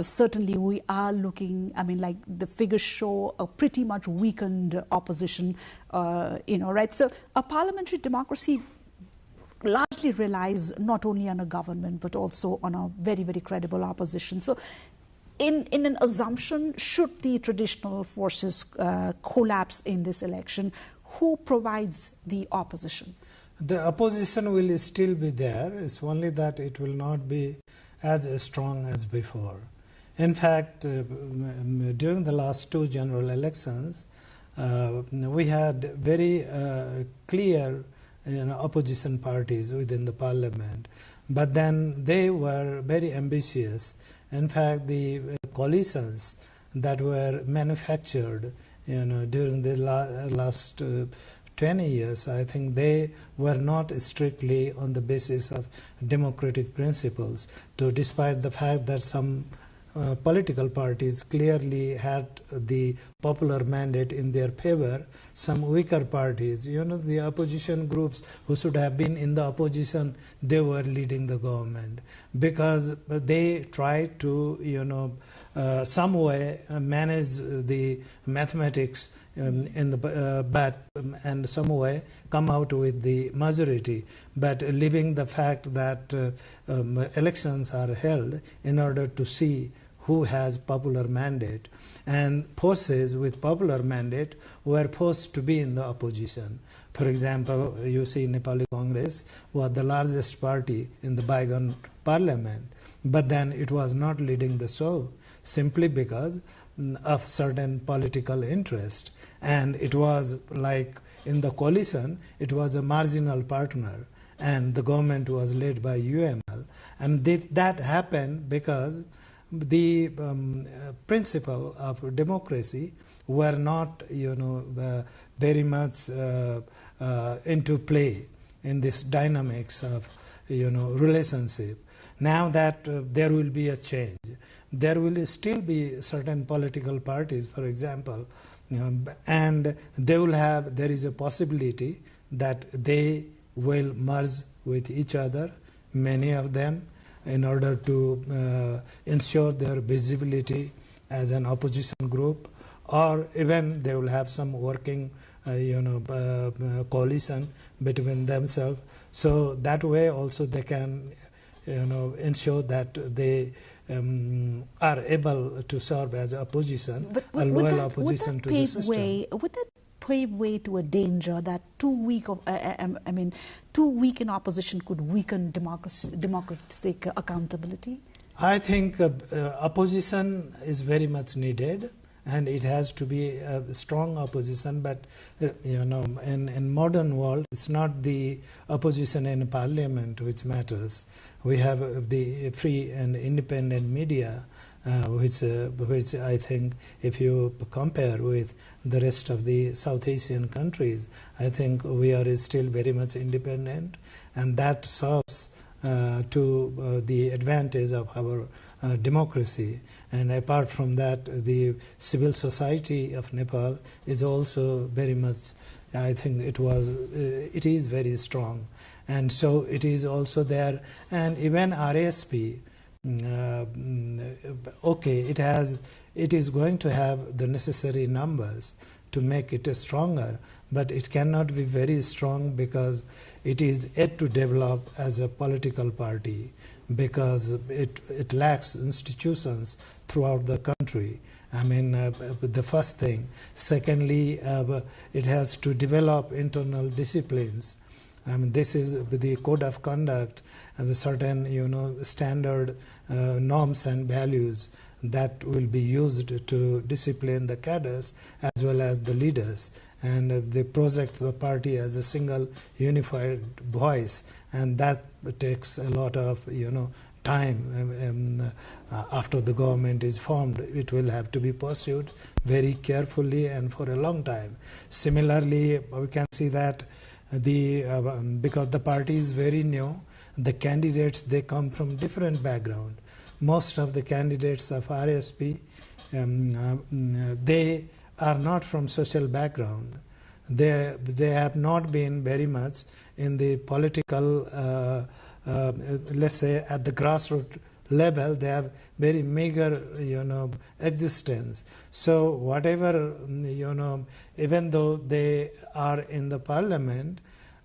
certainly we are looking, like the figures show a pretty much weakened opposition, right? So a parliamentary democracy largely relies not only on a government but also on a very, very credible opposition. So in an assumption, should the traditional forces collapse in this election, who provides the opposition? The opposition will still be there. It's only that it will not be as strong as before. In fact, during the last two general elections, we had very clear opposition parties within the parliament, but then they were very ambitious. In fact, the coalitions that were manufactured during the last 20 years, I think they were not strictly on the basis of democratic principles, despite the fact that some political parties clearly had the popular mandate in their favor. Some weaker parties, the opposition groups who should have been in the opposition, they were leading the government because they tried to, some way manage the mathematics in the and some way come out with the majority, but leaving the fact that elections are held in order to see who has popular mandate, and forces with popular mandate were forced to be in the opposition. For example, you see Nepali Congress was the largest party in the bygone parliament, but then it was not leading the show simply because of certain political interest. And it was like in the coalition, it was a marginal partner, and the government was led by UML. And that happened because the principle of democracy were not, very much into play in this dynamics of, relationship. Now that there will be a change, there will still be certain political parties, for example, and there is a possibility that they will merge with each other, many of them, in order to ensure their visibility as an opposition group, or even they will have some working coalition between themselves. So that way also they can ensure that they are able to serve as opposition, a loyal opposition to the system. Would that pave way to a danger that too weak in opposition could weaken democratic accountability? I think opposition is very much needed, and it has to be a strong opposition. But in modern world, it's not the opposition in parliament which matters. We have the free and independent media, which I think, if you compare with the rest of the South Asian countries, I think we are still very much independent, and that serves to the advantage of our democracy. And apart from that, the civil society of Nepal is also very much, I think it is very strong. And so it is also there. And even RSP, it is going to have the necessary numbers to make it stronger, but it cannot be very strong because it is yet to develop as a political party, because it lacks institutions throughout the country. I mean, the first thing. Secondly, it has to develop internal disciplines. I mean, this is the code of conduct and the certain, standard norms and values that will be used to discipline the cadres as well as the leaders. And they project the party as a single unified voice, and that takes a lot of time. After the government is formed, it will have to be pursued very carefully and for a long time. Similarly, we can see that because the party is very new, the candidates, they come from different background. Most of the candidates of RSP, they are not from social background. They have not been very much in the political, let's say at the grassroots level. They have very meager, existence. So whatever, even though they are in the parliament,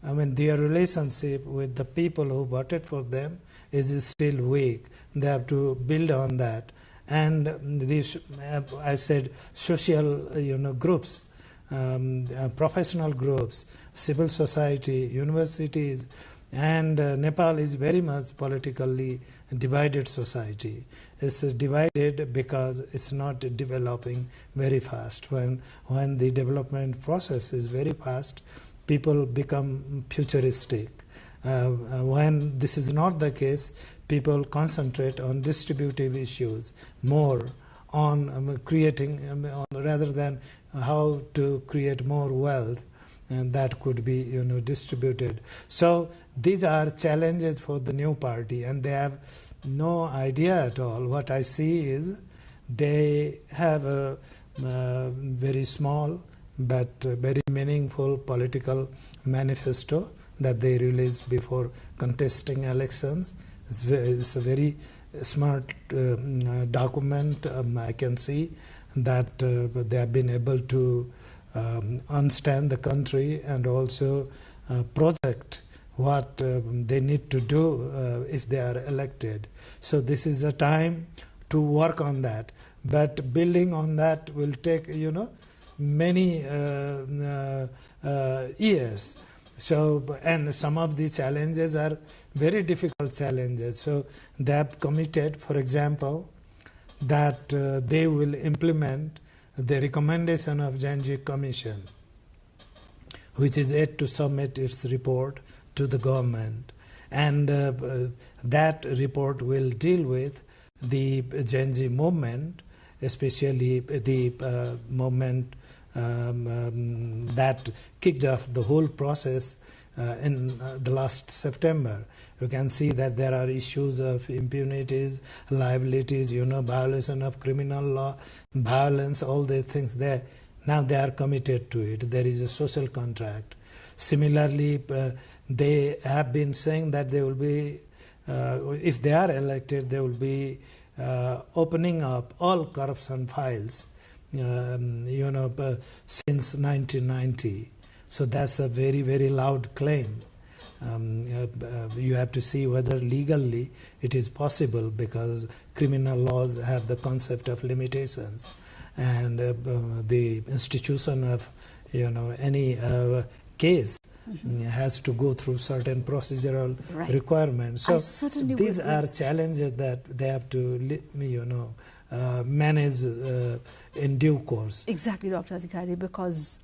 I mean, their relationship with the people who voted for them is still weak. They have to build on that. And these, I said, social, groups, professional groups, civil society, universities, and Nepal is very much politically divided society. It's divided because it's not developing very fast. When the development process is very fast, people become futuristic. When this is not the case, people concentrate on distributive issues more, on creating, rather than how to create more wealth, and that could be distributed. So these are challenges for the new party, and they have no idea at all. What I see is they have a very small but very meaningful political manifesto that they released before contesting elections. It's a very smart document. I can see that they have been able to understand the country and also project what they need to do if they are elected. So this is a time to work on that. But building on that will take, many years. So, and some of the challenges are very difficult challenges. So they have committed, for example, that they will implement the recommendation of Janji Commission, which is yet to submit its report to the government. And that report will deal with the Janji movement, especially the movement that kicked off the whole process in the last September. You can see that there are issues of impunities, liabilities, violation of criminal law, violence, all the things there. Now they are committed to it. There is a social contract. Similarly, They have been saying that they will be, if they are elected, they will be opening up all corruption files, since 1990. So that's a very, very loud claim. You have to see whether legally it is possible, because criminal laws have the concept of limitations, and the institution of any case has to go through certain procedural requirements. So these are challenges that they have to manage in due course. Exactly, Dr. Adhikari, because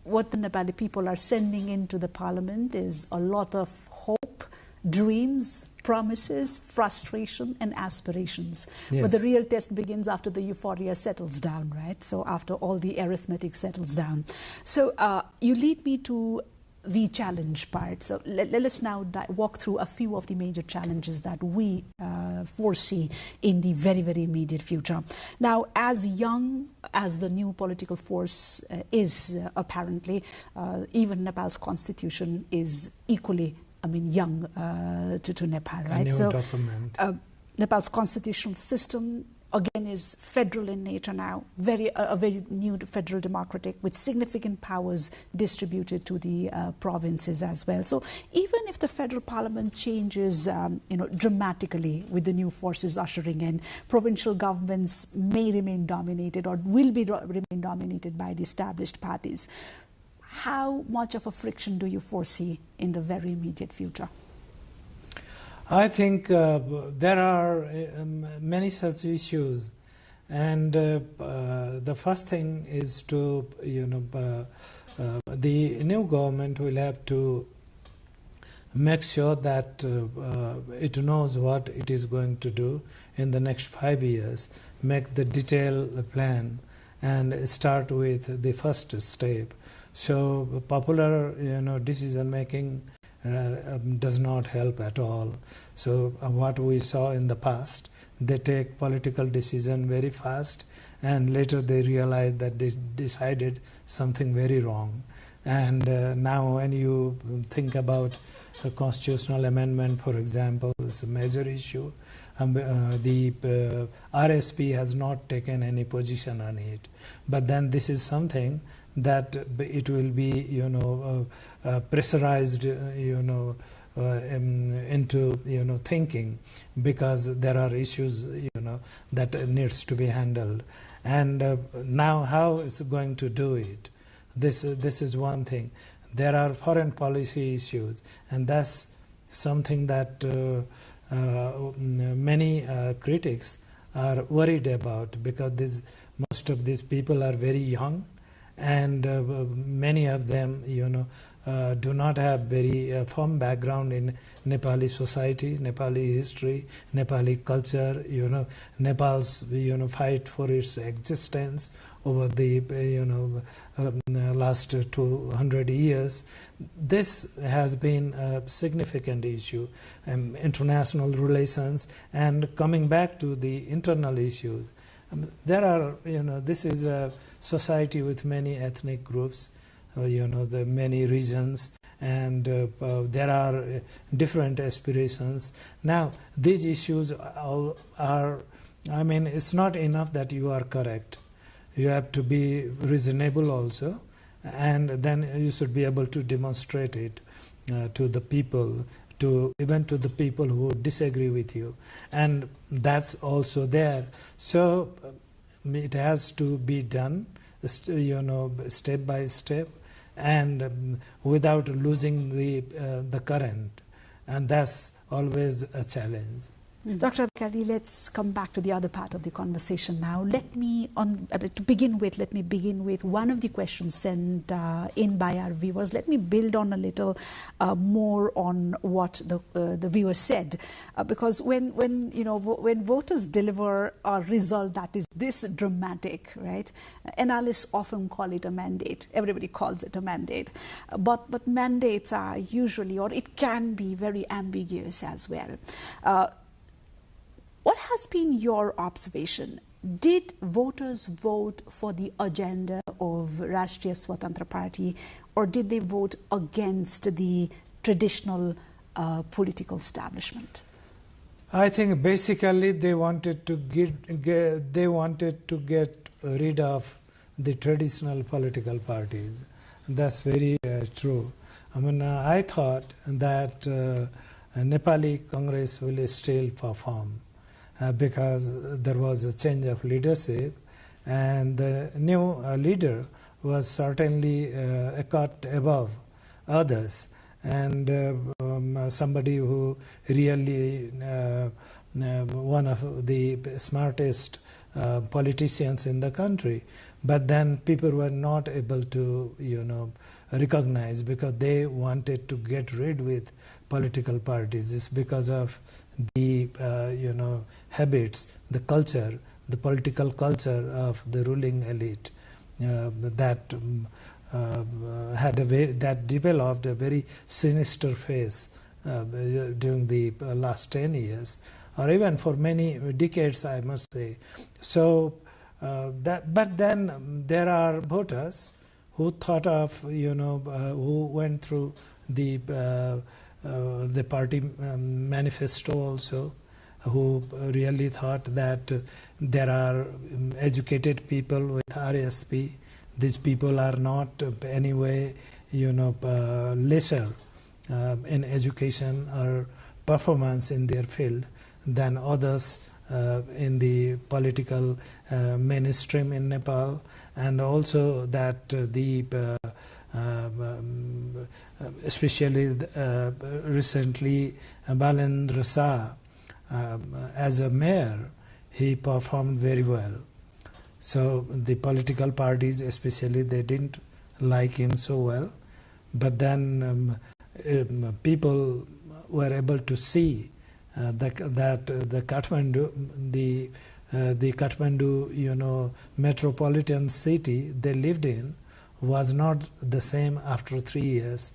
what the Nepali people are sending into the parliament is a lot of hope, dreams, promises, frustration and aspirations. Yes. But the real test begins after the euphoria settles down, right? So after all the arithmetic settles down. So you lead me to the challenge part. So let us now walk through a few of the major challenges that we foresee in the very, very immediate future. Now, as young as the new political force is apparently, even Nepal's constitution is equally, young to Nepal, right? A new document. Nepal's constitutional system again is federal in nature now, a very new federal democratic with significant powers distributed to the provinces as well. So even if the federal parliament changes dramatically with the new forces ushering in, provincial governments may remain dominated or will remain dominated by the established parties. How much of a friction do you foresee in the very immediate future? I think there are many such issues, and the first thing is to, the new government will have to make sure that it knows what it is going to do in the next 5 years, make the detailed plan and start with the first step. So popular, decision making does not help at all. So what we saw in the past, they take political decision very fast and later they realize that they decided something very wrong. And now when you think about a constitutional amendment, for example, it's a major issue. The RSP has not taken any position on it. But then this is something that it will be, pressurized, into, thinking, because there are issues, that needs to be handled. And now how is it going to do it? This is one thing. There are foreign policy issues, and that's something that many critics are worried about, because most of these people are very young, and many of them, do not have very firm background in Nepali society, Nepali history, Nepali culture, Nepal's, fight for its existence over the, last 200 years. This has been a significant issue, international relations, and coming back to the internal issues. There are, this is a society with many ethnic groups, the many regions, and there are different aspirations. Now, these issues are, it's not enough that you are correct. You have to be reasonable also, and then you should be able to demonstrate it to the people, even to the people who disagree with you. And that's also there. So it has to be done, step by step, and without losing the current. And that's always a challenge. Dr. Adhikari, let's come back to the other part of the conversation now. Let me begin with one of the questions sent in by our viewers. Let me build on a little more on what the viewer said, because when voters deliver a result that is this dramatic, right? Analysts often call it a mandate. Everybody calls it a mandate, but mandates are usually, or it can be, very ambiguous as well. What has been your observation? Did voters vote for the agenda of Rashtriya Swatantra Party, or did they vote against the traditional political establishment? I think basically they wanted to get rid of the traditional political parties. That's very true. I mean, I thought that Nepali Congress will still perform because there was a change of leadership, and the new leader was certainly a cut above others, and somebody who really one of the smartest politicians in the country. But then people were not able to, recognize, because they wanted to get rid with political parties. It's because of the, habits, the culture, the political culture of the ruling elite that that developed a very sinister face during the last 10 years, or even for many decades, I must say. So, but then there are voters who thought of, who went through the party manifesto also, who really thought that there are educated people with RSP. These people are not anyway, lesser in education or performance in their field than others in the political mainstream in Nepal, and also that especially recently Balendra Shah, as a mayor, he performed very well. So the political parties especially, they didn't like him so well, but then people were able to see that the Kathmandu, metropolitan city they lived in was not the same after 3 years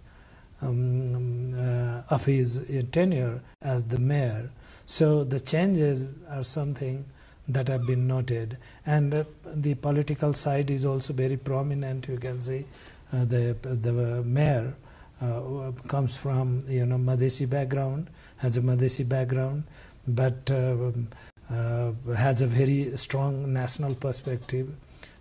of his tenure as the mayor. So the changes are something that have been noted, and the political side is also very prominent. You can see the mayor comes from Madhesi background, has a Madhesi background, but has a very strong national perspective.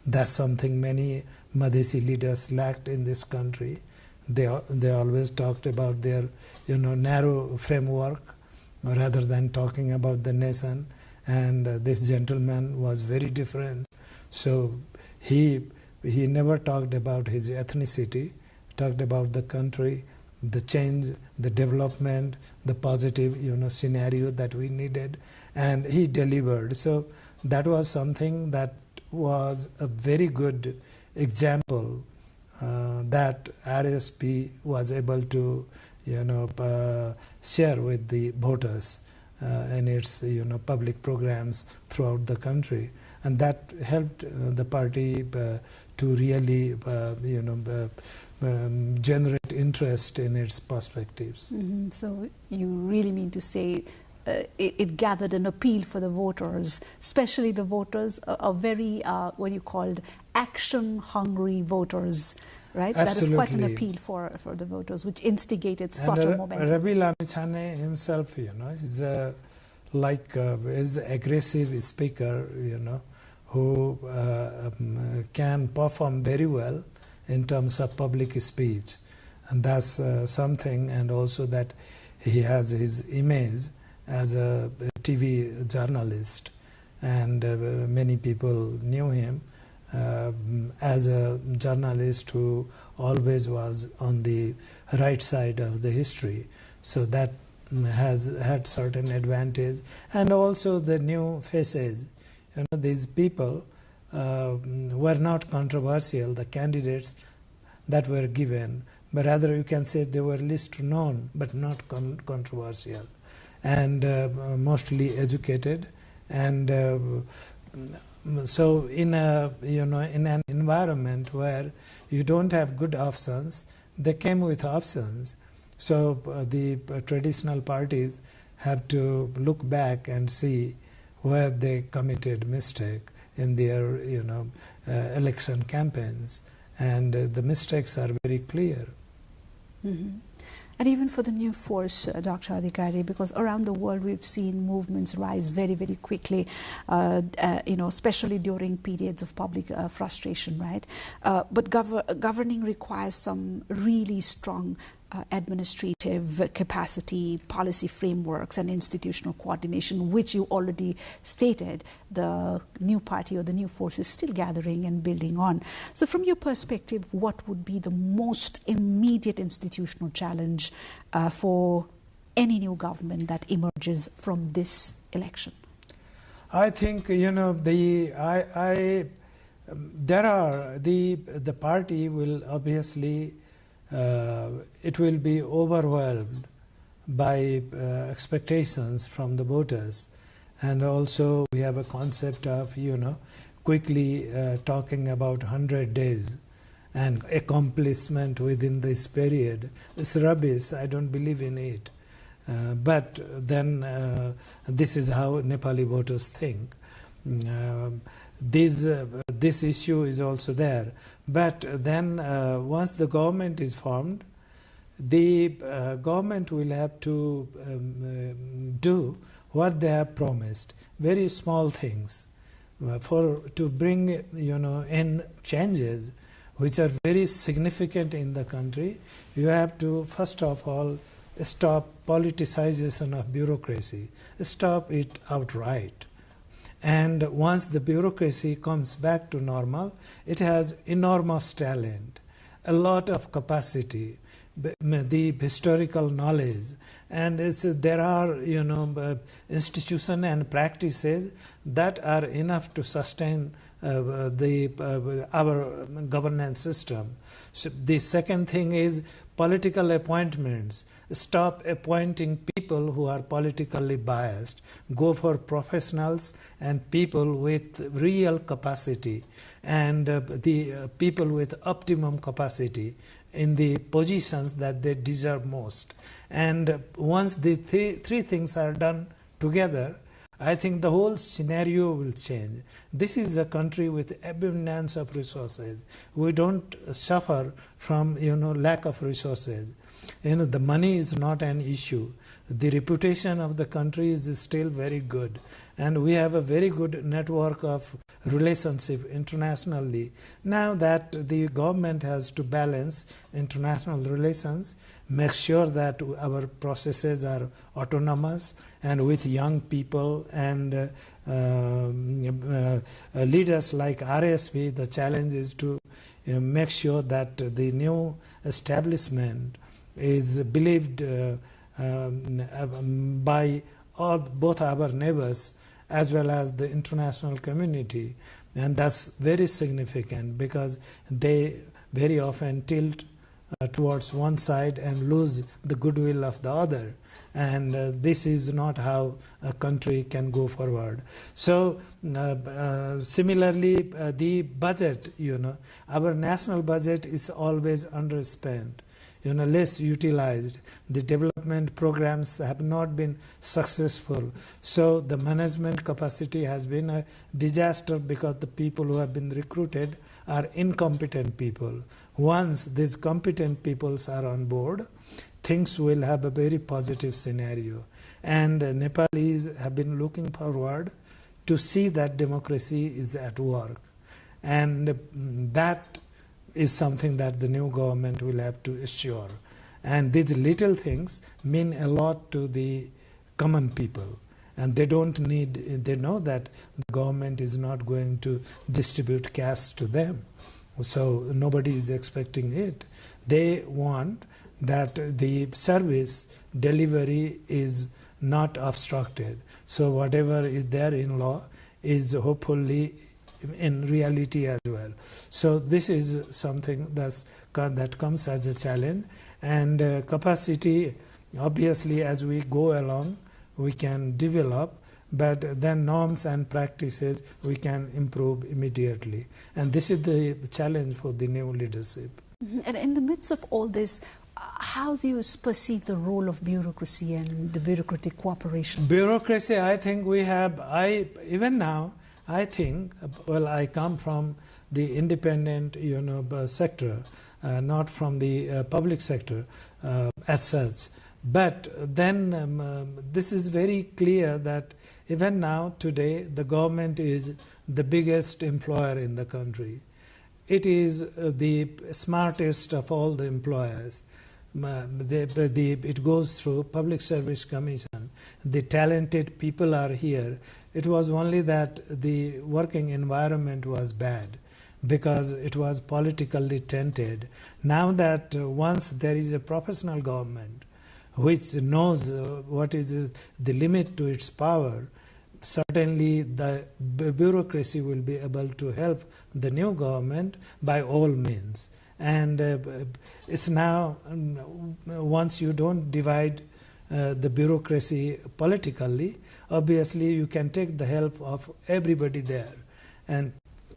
That's something many Madhesi leaders lacked in this country. They always talked about their narrow framework rather than talking about the nation. And this gentleman was very different. So he never talked about his ethnicity, talked about the country, the change, the development, the positive scenario that we needed, and he delivered. So that was something that was a very good example that RSP was able to share with the voters in its public programs throughout the country, and that helped the party to really generate interest in its perspectives. Mm-hmm. So you really mean to say it gathered an appeal for the voters, especially the voters are very what you called action-hungry voters, right? Absolutely. That is quite an appeal for the voters, which instigated such a momentum. Ravi Lamichhane himself, is is aggressive speaker, who can perform very well in terms of public speech, and that's something. And also that he has his image as a TV journalist, and many people knew him as a journalist who always was on the right side of the history. So that has had certain advantage. And also the new faces, these people were not controversial, the candidates that were given, but rather you can say they were least known but not controversial, and mostly educated. And so in an environment where you don't have good options, they came with options. So the traditional parties have to look back and see where they committed mistake in their election campaigns, and the mistakes are very clear. Mm-hmm. And even for the new force, Dr. Adhikari, because around the world we've seen movements rise very, very quickly, especially during periods of public frustration, right? But governing requires some really strong administrative capacity, policy frameworks, and institutional coordination, which you already stated the new party or the new force is still gathering and building on. So from your perspective, what would be the most immediate institutional challenge for any new government that emerges from this election? I think, the party will obviously it will be overwhelmed by expectations from the voters, and also we have a concept of quickly talking about 100 days and accomplishment within this period. It's rubbish. I don't believe in it. But then this is how Nepali voters think. This issue is also there. But then once the government is formed, the government will have to do what they have promised. Very small things to bring in changes which are very significant in the country. You have to first of all stop politicization of bureaucracy, stop it outright. And once the bureaucracy comes back to normal, it has enormous talent, a lot of capacity, the historical knowledge, and there are institutions and practices that are enough to sustain our governance system. So the second thing is political appointments. Stop appointing people who are politically biased. Go for professionals and people with real capacity, and the people with optimum capacity in the positions that they deserve most. And once the three things are done together, I think the whole scenario will change. This is a country with abundance of resources. We don't suffer from lack of resources. The money is not an issue. The reputation of the country is still very good, and we have a very good network of relationship internationally. Now that the government has to balance international relations, make sure that our processes are autonomous and with young people and leaders like RSP, the challenge is to make sure that the new establishment is believed by both our neighbors as well as the international community. And that's very significant because they very often tilt towards one side and lose the goodwill of the other. And this is not how a country can go forward. So similarly, the budget, our national budget is always underspent, less utilized. The development programs have not been successful. So the management capacity has been a disaster because the people who have been recruited are incompetent people. Once these competent peoples are on board, things will have a very positive scenario. And Nepalese have been looking forward to see that democracy is at work. And that is something that the new government will have to assure. And these little things mean a lot to the common people. And they know that the government is not going to distribute cash to them. So nobody is expecting it. They want that the service delivery is not obstructed. So whatever is there in law is hopefully in reality as well. So this is something that comes as a challenge. And capacity, obviously, as we go along, we can develop, but then norms and practices we can improve immediately. And this is the challenge for the new leadership. And in the midst of all this, how do you perceive the role of bureaucracy and the bureaucratic cooperation? Bureaucracy, I think we have, even now, I think, well, I come from the independent, sector, not from the public sector as such. But then this is very clear that even now, today, the government is the biggest employer in the country. It is the smartest of all the employers. It goes through Public Service Commission. The talented people are here. It was only that the working environment was bad because it was politically tainted. Now that once there is a professional government which knows what is the limit to its power, certainly the bureaucracy will be able to help the new government by all means. And it's now, once you don't divide the bureaucracy politically, obviously you can take the help of everybody there. And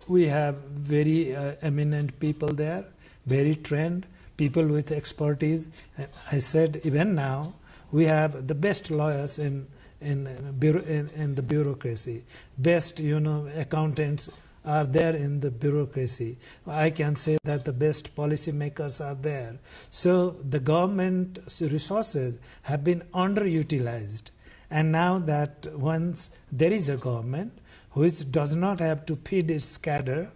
we have very eminent people there, very trained, people with expertise. And I said even now we have the best lawyers in the bureaucracy, best accountants are there in the bureaucracy. I can say that the best policymakers are there. So the government resources have been underutilized. And now that once there is a government which does not have to feed its cadre,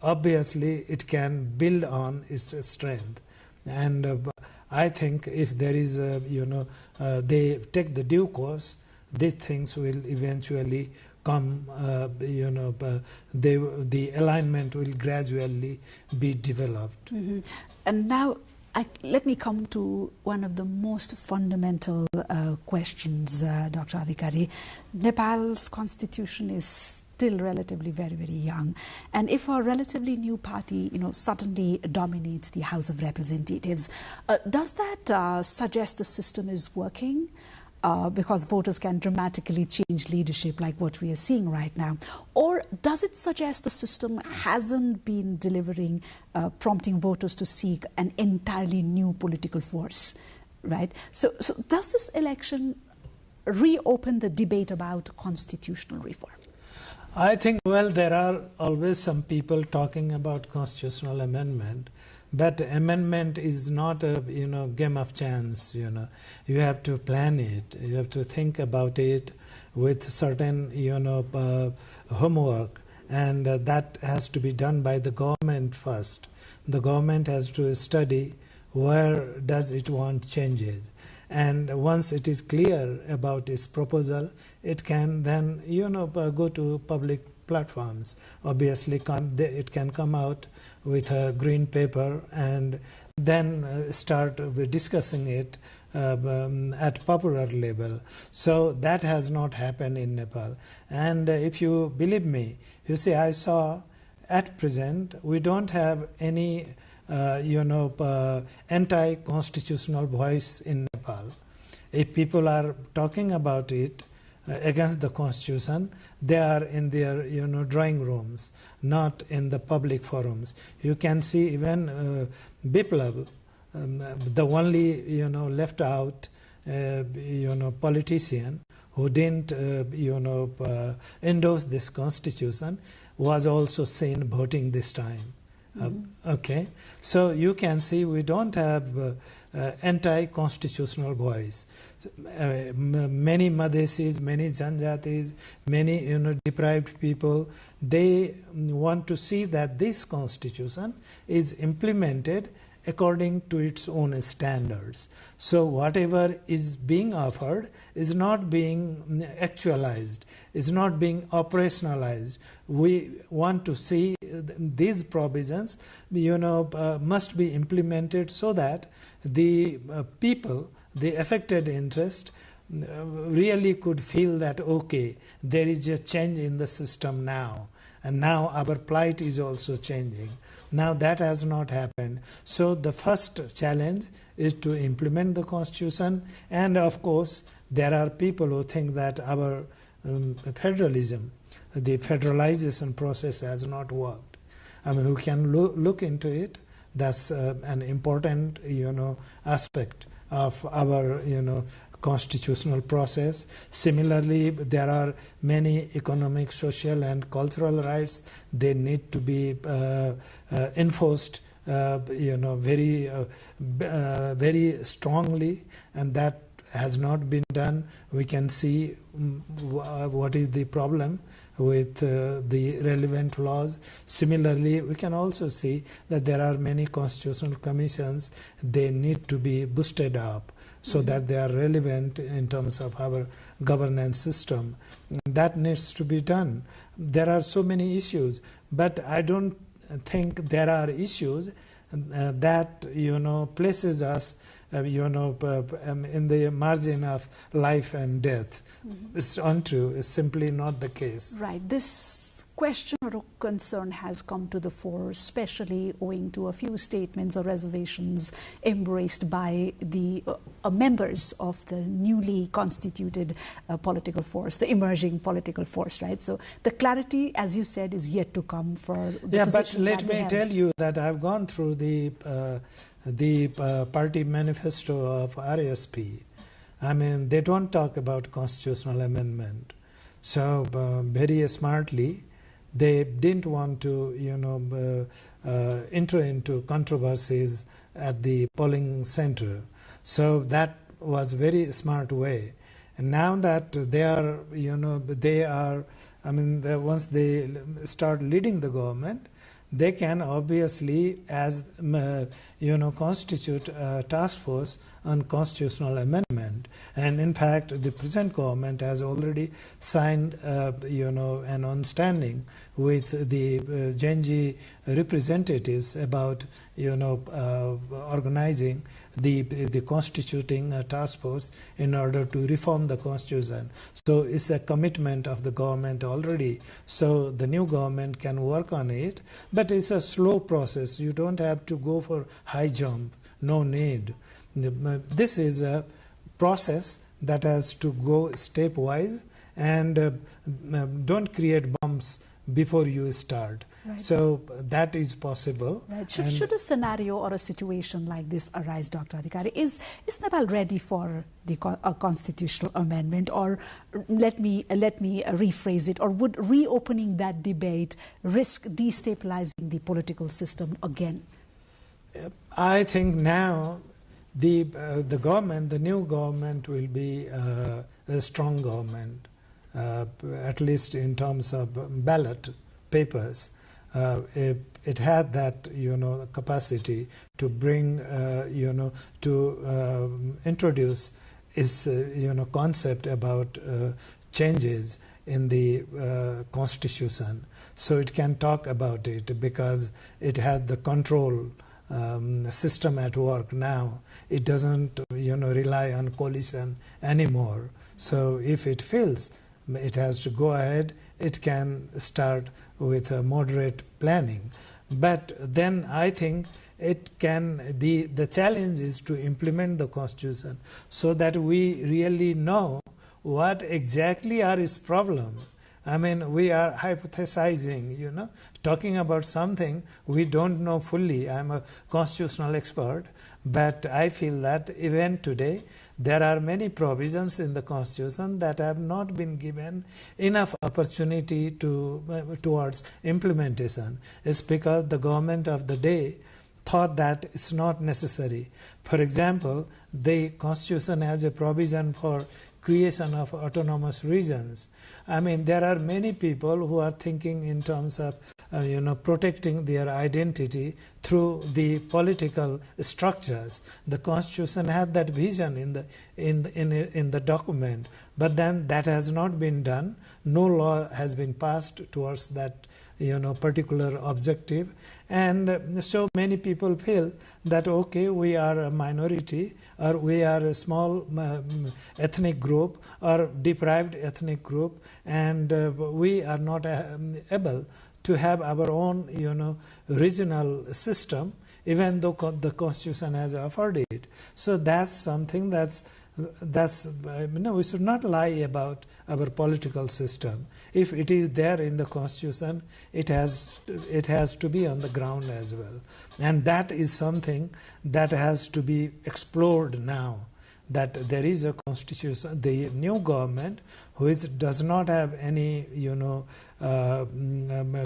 obviously it can build on its strength. And I think if there is they take the due course, these things will eventually come, the alignment will gradually be developed. Mm-hmm. And now let me come to one of the most fundamental questions, Dr. Adhikari. Nepal's constitution is still relatively very, very young. And if a relatively new party, suddenly dominates the House of Representatives, does that suggest the system is working? Because voters can dramatically change leadership like what we are seeing right now? Or does it suggest the system hasn't been delivering, prompting voters to seek an entirely new political force, right? So does this election reopen the debate about constitutional reform? I think, well, there are always some people talking about constitutional amendment. But amendment is not a game of chance. You have to plan it. You have to think about it with certain homework, and that has to be done by the government first. The government has to study where does it want changes, and once it is clear about its proposal, it can then go to public platforms. Obviously, it can come out with a green paper and then start discussing it at popular level. So that has not happened in Nepal. And if you believe me, you see, I saw at present we don't have any anti-constitutional voice in Nepal. If people are talking about it against the constitution, they are in their drawing rooms, not in the public forums. You can see even Biplav, the only left out politician who didn't endorse this constitution, was also seen voting this time. Okay, so you can see we don't have anti-constitutional voice. Many Madhesis, many Janjatis, many deprived people, they want to see that this constitution is implemented according to its own standards. So whatever is being offered is not being actualized, is not being operationalized. We want to see these provisions must be implemented so that the people, the affected interest, really could feel that, okay, there is a change in the system now, and now our plight is also changing. Now that has not happened. So the first challenge is to implement the constitution, and of course there are people who think that our federalism, the federalization process has not worked. I mean, we can look into it. That's an important aspect of our constitutional process. Similarly, there are many economic, social, and cultural rights. They need to be enforced, very strongly, and that has not been done. We can see what is the problem with the relevant laws. Similarly, we can also see that there are many constitutional commissions. They need to be boosted up so that they are relevant in terms of our governance system. That needs to be done. There are so many issues, but I don't think there are issues that places us in the margin of life and death. It's untrue. It's simply not the case. Right. This question or concern has come to the fore, especially owing to a few statements or reservations embraced by the members of the newly constituted political force, the emerging political force, right? So the clarity, as you said, is yet to come for the but position let me tell you that I've gone through the party manifesto of RSP. I mean, they don't talk about constitutional amendment. So very smartly, they didn't want to, enter into controversies at the polling center. So that was very smart way. And now that they are, once they start leading the government, they can obviously, as constitute a task force on constitutional amendment. And in fact, the present government has already signed, an understanding with the Genji representatives about, organizing the constituting task force in order to reform the constitution. So it's a commitment of the government already. So the new government can work on it, but it's a slow process. You don't have to go for high jump. No need. This is a process that has to go stepwise, and don't create bumps before you start. Right. So that is possible. Right. Should a scenario or a situation like this arise, Dr. Adhikari, is Nepal ready for a constitutional amendment, or let me rephrase it, or would reopening that debate risk destabilizing the political system again? I think now the government, the new government, will be a strong government, at least in terms of ballot papers. It had that capacity to bring to introduce its concept about changes in the constitution. So it can talk about it because it has the control system at work now. It doesn't rely on coalition anymore. So if it feels it has to go ahead, it can start with a moderate planning. But then I think it can, the challenge is to implement the constitution so that we really know what exactly are its problems. I mean, we are hypothesizing, talking about something we don't know fully. I'm a constitutional expert, but I feel that even today there are many provisions in the Constitution that have not been given enough opportunity towards implementation. It's because the government of the day thought that it's not necessary. For example, the Constitution has a provision for creation of autonomous regions. I mean, there are many people who are thinking in terms of protecting their identity through the political structures. The Constitution had that vision in the document, but then that has not been done. No law has been passed towards that particular objective. And so many people feel that, okay, we are a minority, or we are a small ethnic group or deprived ethnic group, and we are not able to have our own regional system, even though the Constitution has offered it. So that's something that's we should not lie about our political system. If it is there in the Constitution, it has to be on the ground as well. And that is something that has to be explored now. that there is a constitution, the new government, which does not have any,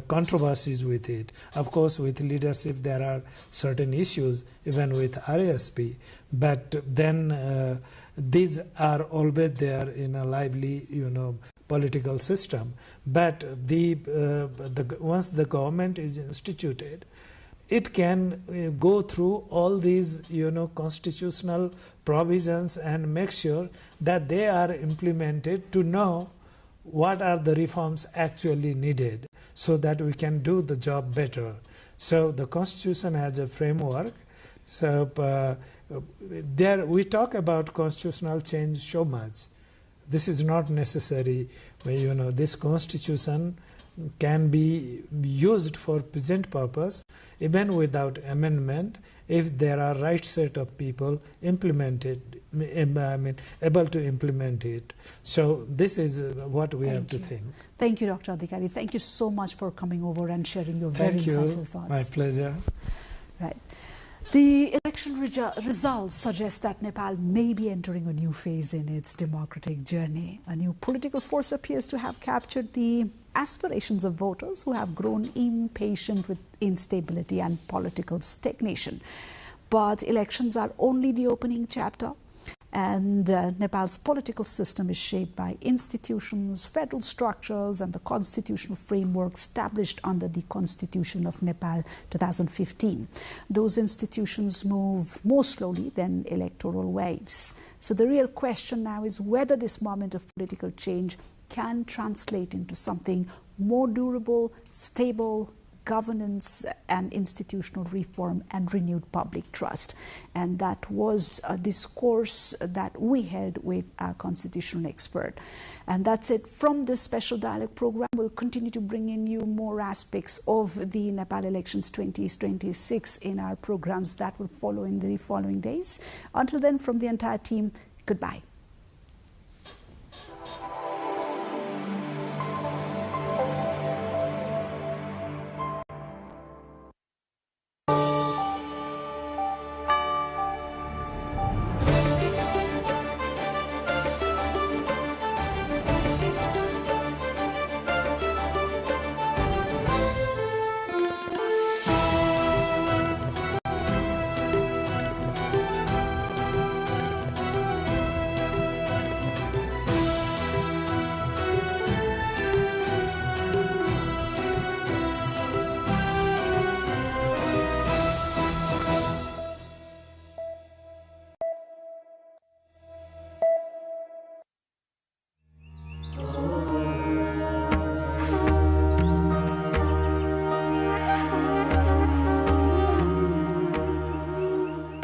controversies with it. Of course, with leadership there are certain issues, even with RSP, but then these are always there in a lively, political system. But once the government is instituted, it can go through all these, constitutional provisions and make sure that they are implemented to know what are the reforms actually needed so that we can do the job better. So the Constitution has a framework. So there we talk about constitutional change so much. This is not necessary. This Constitution can be used for present purpose even without amendment if there are right set of people able to implement it. So this is what we have to think. Thank you, Dr. Adhikari. Thank you so much for coming over and sharing your very insightful thoughts. My pleasure. Right. The election results suggest that Nepal may be entering a new phase in its democratic journey. A new political force appears to have captured the aspirations of voters who have grown impatient with instability and political stagnation. But elections are only the opening chapter, and Nepal's political system is shaped by institutions, federal structures, and the constitutional framework established under the Constitution of Nepal 2015. Those institutions move more slowly than electoral waves. So the real question now is whether this moment of political change can translate into something more durable, stable, governance and institutional reform and renewed public trust. And that was a discourse that we held with our constitutional expert. And that's it from this special dialogue program. We'll continue to bring in you more aspects of the Nepal elections 2026 in our programs that will follow in the following days. Until then, from the entire team, goodbye.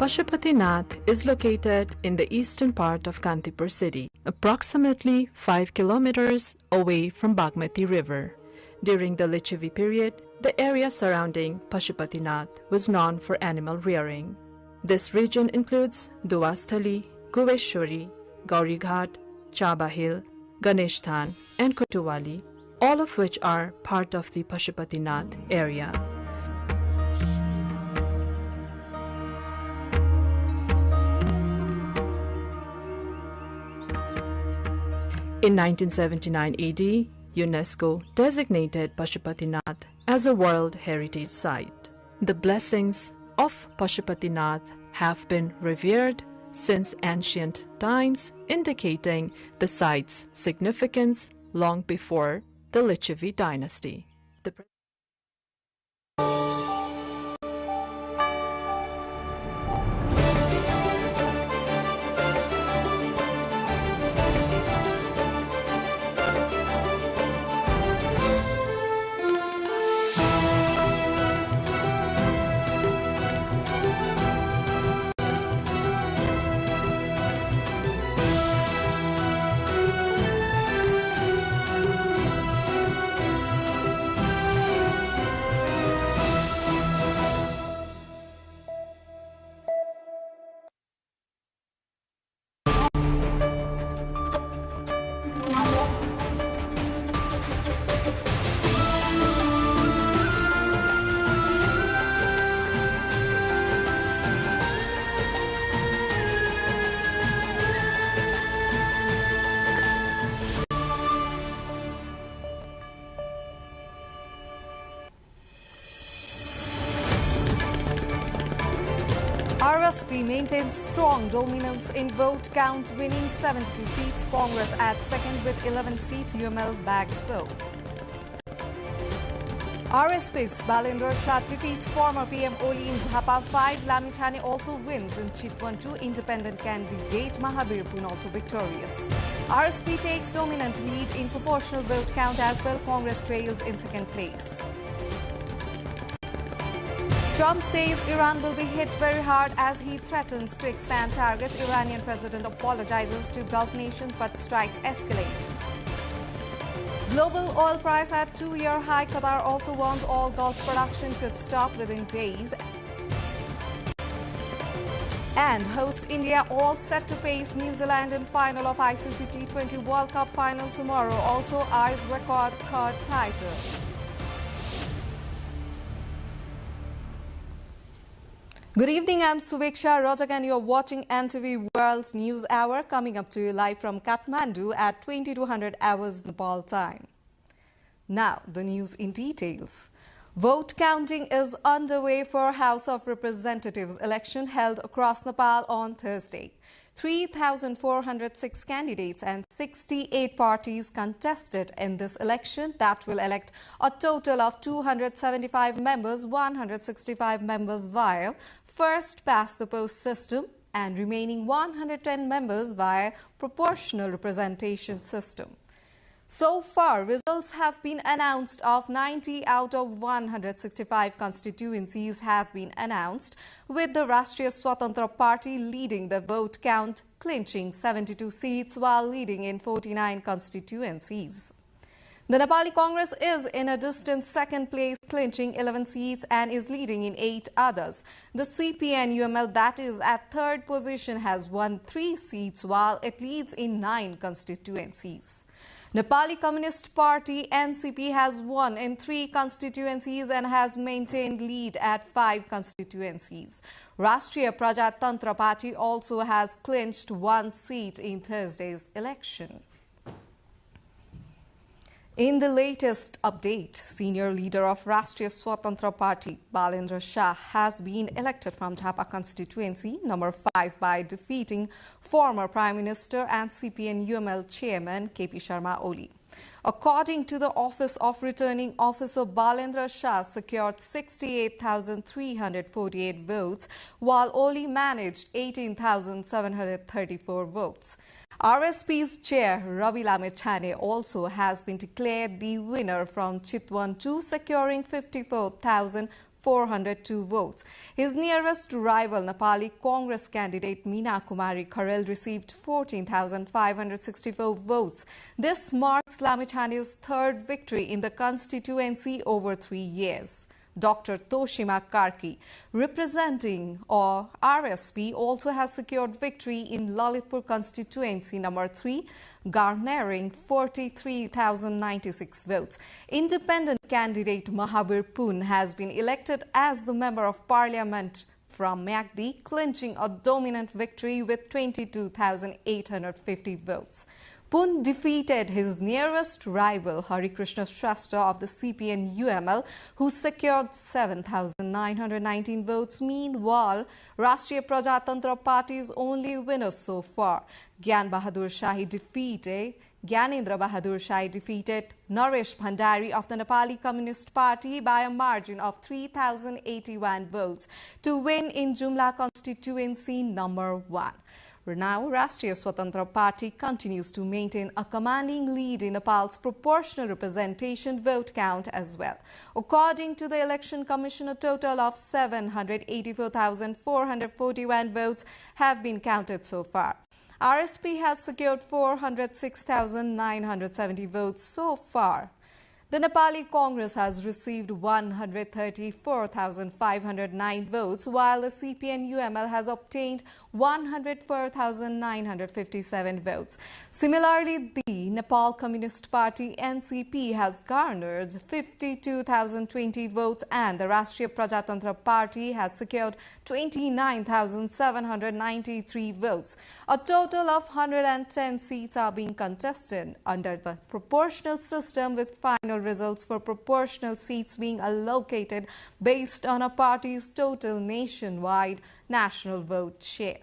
Pashupatinath is located in the eastern part of Kantipur city, approximately 5 kilometers away from Bagmati River. During the Lichavi period, the area surrounding Pashupatinath was known for animal rearing. This region includes Duasthali, Kuveshwari, Gaurighat, Chaba Hill, Ganeshtan, and Kotuwali, all of which are part of the Pashupatinath area. In 1979 AD, UNESCO designated Pashupatinath as a World Heritage Site. The blessings of Pashupatinath have been revered since ancient times, indicating the site's significance long before the Lichavi dynasty. RSP maintains strong dominance in vote count, winning 72 seats. Congress at second with 11 seats. UML bags vote. RSP's Balendra Shah defeats former PM Oli in Jhapa 5. Lamichhane also wins in Chitwan 2. Independent candidate Mahabir Pun also victorious. RSP takes dominant lead in proportional vote count as well. Congress trails in second place. Trump says Iran will be hit very hard as he threatens to expand targets. Iranian president apologizes to Gulf nations but strikes escalate. Global oil price at 2-year high. Qatar also warns all Gulf production could stop within days. And host India all set to face New Zealand in final of ICC T20 World Cup final tomorrow. Also eyes record third title. Good evening, I'm Suveksha Rajak and you're watching NTV World's News Hour, coming up to you live from Kathmandu at 2200 hours Nepal time. Now, the news in details. Vote counting is underway for House of Representatives election held across Nepal on Thursday. 3,406 candidates and 68 parties contested in this election that will elect a total of 275 members, 165 members via first past the post system and remaining 110 members via proportional representation system. So far, results have been announced of 90 out of 165 constituencies have been announced, with the Rashtriya Swatantra Party leading the vote count, clinching 72 seats while leading in 49 constituencies. The Nepali Congress is in a distant second place, clinching 11 seats and is leading in 8 others. The CPN-UML, that is at third position, has won 3 seats while it leads in 9 constituencies. Nepali Communist Party NCP has won in 3 constituencies and has maintained lead at 5 constituencies. Rashtriya Prajatantra Party also has clinched 1 seat in Thursday's election. In the latest update, senior leader of Rashtriya Swatantra Party, Balendra Shah, has been elected from Jhapa constituency number 5 by defeating former Prime Minister and CPN-UML chairman KP Sharma Oli. According to the Office of Returning Officer, Balendra Shah secured 68,348 votes, while Oli managed 18,734 votes. RSP's chair, Ravi Lamichhane, also has been declared the winner from Chitwan 2, securing 54,402 votes. His nearest rival, Nepali Congress candidate Meena Kumari Kharel, received 14,564 votes. This marks Lamichhane's third victory in the constituency over 3 years. Dr. Toshima Karki, representing RSP, also has secured victory in Lalitpur constituency number 3, garnering 43,096 votes. Independent candidate Mahabir Pun has been elected as the Member of Parliament from Myagdi, clinching a dominant victory with 22,850 votes. Pun defeated his nearest rival, Hari Krishna Shrestha of the CPN-UML, who secured 7,919 votes. Meanwhile, Rashtriya Prajatantra Party's only winner so far, Gyanendra Bahadur Shahi defeated Naresh Bhandari of the Nepali Communist Party by a margin of 3,081 votes to win in Jumla constituency number 1. Now, Rashtriya Swatantra Party continues to maintain a commanding lead in Nepal's proportional representation vote count as well. According to the Election Commission, a total of 784,441 votes have been counted so far. RSP has secured 406,970 votes so far. The Nepali Congress has received 134,509 votes, while the CPN-UML has obtained 104,957 votes. Similarly, the Nepal Communist Party NCP has garnered 52,020 votes and the Rashtriya Prajatantra Party has secured 29,793 votes. A total of 110 seats are being contested under the proportional system with final results for proportional seats being allocated based on a party's total nationwide national vote share.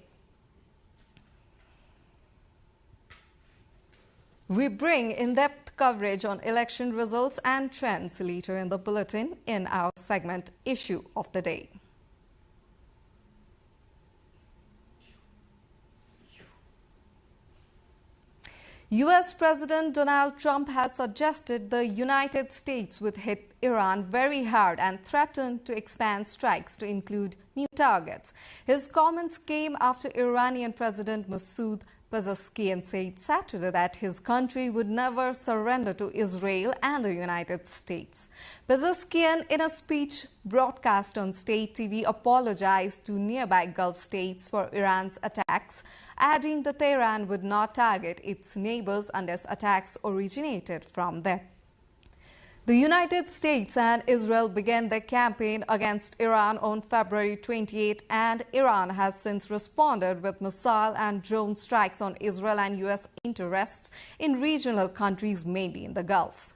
We bring in-depth coverage on election results and trends later in the bulletin in our segment Issue of the Day. US President Donald Trump has suggested the United States would hit Iran very hard and threatened to expand strikes to include new targets. His comments came after Iranian President Masoud Pezeshkian said Saturday that his country would never surrender to Israel and the United States. Pezeshkian, in a speech broadcast on state TV, apologized to nearby Gulf states for Iran's attacks, adding that Tehran would not target its neighbors unless attacks originated from them. The United States and Israel began their campaign against Iran on February 28, and Iran has since responded with missile and drone strikes on Israel and U.S. interests in regional countries, mainly in the Gulf.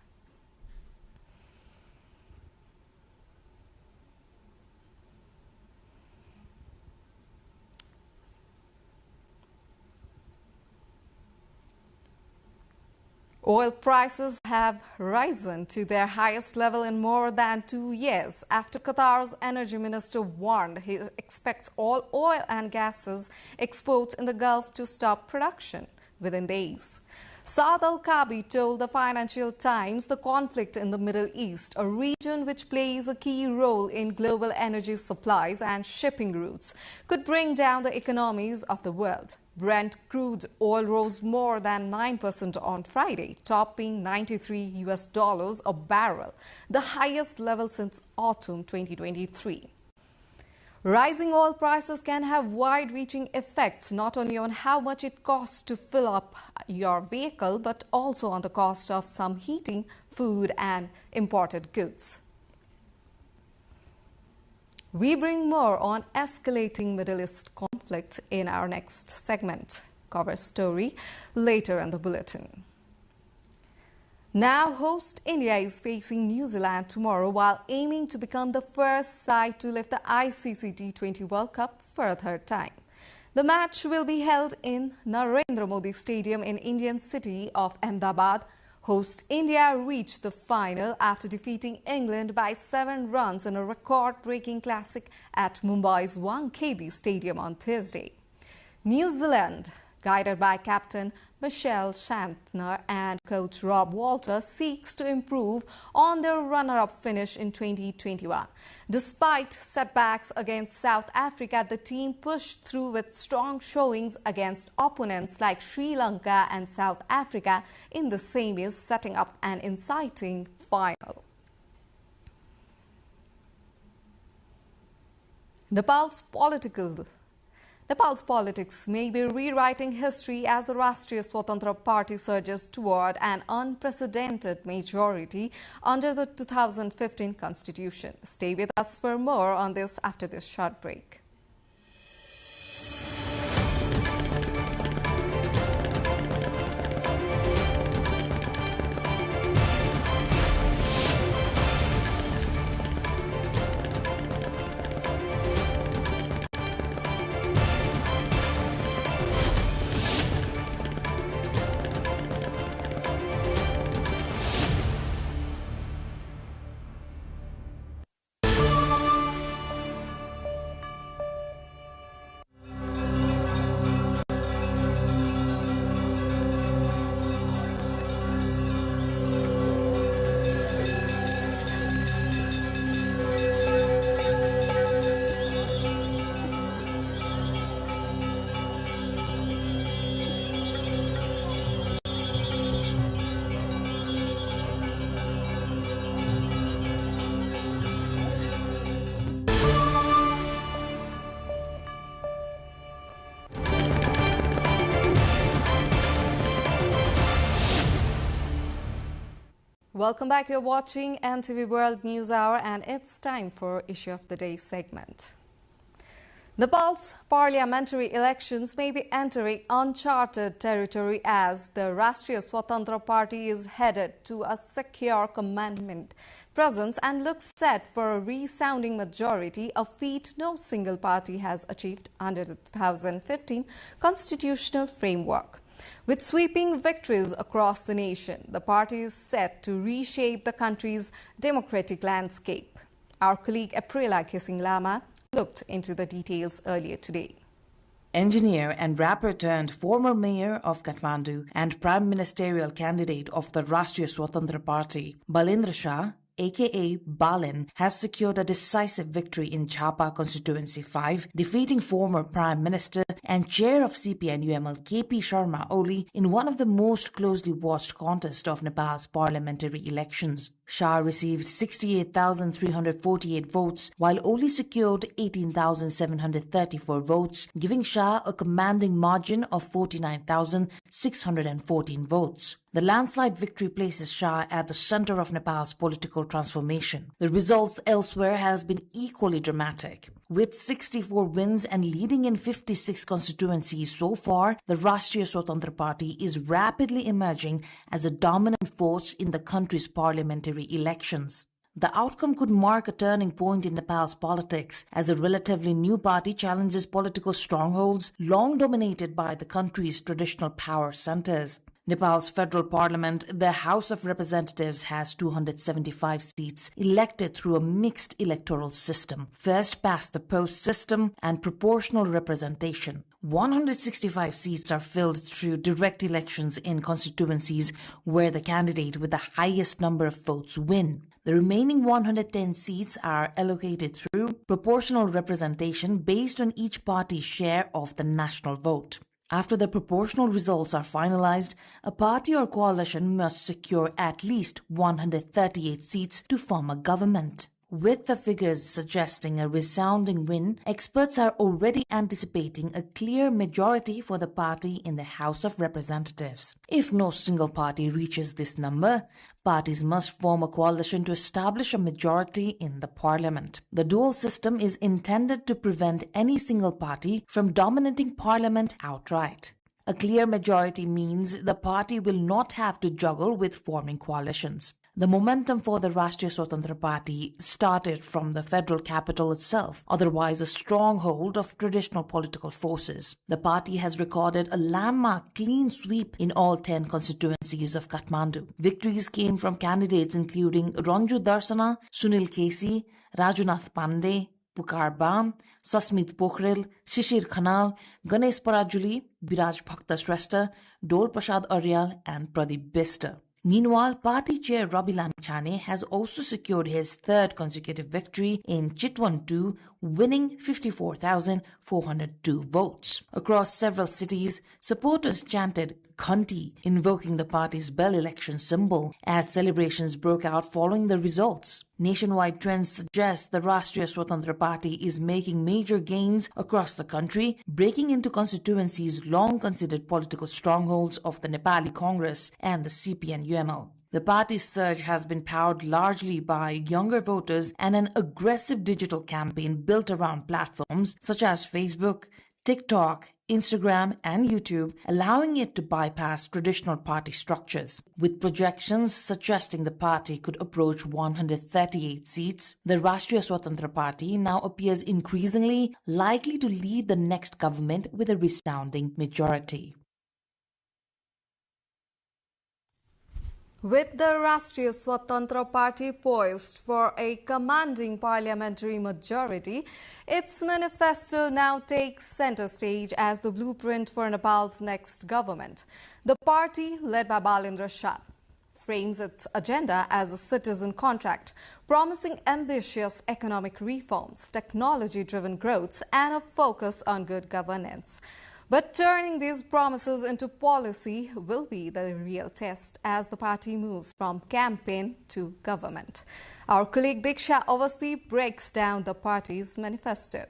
Oil prices have risen to their highest level in more than 2 years after Qatar's energy minister warned he expects all oil and gases exports in the Gulf to stop production within days. Saad Al-Kabi told the Financial Times the conflict in the Middle East, a region which plays a key role in global energy supplies and shipping routes, could bring down the economies of the world. Brent crude oil rose more than 9% on Friday, topping $93 a barrel, the highest level since autumn 2023. Rising oil prices can have wide-reaching effects not only on how much it costs to fill up your vehicle, but also on the cost of some heating, food and imported goods. We bring more on escalating Middle East conflict in our next segment. Cover story later in the bulletin. Now, host India is facing New Zealand tomorrow while aiming to become the first side to lift the ICC T20 World Cup for a third time. The match will be held in Narendra Modi Stadium in Indian city of Ahmedabad. Host India reached the final after defeating England by 7 runs in a record-breaking classic at Mumbai's Wankhede Stadium on Thursday. New Zealand, guided by captain Michelle Shantner and coach Rob Walter, seeks to improve on their runner-up finish in 2021. Despite setbacks against South Africa, the team pushed through with strong showings against opponents like Sri Lanka and South Africa in the semis, setting up an exciting final. Nepal's politics may be rewriting history as the Rashtriya Swatantra Party surges toward an unprecedented majority under the 2015 constitution. Stay with us for more on this after this short break. Welcome back. You're watching NTV World News Hour and it's time for Issue of the Day segment. Nepal's parliamentary elections may be entering uncharted territory as the Rashtriya Swatantra Party is headed to a secure commandment presence and looks set for a resounding majority, a feat no single party has achieved under the 2015 constitutional framework. With sweeping victories across the nation, the party is set to reshape the country's democratic landscape. Our colleague Aprila Kissing Lama looked into the details earlier today. Engineer and rapper turned former mayor of Kathmandu and prime ministerial candidate of the Rashtriya Swatantra Party, Balendra Shah, aka Balin, has secured a decisive victory in Chapa Constituency 5, defeating former Prime Minister and Chair of CPN-UML KP Sharma Oli in one of the most closely watched contests of Nepal's parliamentary elections. Shah received 68,348 votes, while Oli secured 18,734 votes, giving Shah a commanding margin of 49,614 votes. The landslide victory places Shah at the center of Nepal's political transformation. The results elsewhere has been equally dramatic. With 64 wins and leading in 56 constituencies so far, the Rashtriya Swatantra Party is rapidly emerging as a dominant force in the country's parliamentary elections. The outcome could mark a turning point in Nepal's politics as a relatively new party challenges political strongholds long dominated by the country's traditional power centers. Nepal's federal parliament, the House of Representatives, has 275 seats elected through a mixed electoral system, first past the post system and proportional representation. 165 seats are filled through direct elections in constituencies where the candidate with the highest number of votes win. The remaining 110 seats are allocated through proportional representation based on each party's share of the national vote. After the proportional results are finalized, a party or coalition must secure at least 138 seats to form a government. With the figures suggesting a resounding win, experts are already anticipating a clear majority for the party in the House of Representatives. If no single party reaches this number, parties must form a coalition to establish a majority in the parliament. The dual system is intended to prevent any single party from dominating parliament outright. A clear majority means the party will not have to juggle with forming coalitions. The momentum for the Rashtriya Swatantra Party started from the federal capital itself, otherwise a stronghold of traditional political forces. The party has recorded a landmark clean sweep in all 10 constituencies of Kathmandu. Victories came from candidates including Ranju Darsana, Sunil Kesi, Rajunath Pandey, Pukar Bam, Sasmit Pokhrel, Shishir Khanal, Ganesh Parajuli, Biraj Bhakta Shrestha, Dol Prasad Aryal and Pradeep Bister. Meanwhile, party chair Rabi Lamichhane has also secured his third consecutive victory in Chitwan 2, winning 54,402 votes. Across several cities, supporters chanted Khanti, invoking the party's bell election symbol, as celebrations broke out following the results. Nationwide trends suggest the Rashtriya Swatantra Party is making major gains across the country, breaking into constituencies long considered political strongholds of the Nepali Congress and the CPN-UML. The party's surge has been powered largely by younger voters and an aggressive digital campaign built around platforms such as Facebook, TikTok, Instagram and YouTube, allowing it to bypass traditional party structures. With projections suggesting the party could approach 138 seats, the Rashtriya Swatantra Party now appears increasingly likely to lead the next government with a resounding majority. With the Rashtriya Swatantra Party poised for a commanding parliamentary majority, its manifesto now takes center stage as the blueprint for Nepal's next government. The party, led by Balendra Shah, frames its agenda as a citizen contract, promising ambitious economic reforms, technology-driven growth, and a focus on good governance. But turning these promises into policy will be the real test as the party moves from campaign to government. Our colleague Diksha Avasthi breaks down the party's manifesto.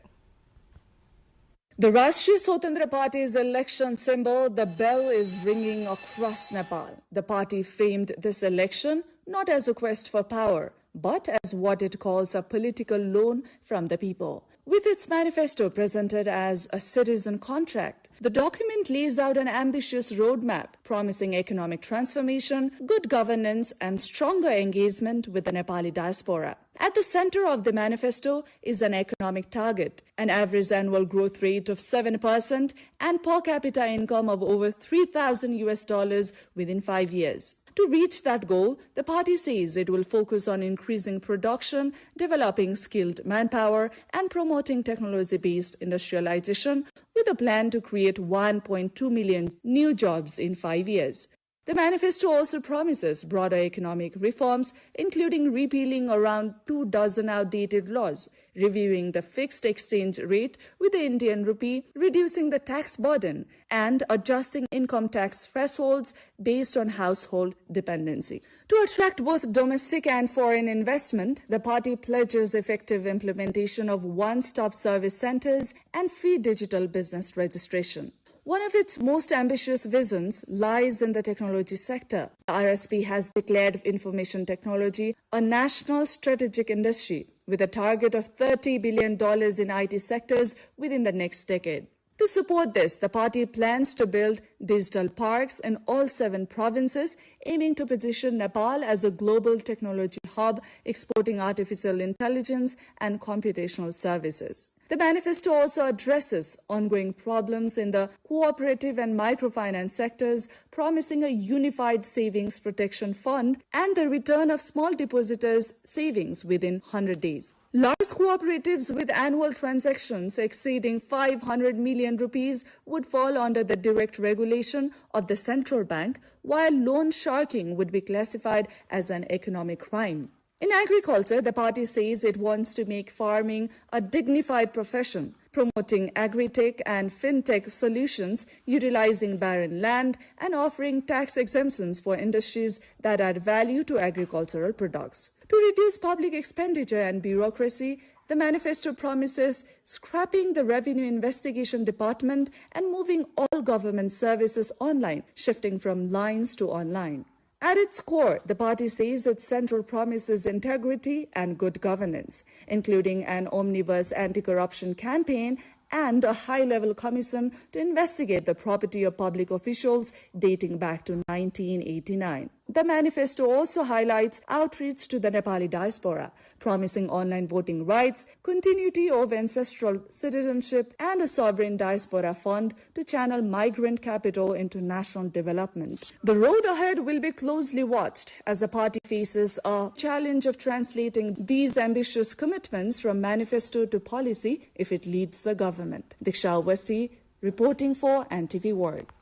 The Rashtriya Swatantra Party's election symbol, the bell, is ringing across Nepal. The party framed this election not as a quest for power, but as what it calls a political loan from the people. With its manifesto presented as a citizen contract, the document lays out an ambitious roadmap promising economic transformation, good governance, and stronger engagement with the Nepali diaspora. At the center of the manifesto is an economic target, an average annual growth rate of 7% and per capita income of over $3,000 within 5 years. To reach that goal, the party says it will focus on increasing production, developing skilled manpower, and promoting technology-based industrialization with a plan to create 1.2 million new jobs in 5 years. The manifesto also promises broader economic reforms, including repealing around 24 outdated laws, reviewing the fixed exchange rate with the Indian rupee, reducing the tax burden, and adjusting income tax thresholds based on household dependency. To attract both domestic and foreign investment, the party pledges effective implementation of one-stop service centers and free digital business registration. One of its most ambitious visions lies in the technology sector. The RSP has declared information technology a national strategic industry with a target of $30 billion in IT sectors within the next decade. To support this, the party plans to build digital parks in all 7 provinces, aiming to position Nepal as a global technology hub exporting artificial intelligence and computational services. The manifesto also addresses ongoing problems in the cooperative and microfinance sectors, promising a unified savings protection fund and the return of small depositors' savings within 100 days. Large cooperatives with annual transactions exceeding 500 million rupees would fall under the direct regulation of the central bank, while loan sharking would be classified as an economic crime. In agriculture, the party says it wants to make farming a dignified profession, promoting agri-tech and fintech solutions, utilizing barren land, and offering tax exemptions for industries that add value to agricultural products. To reduce public expenditure and bureaucracy, the manifesto promises scrapping the Revenue Investigation Department and moving all government services online, shifting from lines to online. At its core, the party says its central promise is integrity and good governance, including an omnibus anti-corruption campaign and a high-level commission to investigate the property of public officials dating back to 1989. The manifesto also highlights outreach to the Nepali diaspora, promising online voting rights, continuity of ancestral citizenship, and a sovereign diaspora fund to channel migrant capital into national development. The road ahead will be closely watched as the party faces a challenge of translating these ambitious commitments from manifesto to policy if it leads the government. Diksha Awasthi, reporting for NTV World.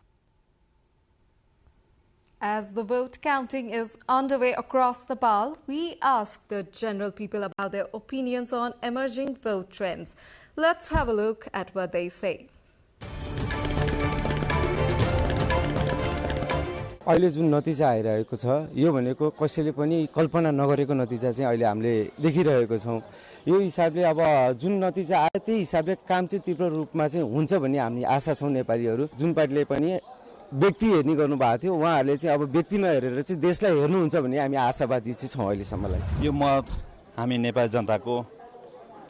As the vote counting is underway across Nepal, we asked the general people about their opinions on emerging vote trends. Let's have a look at what they say. अहिले जुन नतिजा आइरहेको छ यो भनेको कसैले पनि कल्पना नगरेको नतिजा चाहिँ अहिले हामीले देखिरहेको छौं यो हिसाबले अब जुन नतिजा आयो त्यही हिसाबले काम चाहिँ तीव्र रूपमा चाहिँ हुन्छ भन्ने हामी आशा छौं नेपालीहरु जुन पार्टीले पनि व्यक्ति हेर्ने गर्नु भएको थियो उहाँहरुले चाहिँ अब व्यक्ति नहेरेर चाहिँ देशलाई हेर्नुहुन्छ भन्ने हामी आशावादी चाहिँ छौं अहिले सम्मलाई यो मत हामी नेपाली जनताको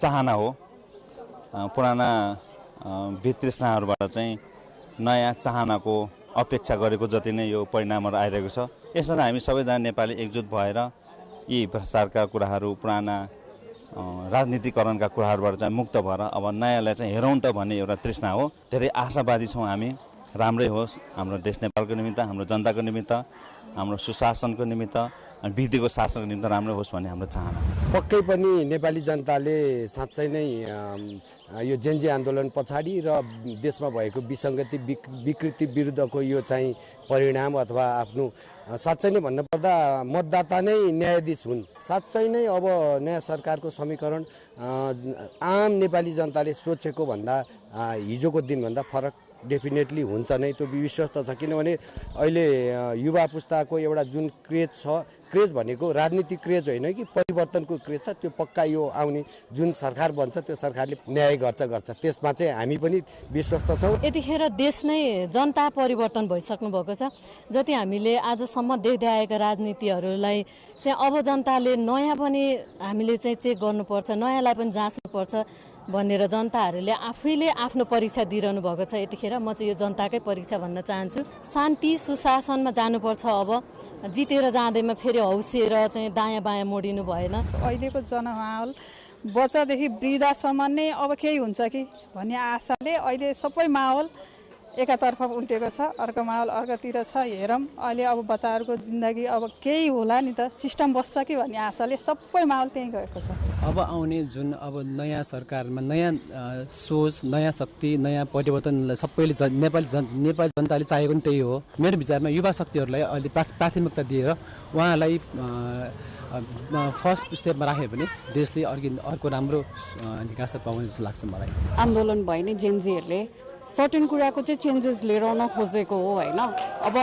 चाहना हो पुराना वितृष्णाहरुबाट चाहिँ नयाँ चाहनाको अपेक्षा गरेको जति नै यो परिणामहरु आइरहेको छ यसमा हामी सबैजना नेपाली एकजुट भएर यी भ्रष्टाचारका कुराहरु पुराना राजनीतिकरणका कुराहरुबाट चाहिँ मुक्त भएर अब नयाँलाई चाहिँ हेरौं त भन्ने एउटा तृष्णा हो धेरै आशावादी छौं हामी राम्रै होस् हाम्रो देश नेपालको निमित्त हाम्रो जनताको निमित्त हाम्रो सुशासनको निमित्त अनि विधिको शासनको निमित्त राम्रो होस् भन्ने हाम्रो चाहना पक्कै पनि नेपाली जनताले साच्चै नै यो जेनजी आन्दोलन पछाडी र देशमा भएको विसंगति विकृति विरुद्धको यो चाहिँ परिणाम अथवा आफ्नो साच्चै नै भन्नु पर्दा मतदाता नै न्यायाधीश हुन् साच्चै नै अब नयाँ सरकारको समीकरण आम नेपाली जनताले सोचेको भन्दा हिजोको दिन भन्दा फरक डेफिनेटली हुन्छ नै त्यो विश्वास छ किनभने अहिले युवा पुस्ताको एउटा जुन क्रेज छ क्रेज भनेको राजनीतिक क्रेज होइन कि परिवर्तनको क्रेज छ त्यो पक्का यो आउने जुन सरकार बन्छ त्यो सरकारले न्याय गर्छ त्यसमा चाहिँ हामी पनि विश्वस्त छौं यतिखेर देश नै जनता परिवर्तन भइसक्नु भएको छ जति हामीले आजसम्म देख्दै आएका राजनीतिहरूलाई चाहिँ अब जनताले नयाँ पनि हामीले चाहिँ चेक गर्नुपर्छ नयाँलाई पनि जाँच्नुपर्छ भनेर जनताहरूले आफैले आफ्नो परीक्षा दिइरहनु भएको छ। यतिखेर म चाहिँ यो जनताकै परीक्षा भन्न चाहन्छु। शान्ति सुशासनमा जानुपर्छ। अब जितेर जाँदैमा फेरि हौसिएर चाहिँ दायाँ बायाँ मोडिनु भएन। अहिलेको जनमाहौल बच्चादेखि वृद्धासम्म नै अब केही हुन्छ कि भन्ने आशाले अहिले सबै माहौल एकातर्फ उल्टेको छ, अर्को माहौल अर्कोतिर छ। हेरौँ अहिले अब बच्चाहरूको जिन्दगी अब केही होला नि त, सिस्टम बस्छ कि भन्ने आशाले सबै माहौल त्यहीँ गएको छ। अब आउने जुन अब नयाँ सरकारमा नयाँ सोच, नयाँ शक्ति, नयाँ परिवर्तनलाई सबैले नेपाली जनताले चाहेको पनि त्यही हो। मेरो विचारमा युवा शक्तिहरूलाई अहिले प्राथमिकता दिएर उहाँलाई फर्स्ट स्टेपमा राख्यो भने देशले अर्को राम्रो विकास पाउने जस्तो लाग्छ मलाई। आन्दोलन भयो नि जेनजीहरूले सर्टेन कुराको चाहिँ चेन्जेस लिएर आउन खोजेको हो होइन। अब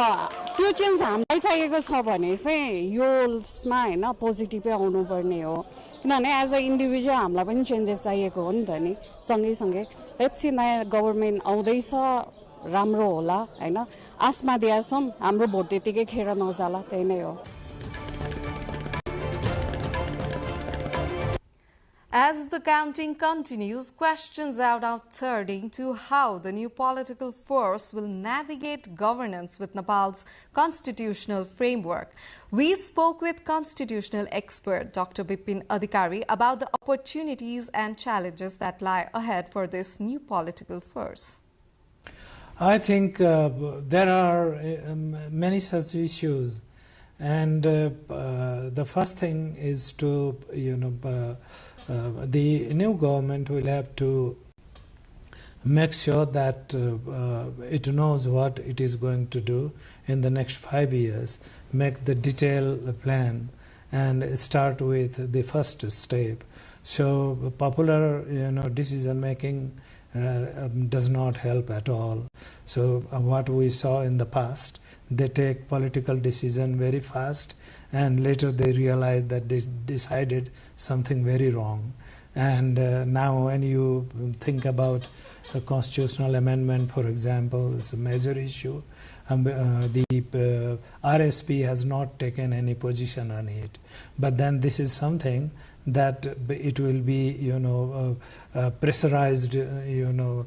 त्यो चेन्ज हामीलाई चाहिएको छ भने चाहिँ यो उसमा होइन पोजिटिभै आउनुपर्ने हो, किनभने एज अ इन्डिभिजुअल हामीलाई पनि चेन्जेस चाहिएको हो नि त नि। सँगैसँगै लेट्स सी नयाँ गभर्मेन्ट आउँदैछ, राम्रो होला होइन, आशमा दिएका छौँ। हाम्रो भोट त्यतिकै खेर नजाला, त्यही नै हो। As the counting continues, questions are now turning to how the new political force will navigate governance with Nepal's constitutional framework. We spoke with constitutional expert Dr. Bipin Adhikari about the opportunities and challenges that lie ahead for this new political force. I think there are many such issues, and the first thing is to, the new government will have to make sure that it knows what it is going to do in the next 5 years, make the detailed plan and start with the first step. So popular decision making does not help at all. So what we saw in the past, they take political decision very fast and later they realize that they decided something very wrong. And now when you think about a constitutional amendment, for example, it's a major issue. The RSP has not taken any position on it. But then this is something that it will be, pressurized, into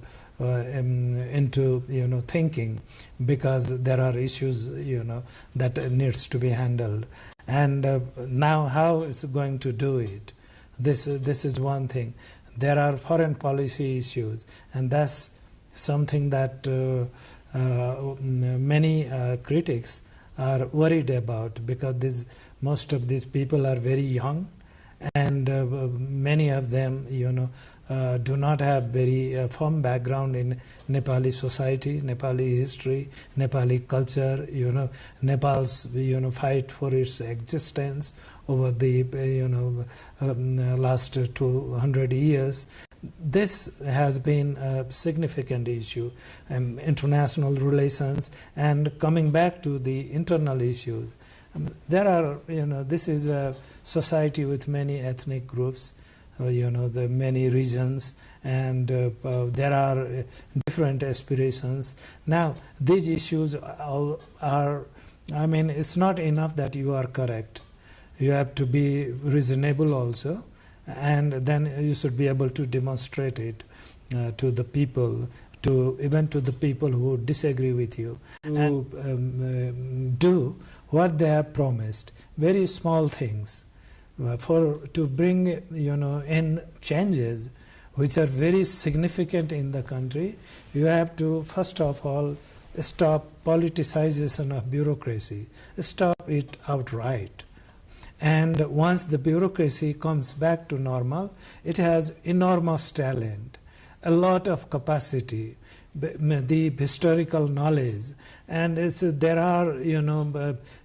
thinking, because there are issues that needs to be handled. And now how it's going to do it, this is one thing. There are foreign policy issues, and that's something that many critics are worried about, because most of these people are very young, and many of them do not have very firm background in Nepali society, Nepali history, Nepali culture, Nepal's fight for its existence over the last 200 years. This has been a significant issue, international relations. And coming back to the internal issues, there are, this is a society with many ethnic groups, the many regions, and there are different aspirations. Now, these issues are, it's not enough that you are correct. You have to be reasonable also, and then you should be able to demonstrate it to the people, even to the people who disagree with you, and do what they have promised. Very small things. To bring in changes which are very significant in the country, you have to first of all stop politicization of bureaucracy, stop it outright. And once the bureaucracy comes back to normal, it has enormous talent, a lot of capacity, the historical knowledge, and there are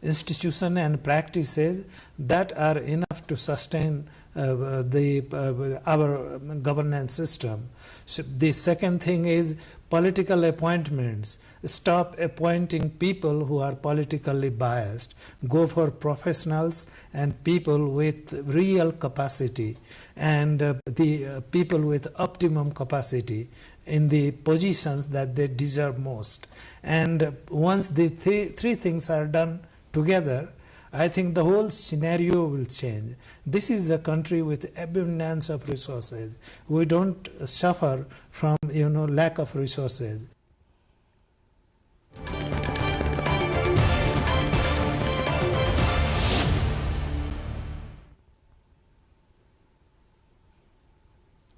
institutions and practices that are enough to sustain our governance system. So the second thing is political appointments. Stop appointing people who are politically biased. Go for professionals and people with real capacity, and the people with optimum capacity in the positions that they deserve most. And once the three things are done together, I think the whole scenario will change. This is a country with abundance of resources. We don't suffer from lack of resources.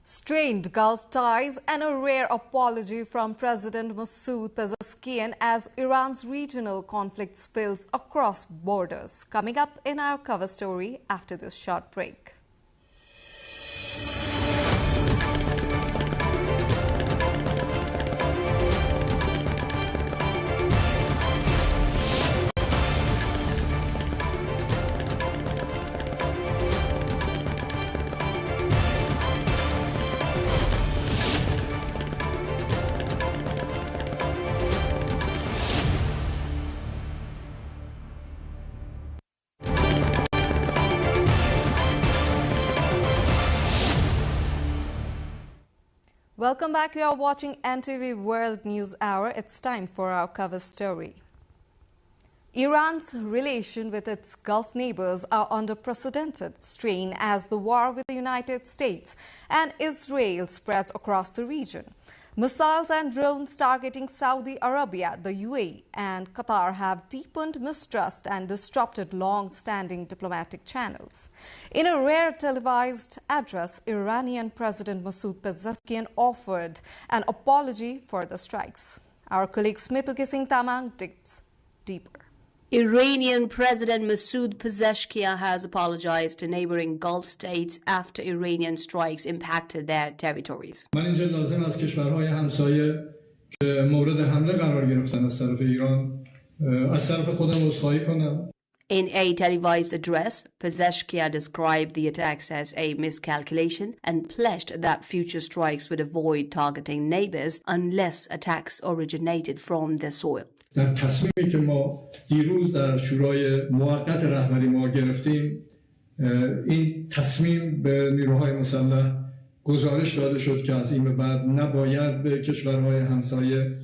Strained Gulf ties and a rare apology from President Masoud Pezeshkian as Iran's regional conflict spills across borders. Coming up in our cover story after this short break. Welcome back. You are watching NTV World News Hour. It's time for our cover story. Iran's relation with its Gulf neighbors are under unprecedented strain as the war with the United States and Israel spreads across the region. Missiles and drones targeting Saudi Arabia, the UAE and Qatar have deepened mistrust and disrupted long-standing diplomatic channels. In a rare televised address, Iranian President Masoud Pezeshkian offered an apology for the strikes. Our colleague Smituki Singh Tamang digs deeper. Iranian President Masoud Pezeshkian has apologized to neighboring Gulf states after Iranian strikes impacted their territories. من اینجا لازم از کشورهای همسایه که مورد حمله قرار گرفتن از طرف ایران از طرف خودم عذرخواهی کنم. In a televised address, Pezeshkian described the attacks as a miscalculation and pledged that future strikes would avoid targeting neighbors unless attacks originated from their soil. در تصمیمی که ما دیروز در شورای موقت رهبری ما گرفتیم این تصمیم به نیروهای مسلح گزارش داده شد که از این به بعد نباید به کشورهای همسایه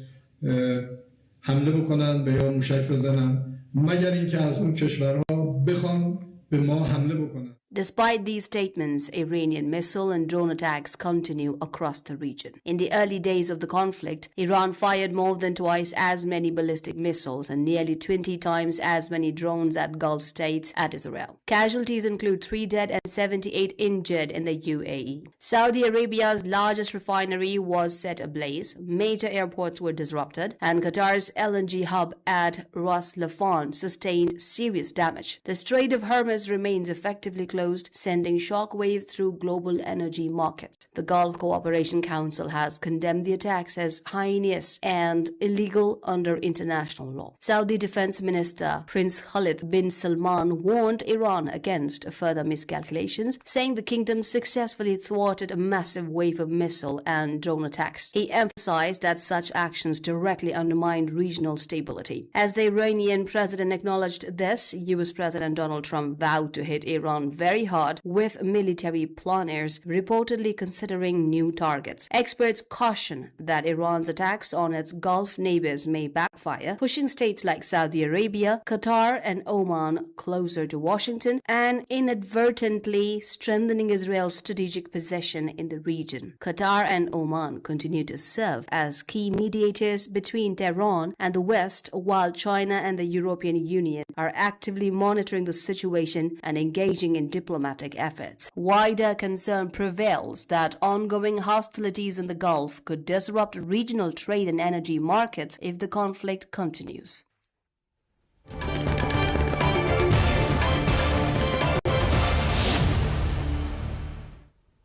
حمله بکنن به یا موشک بزنن مگر اینکه از اون کشورها بخوان به ما حمله بکنن. Despite these statements, Iranian missile and drone attacks continue across the region. In the early days of the conflict, Iran fired more than twice as many ballistic missiles and nearly 20 times as many drones at Gulf states at Israel. Casualties include 3 dead and 78 injured in the UAE. Saudi Arabia's largest refinery was set ablaze, major airports were disrupted, and Qatar's LNG hub at Ras Laffan sustained serious damage. The Strait of Hormuz remains effectively closed, sending shockwaves through global energy markets. The Gulf Cooperation Council has condemned the attacks as heinous and illegal under international law. Saudi Defense Minister Prince Khalid bin Salman warned Iran against further miscalculations, saying the kingdom successfully thwarted a massive wave of missile and drone attacks. He emphasized that such actions directly undermined regional stability. As the Iranian president acknowledged this, US President Donald Trump vowed to hit Iran very hard, with military planners reportedly considering new targets. Experts caution that Iran's attacks on its Gulf neighbors may backfire, pushing states like Saudi Arabia, Qatar, and Oman closer to Washington and inadvertently strengthening Israel's strategic position in the region. Qatar and Oman continue to serve as key mediators between Tehran and the West, while China and the European Union are actively monitoring the situation and engaging in diplomatic efforts. Wider concern prevails that ongoing hostilities in the Gulf could disrupt regional trade and energy markets if the conflict continues.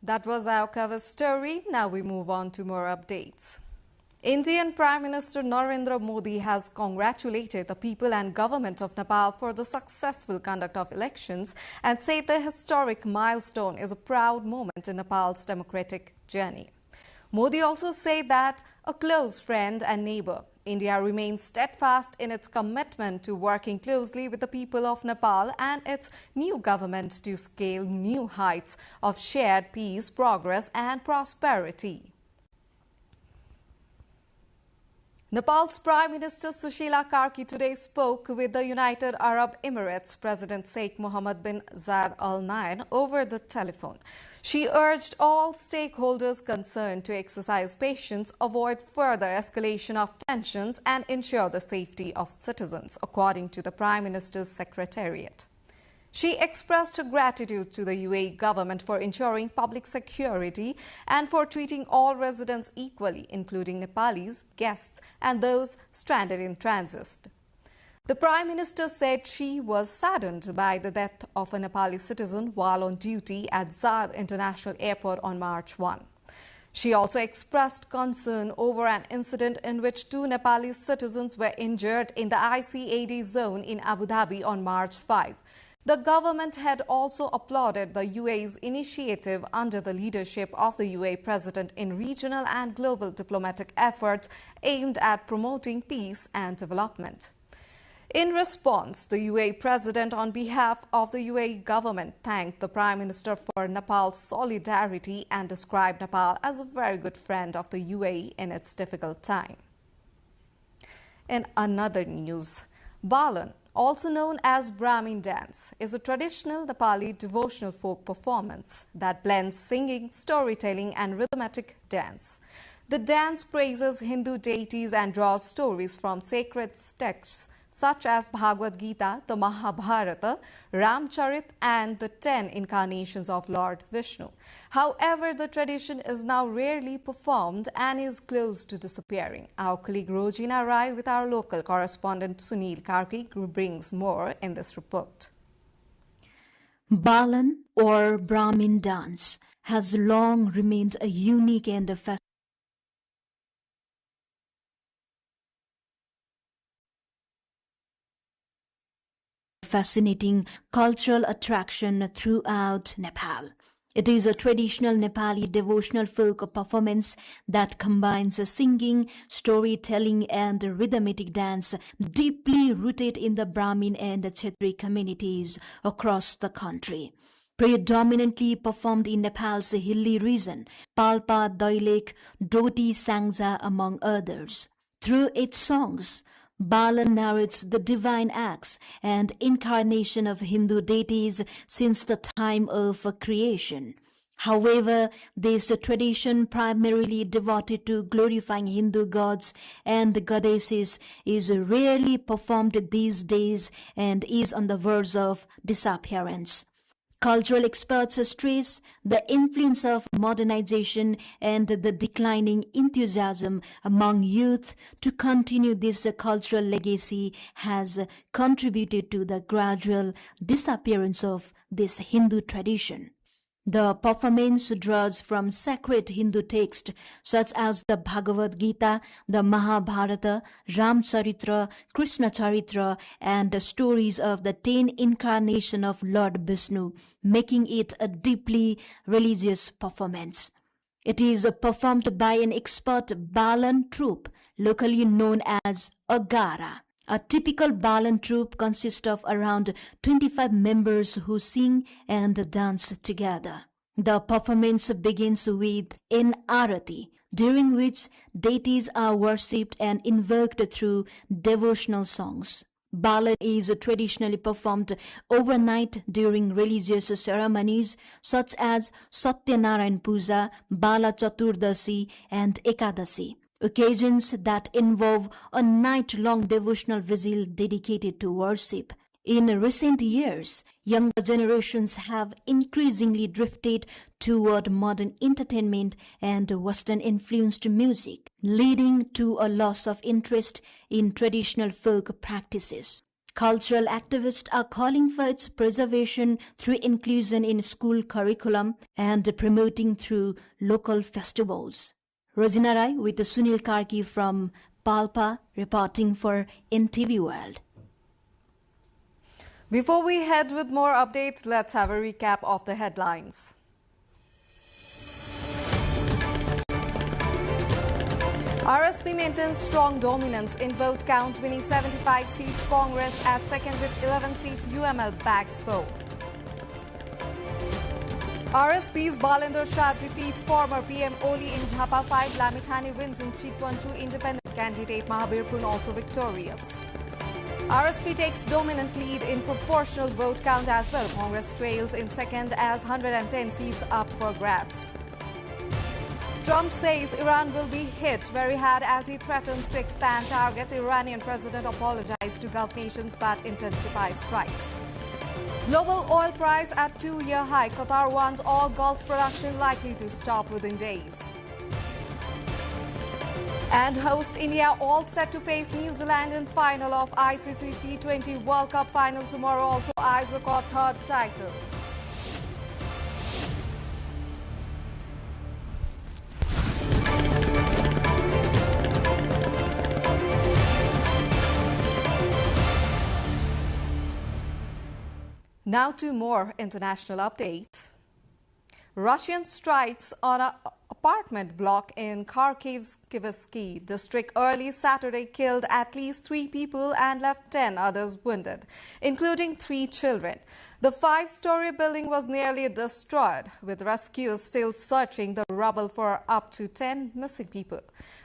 That was our cover story. Now we move on to more updates. Indian Prime Minister Narendra Modi has congratulated the people and government of Nepal for the successful conduct of elections and said the historic milestone is a proud moment in Nepal's democratic journey. Modi also said that a close friend and neighbor, India remains steadfast in its commitment to working closely with the people of Nepal and its new government to scale new heights of shared peace, progress and prosperity. Nepal's Prime Minister Sushila Karki today spoke with the United Arab Emirates President Sheikh Mohammed bin Zayed Al Nahyan over the telephone. She urged all stakeholders concerned to exercise patience, avoid further escalation of tensions and ensure the safety of citizens, according to the Prime Minister's Secretariat. She expressed her gratitude to the UAE government for ensuring public security and for treating all residents equally, including Nepalis, guests and those stranded in transit. The Prime Minister said she was saddened by the death of a Nepali citizen while on duty at Zayed International Airport on March 1. She also expressed concern over an incident in which 2 Nepali citizens were injured in the ICAD zone in Abu Dhabi on March 5. The government had also applauded the UAE's initiative under the leadership of the UAE President in regional and global diplomatic efforts aimed at promoting peace and development. In response, the UAE President, on behalf of the UAE government, thanked the Prime Minister for Nepal's solidarity and described Nepal as a very good friend of the UAE in its difficult time. In another news, Balan, also known as Brahmin dance, is a traditional Nepali devotional folk performance that blends singing, storytelling and rhythmic dance. The dance praises Hindu deities and draws stories from sacred texts such as Bhagavad Gita, the Mahabharata, Ramcharit and the 10 incarnations of Lord Vishnu. However, the tradition is now rarely performed and is close to disappearing. Our colleague Rojina Rai with our local correspondent Sunil Karki brings more in this report. Balan or Brahmin dance has long remained a unique and a fascinating cultural attraction throughout Nepal. It is a traditional Nepali devotional folk performance that combines singing, storytelling and rhythmic dance deeply rooted in the Brahmin and Kshatriya communities across the country. Predominantly performed in Nepal's hilly region, Palpa, Dailek, Doti, Sangja among others. Through its songs, Balan narrates the divine acts and incarnation of Hindu deities since the time of creation. However, this tradition, primarily devoted to glorifying Hindu gods and goddesses, is rarely performed these days and is on the verge of disappearance. Cultural experts stress the influence of modernization and the declining enthusiasm among youth to continue this cultural legacy has contributed to the gradual disappearance of this Hindu tradition. The performance draws from sacred Hindu texts such as the Bhagavad Gita, the Mahabharata, Ramcharitra, Krishna Charitra, and the stories of the 10 incarnations of Lord Vishnu, making it a deeply religious performance. It is performed by an expert Balan troupe, locally known as Agara. A typical Balan troupe consists of around 25 members who sing and dance together. The performance begins with an arati, during which deities are worshipped and invoked through devotional songs. Balan is traditionally performed overnight during religious ceremonies such as Satyanarayan Puja, Bala Chaturdasi and Ekadasi. Occasions that involve a night-long devotional vigil dedicated to worship. In recent years, younger generations have increasingly drifted toward modern entertainment and Western-influenced music, leading to a loss of interest in traditional folk practices. Cultural activists are calling for its preservation through inclusion in school curriculum and promoting through local festivals. Rojina Rai with Sunil Karki from Palpa reporting for NTV World. Before we head with more updates, let's have a recap of the headlines. RSP maintains strong dominance in vote count, winning 75 seats. Congress at second with 11 seats. UML bags vote. RSP's Balendra Shah defeats former PM Oli in Jhapa 5. Lamitani wins in Chitwan 2 independent candidate Mahabir Pun also victorious. RSP takes dominant lead in proportional vote count as well. Congress trails in second as 110 seats up for grabs. Trump says Iran will be hit very hard as he threatens to expand targets. Iranian president apologized to Gulf nations but intensifies strikes. Global oil price at 2-year high. Qatar wants all Gulf production likely to stop within days. And host India all set to face New Zealand in final of ICC T20 World Cup final tomorrow. Also eyes record third title. Now to more international updates. Russian strikes on an apartment block in Kharkivsky district early Saturday killed at least 3 people and left 10 others wounded, including 3 children. The 5-story building was nearly destroyed, with rescuers still searching the rubble for up to 10 missing people.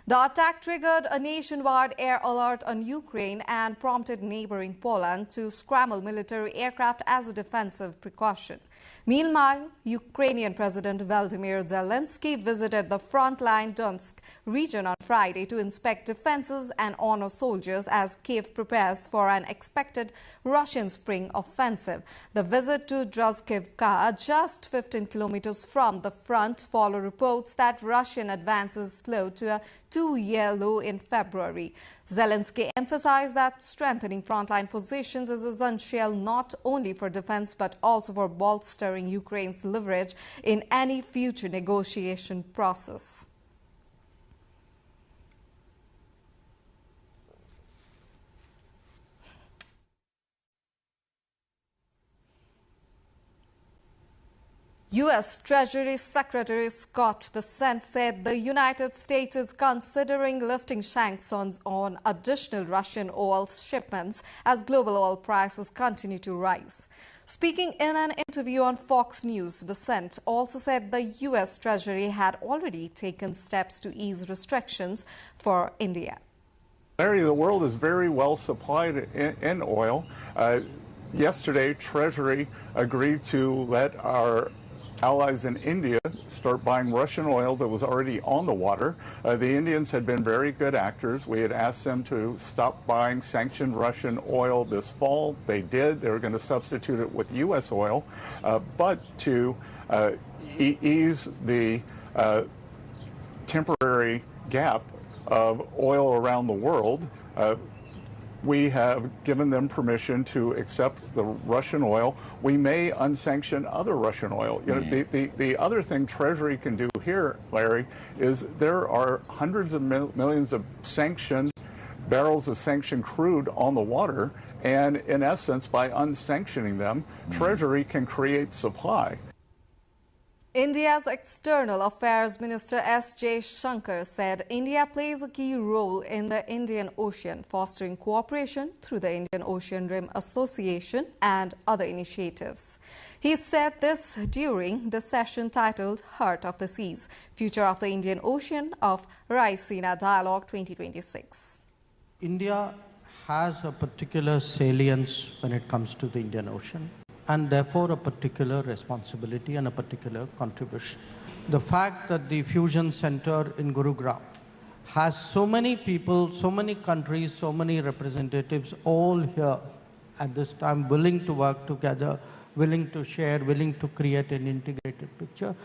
The attack triggered a nationwide air alert on Ukraine and prompted neighboring Poland to scramble military aircraft as a defensive precaution. Meanwhile, Ukrainian President Volodymyr Zelensky visited the frontline Donetsk region on Friday to inspect defenses and honor soldiers as Kiev prepares for an expected Russian spring offensive. The visit to Druzhkivka, just 15 kilometers from the front, follow reports that Russian advances slowed to a 2-year low in February. Zelensky emphasized that strengthening frontline positions is essential not only for defense but also for bolstering Ukraine's leverage in any future negotiation process. U.S. Treasury Secretary Scott Bessent said the United States is considering lifting sanctions on additional Russian oil shipments as global oil prices continue to rise. Speaking in an interview on Fox News, Bessent also said the U.S. Treasury had already taken steps to ease restrictions for India. Larry, the world is very well supplied in oil. Yesterday, Treasury agreed to let our allies in India start buying Russian oil that was already on the water. The Indians had been very good actors. We had asked them to stop buying sanctioned Russian oil this fall. They did. They were going to substitute it with U.S. oil. But to ease the temporary gap of oil around the world, we have given them permission to accept the Russian oil. We may unsanction other Russian oil. You know, the other thing Treasury can do here, Larry, is there are hundreds of millions of barrels of sanctioned crude on the water, and in essence, by unsanctioning them, Treasury can create supply. India's External Affairs Minister S. J. Shankar said India plays a key role in the Indian Ocean, fostering cooperation through the Indian Ocean Rim Association and other initiatives. He said this during the session titled Heart of the Seas, Future of the Indian Ocean of Raisina Dialogue 2026. India has a particular salience when it comes to the Indian Ocean, and therefore a particular responsibility and a particular contribution. The fact that the Fusion Center in Gurugram has so many people, so many countries, so many representatives all here at this time willing to work together, willing to share, willing to create an integrated picture,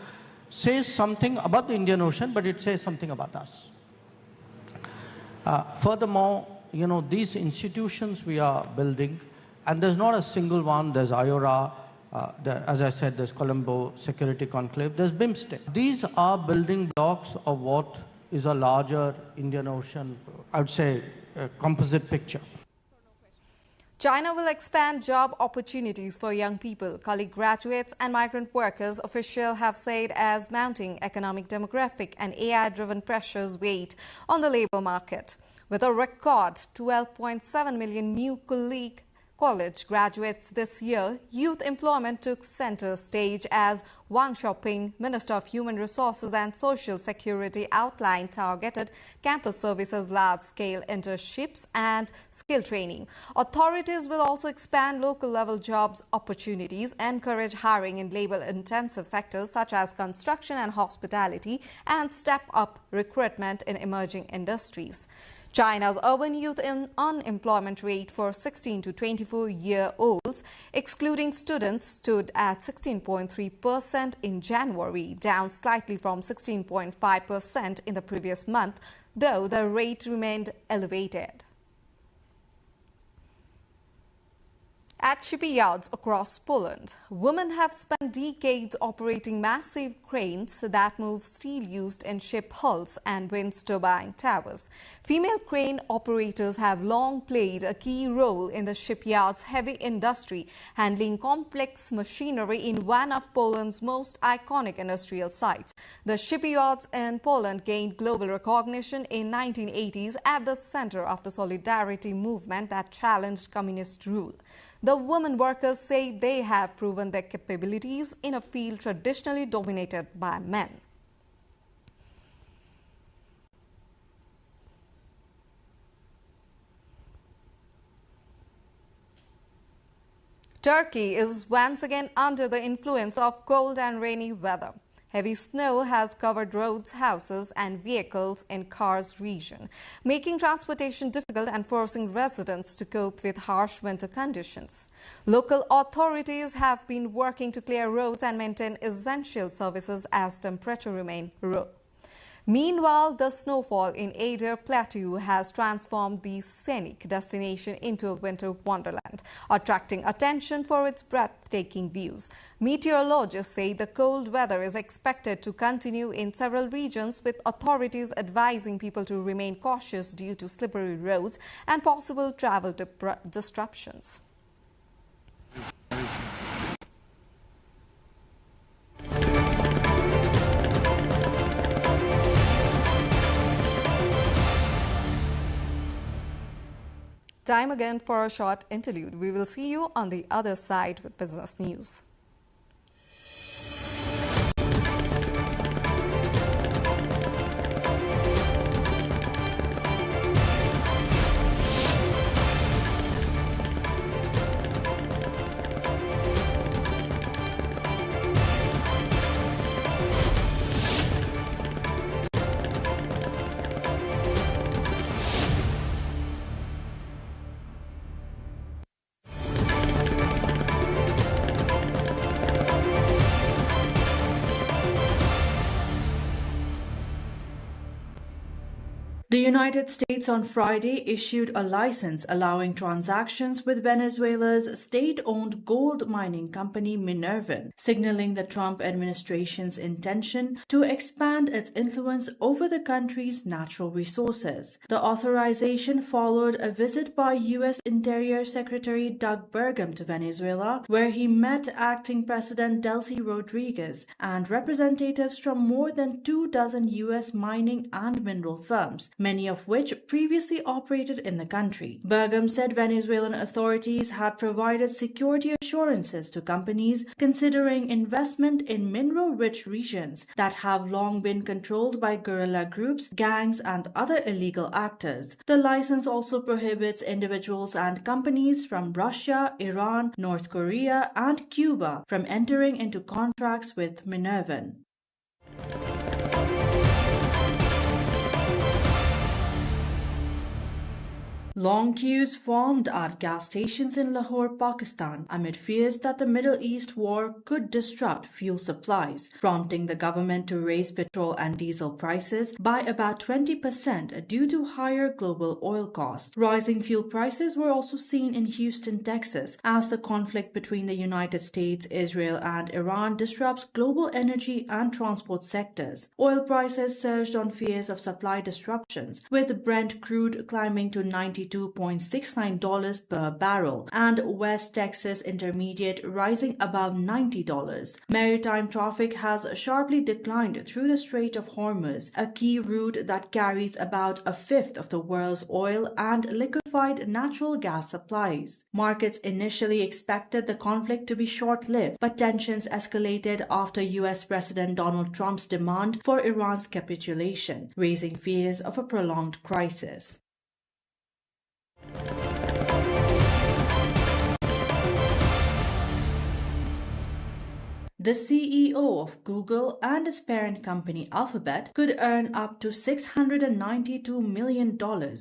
says something about the Indian Ocean, but it says something about us. Furthermore, you know, these institutions we are building, and there's not a single one. There's IORA, as I said, there's Colombo Security Conclave, there's BIMSTEC. These are building blocks of what is a larger Indian Ocean, I would say, composite picture. China will expand job opportunities for young people. College graduates and migrant workers, officials have said, as mounting economic, demographic and AI-driven pressures weigh on the labor market. With a record 12.7 million new colleague college graduates this year, youth employment took center stage as Wang Xiaoping, Minister of Human Resources and Social Security, outlined targeted campus services, large-scale internships and skill training. Authorities will also expand local-level jobs opportunities, encourage hiring in labor-intensive sectors such as construction and hospitality, and step up recruitment in emerging industries. China's urban youth unemployment rate for 16 to 24-year-olds, excluding students, stood at 16.3% in January, down slightly from 16.5% in the previous month, though the rate remained elevated. At shipyards across Poland, women have spent decades operating massive cranes that move steel used in ship hulls and wind turbine towers. Female crane operators have long played a key role in the shipyard's heavy industry, handling complex machinery in one of Poland's most iconic industrial sites. The shipyards in Poland gained global recognition in 1980s at the center of the solidarity movement that challenged communist rule. The women workers say they have proven their capabilities in a field traditionally dominated by men. Turkey is once again under the influence of cold and rainy weather. Heavy snow has covered roads, houses and vehicles in Kars region, making transportation difficult and forcing residents to cope with harsh winter conditions. Local authorities have been working to clear roads and maintain essential services as temperatures remain low. Meanwhile, the snowfall in Adair Plateau has transformed the scenic destination into a winter wonderland, attracting attention for its breathtaking views. Meteorologists say the cold weather is expected to continue in several regions, with authorities advising people to remain cautious due to slippery roads and possible travel disruptions. Time again for a short interlude. We will see you on the other side with business news. The United States on Friday issued a license allowing transactions with Venezuela's state-owned gold mining company Minervan, signaling the Trump administration's intention to expand its influence over the country's natural resources. The authorization followed a visit by U.S. Interior Secretary Doug Burgum to Venezuela, where he met acting President Delcy Rodriguez and representatives from more than 24 U.S. mining and mineral firms, many of which previously operated in the country. Burgum said Venezuelan authorities had provided security assurances to companies considering investment in mineral-rich regions that have long been controlled by guerrilla groups, gangs, and other illegal actors. The license also prohibits individuals and companies from Russia, Iran, North Korea, and Cuba from entering into contracts with Minervan. Long queues formed at gas stations in Lahore, Pakistan, amid fears that the Middle East war could disrupt fuel supplies, prompting the government to raise petrol and diesel prices by about 20% due to higher global oil costs. Rising fuel prices were also seen in Houston, Texas, as the conflict between the United States, Israel, and Iran disrupts global energy and transport sectors. Oil prices surged on fears of supply disruptions, with Brent crude climbing to $92 $82.69 per barrel, and West Texas Intermediate rising above $90. Maritime traffic has sharply declined through the Strait of Hormuz, a key route that carries about a fifth of the world's oil and liquefied natural gas supplies. Markets initially expected the conflict to be short-lived, but tensions escalated after U.S. President Donald Trump's demand for Iran's capitulation, raising fears of a prolonged crisis. The CEO of Google and its parent company Alphabet could earn up to $692 million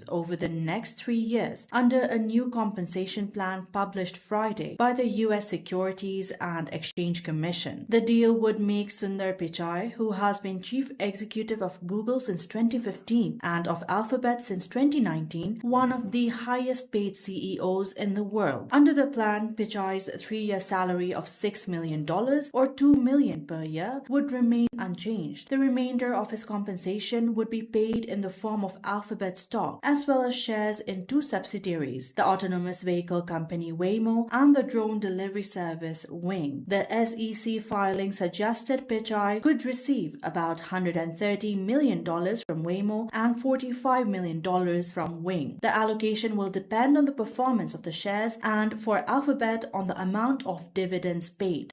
over the next 3 years under a new compensation plan published Friday by the U.S. Securities and Exchange Commission. The deal would make Sundar Pichai, who has been chief executive of Google since 2015 and of Alphabet since 2019, one of the highest paid CEOs in the world. Under the plan, Pichai's 3-year salary of $6 million or $2 million per year would remain unchanged. The remainder of his compensation would be paid in the form of Alphabet stock, as well as shares in 2 subsidiaries, the autonomous vehicle company Waymo and the drone delivery service Wing. The SEC filing suggested Pichai could receive about $130 million from Waymo and $45 million from Wing. The allocation will depend on the performance of the shares and, for Alphabet, on the amount of dividends paid.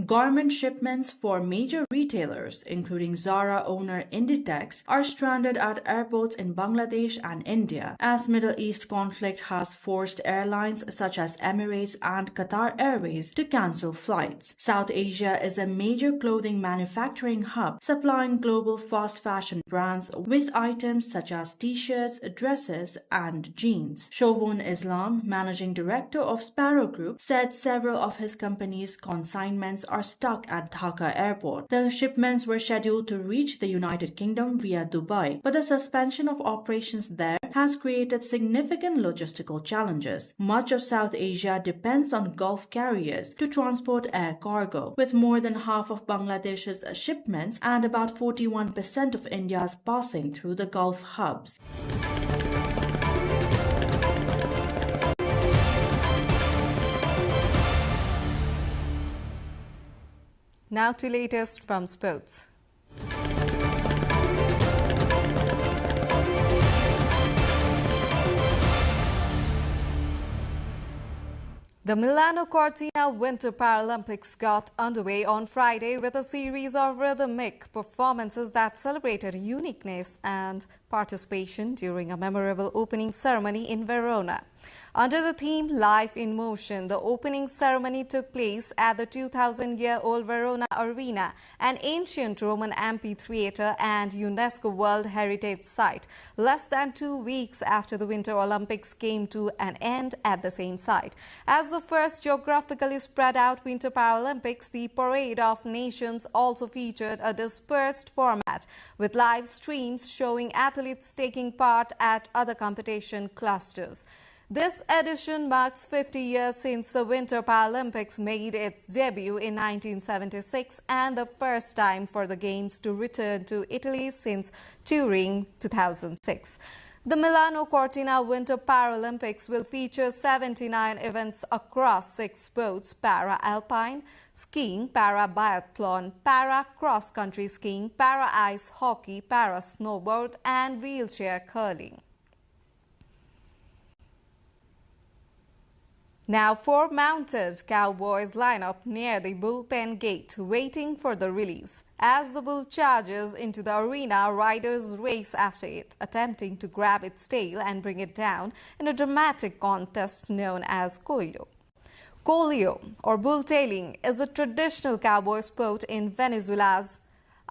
Garment shipments for major retailers, including Zara owner Inditex, are stranded at airports in Bangladesh and India, as Middle East conflict has forced airlines such as Emirates and Qatar Airways to cancel flights. South Asia is a major clothing manufacturing hub, supplying global fast fashion brands with items such as t-shirts, dresses, and jeans. Shovon Islam, managing director of Sparrow Group, said several of his company's consignments are stuck at Dhaka airport. The shipments were scheduled to reach the United Kingdom via Dubai, but the suspension of operations there has created significant logistical challenges. Much of South Asia depends on Gulf carriers to transport air cargo, with more than half of Bangladesh's shipments and about 41% of India's passing through the Gulf hubs. Now to latest from sports. The Milano Cortina Winter Paralympics got underway on Friday with a series of rhythmic performances that celebrated uniqueness and participation during a memorable opening ceremony in Verona. Under the theme Life in Motion, the opening ceremony took place at the 2,000-year-old Verona Arena, an ancient Roman amphitheater and UNESCO World Heritage Site, less than 2 weeks after the Winter Olympics came to an end at the same site. As the first geographically spread out Winter Paralympics, the Parade of Nations also featured a dispersed format, with live streams showing athletes taking part at other competition clusters. This edition marks 50 years since the Winter Paralympics made its debut in 1976 and the first time for the Games to return to Italy since Turin 2006. The Milano Cortina Winter Paralympics will feature 79 events across 6 sports: para-alpine skiing, para-biathlon, para-cross-country skiing, para-ice hockey, para-snowboard and wheelchair curling. Now 4 mounted cowboys line up near the bullpen gate, waiting for the release. As the bull charges into the arena, riders race after it, attempting to grab its tail and bring it down in a dramatic contest known as coelho. Coelho, or bull-tailing, is a traditional cowboy sport in Venezuela's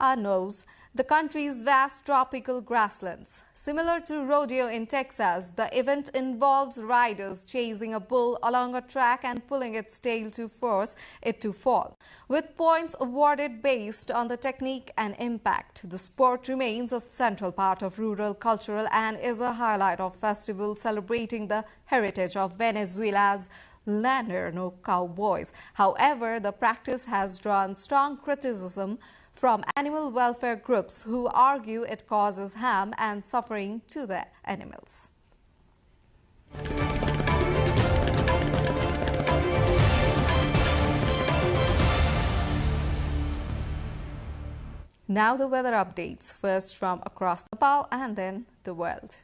Llanos, the country's vast tropical grasslands. Similar to rodeo in Texas, the event involves riders chasing a bull along a track and pulling its tail to force it to fall, with points awarded based on the technique and impact. The sport remains a central part of rural culture and is a highlight of festivals celebrating the heritage of Venezuela's Llano cowboys. However, the practice has drawn strong criticism from animal welfare groups who argue it causes harm and suffering to the animals. Now the weather updates, first from across Nepal and then the world.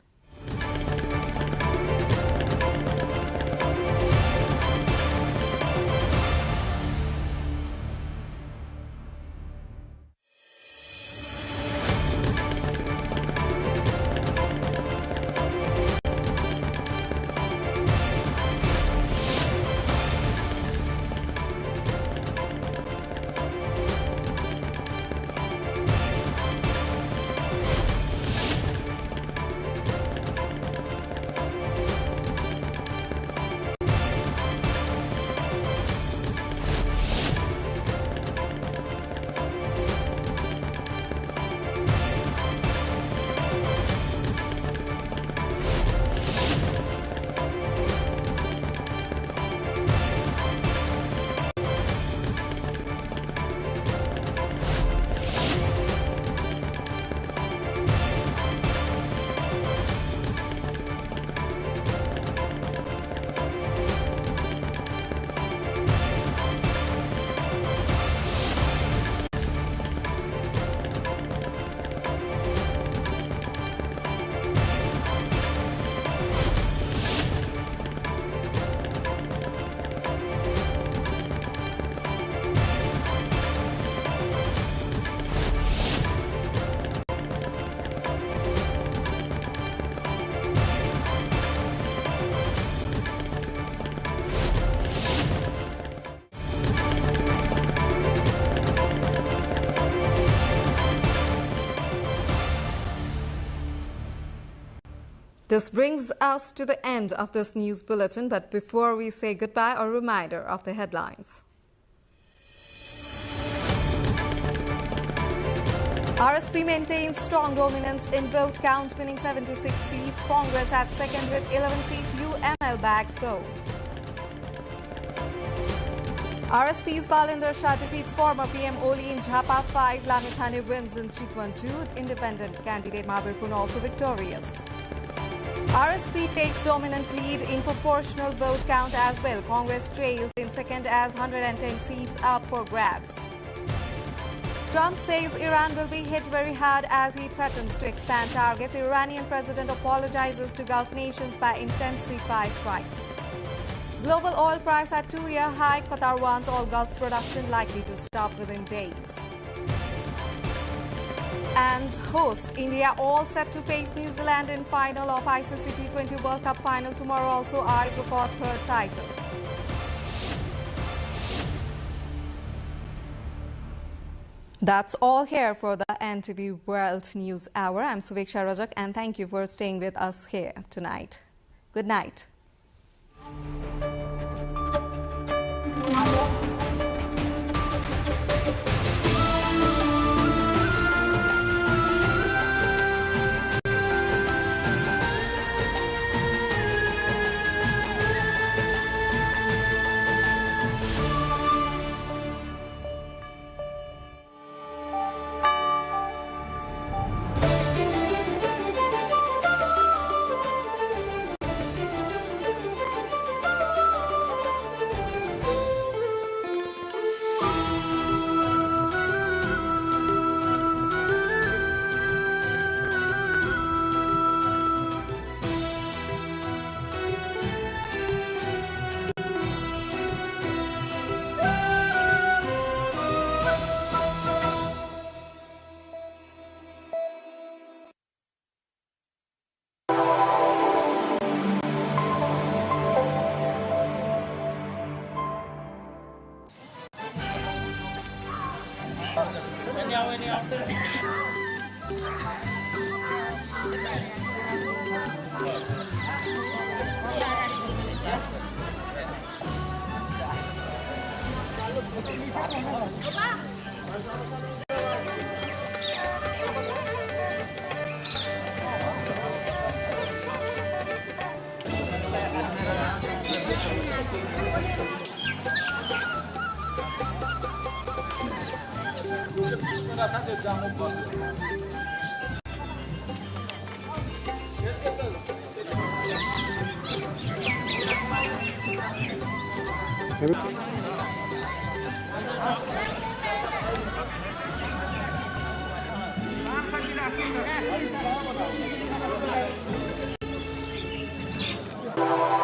This brings us to the end of this news bulletin, but before we say goodbye, a reminder of the headlines. RSP maintains strong dominance in vote count, winning 76 seats. Congress at second with 11 seats. UML bags go. RSP's Balinder Shah defeats former PM Oli in Jhapa 5. Lamithane wins in Chitwan 2. Independent candidate Mabir Pun also victorious. RSP takes dominant lead in proportional vote count as well. Congress trails in second as 110 seats up for grabs. Trump says Iran will be hit very hard as he threatens to expand targets. Iranian president apologizes to Gulf nations by intensify strikes. Global oil price at 2-year high. Qatar wants all Gulf production likely to stop within days. And host India all set to face New Zealand in final of ICC T20 World Cup final tomorrow. Also eyes for third title. That's all here for the NTV World News Hour. I'm Suveksha Rajak and thank you for staying with us here tonight. Good night. Thank you.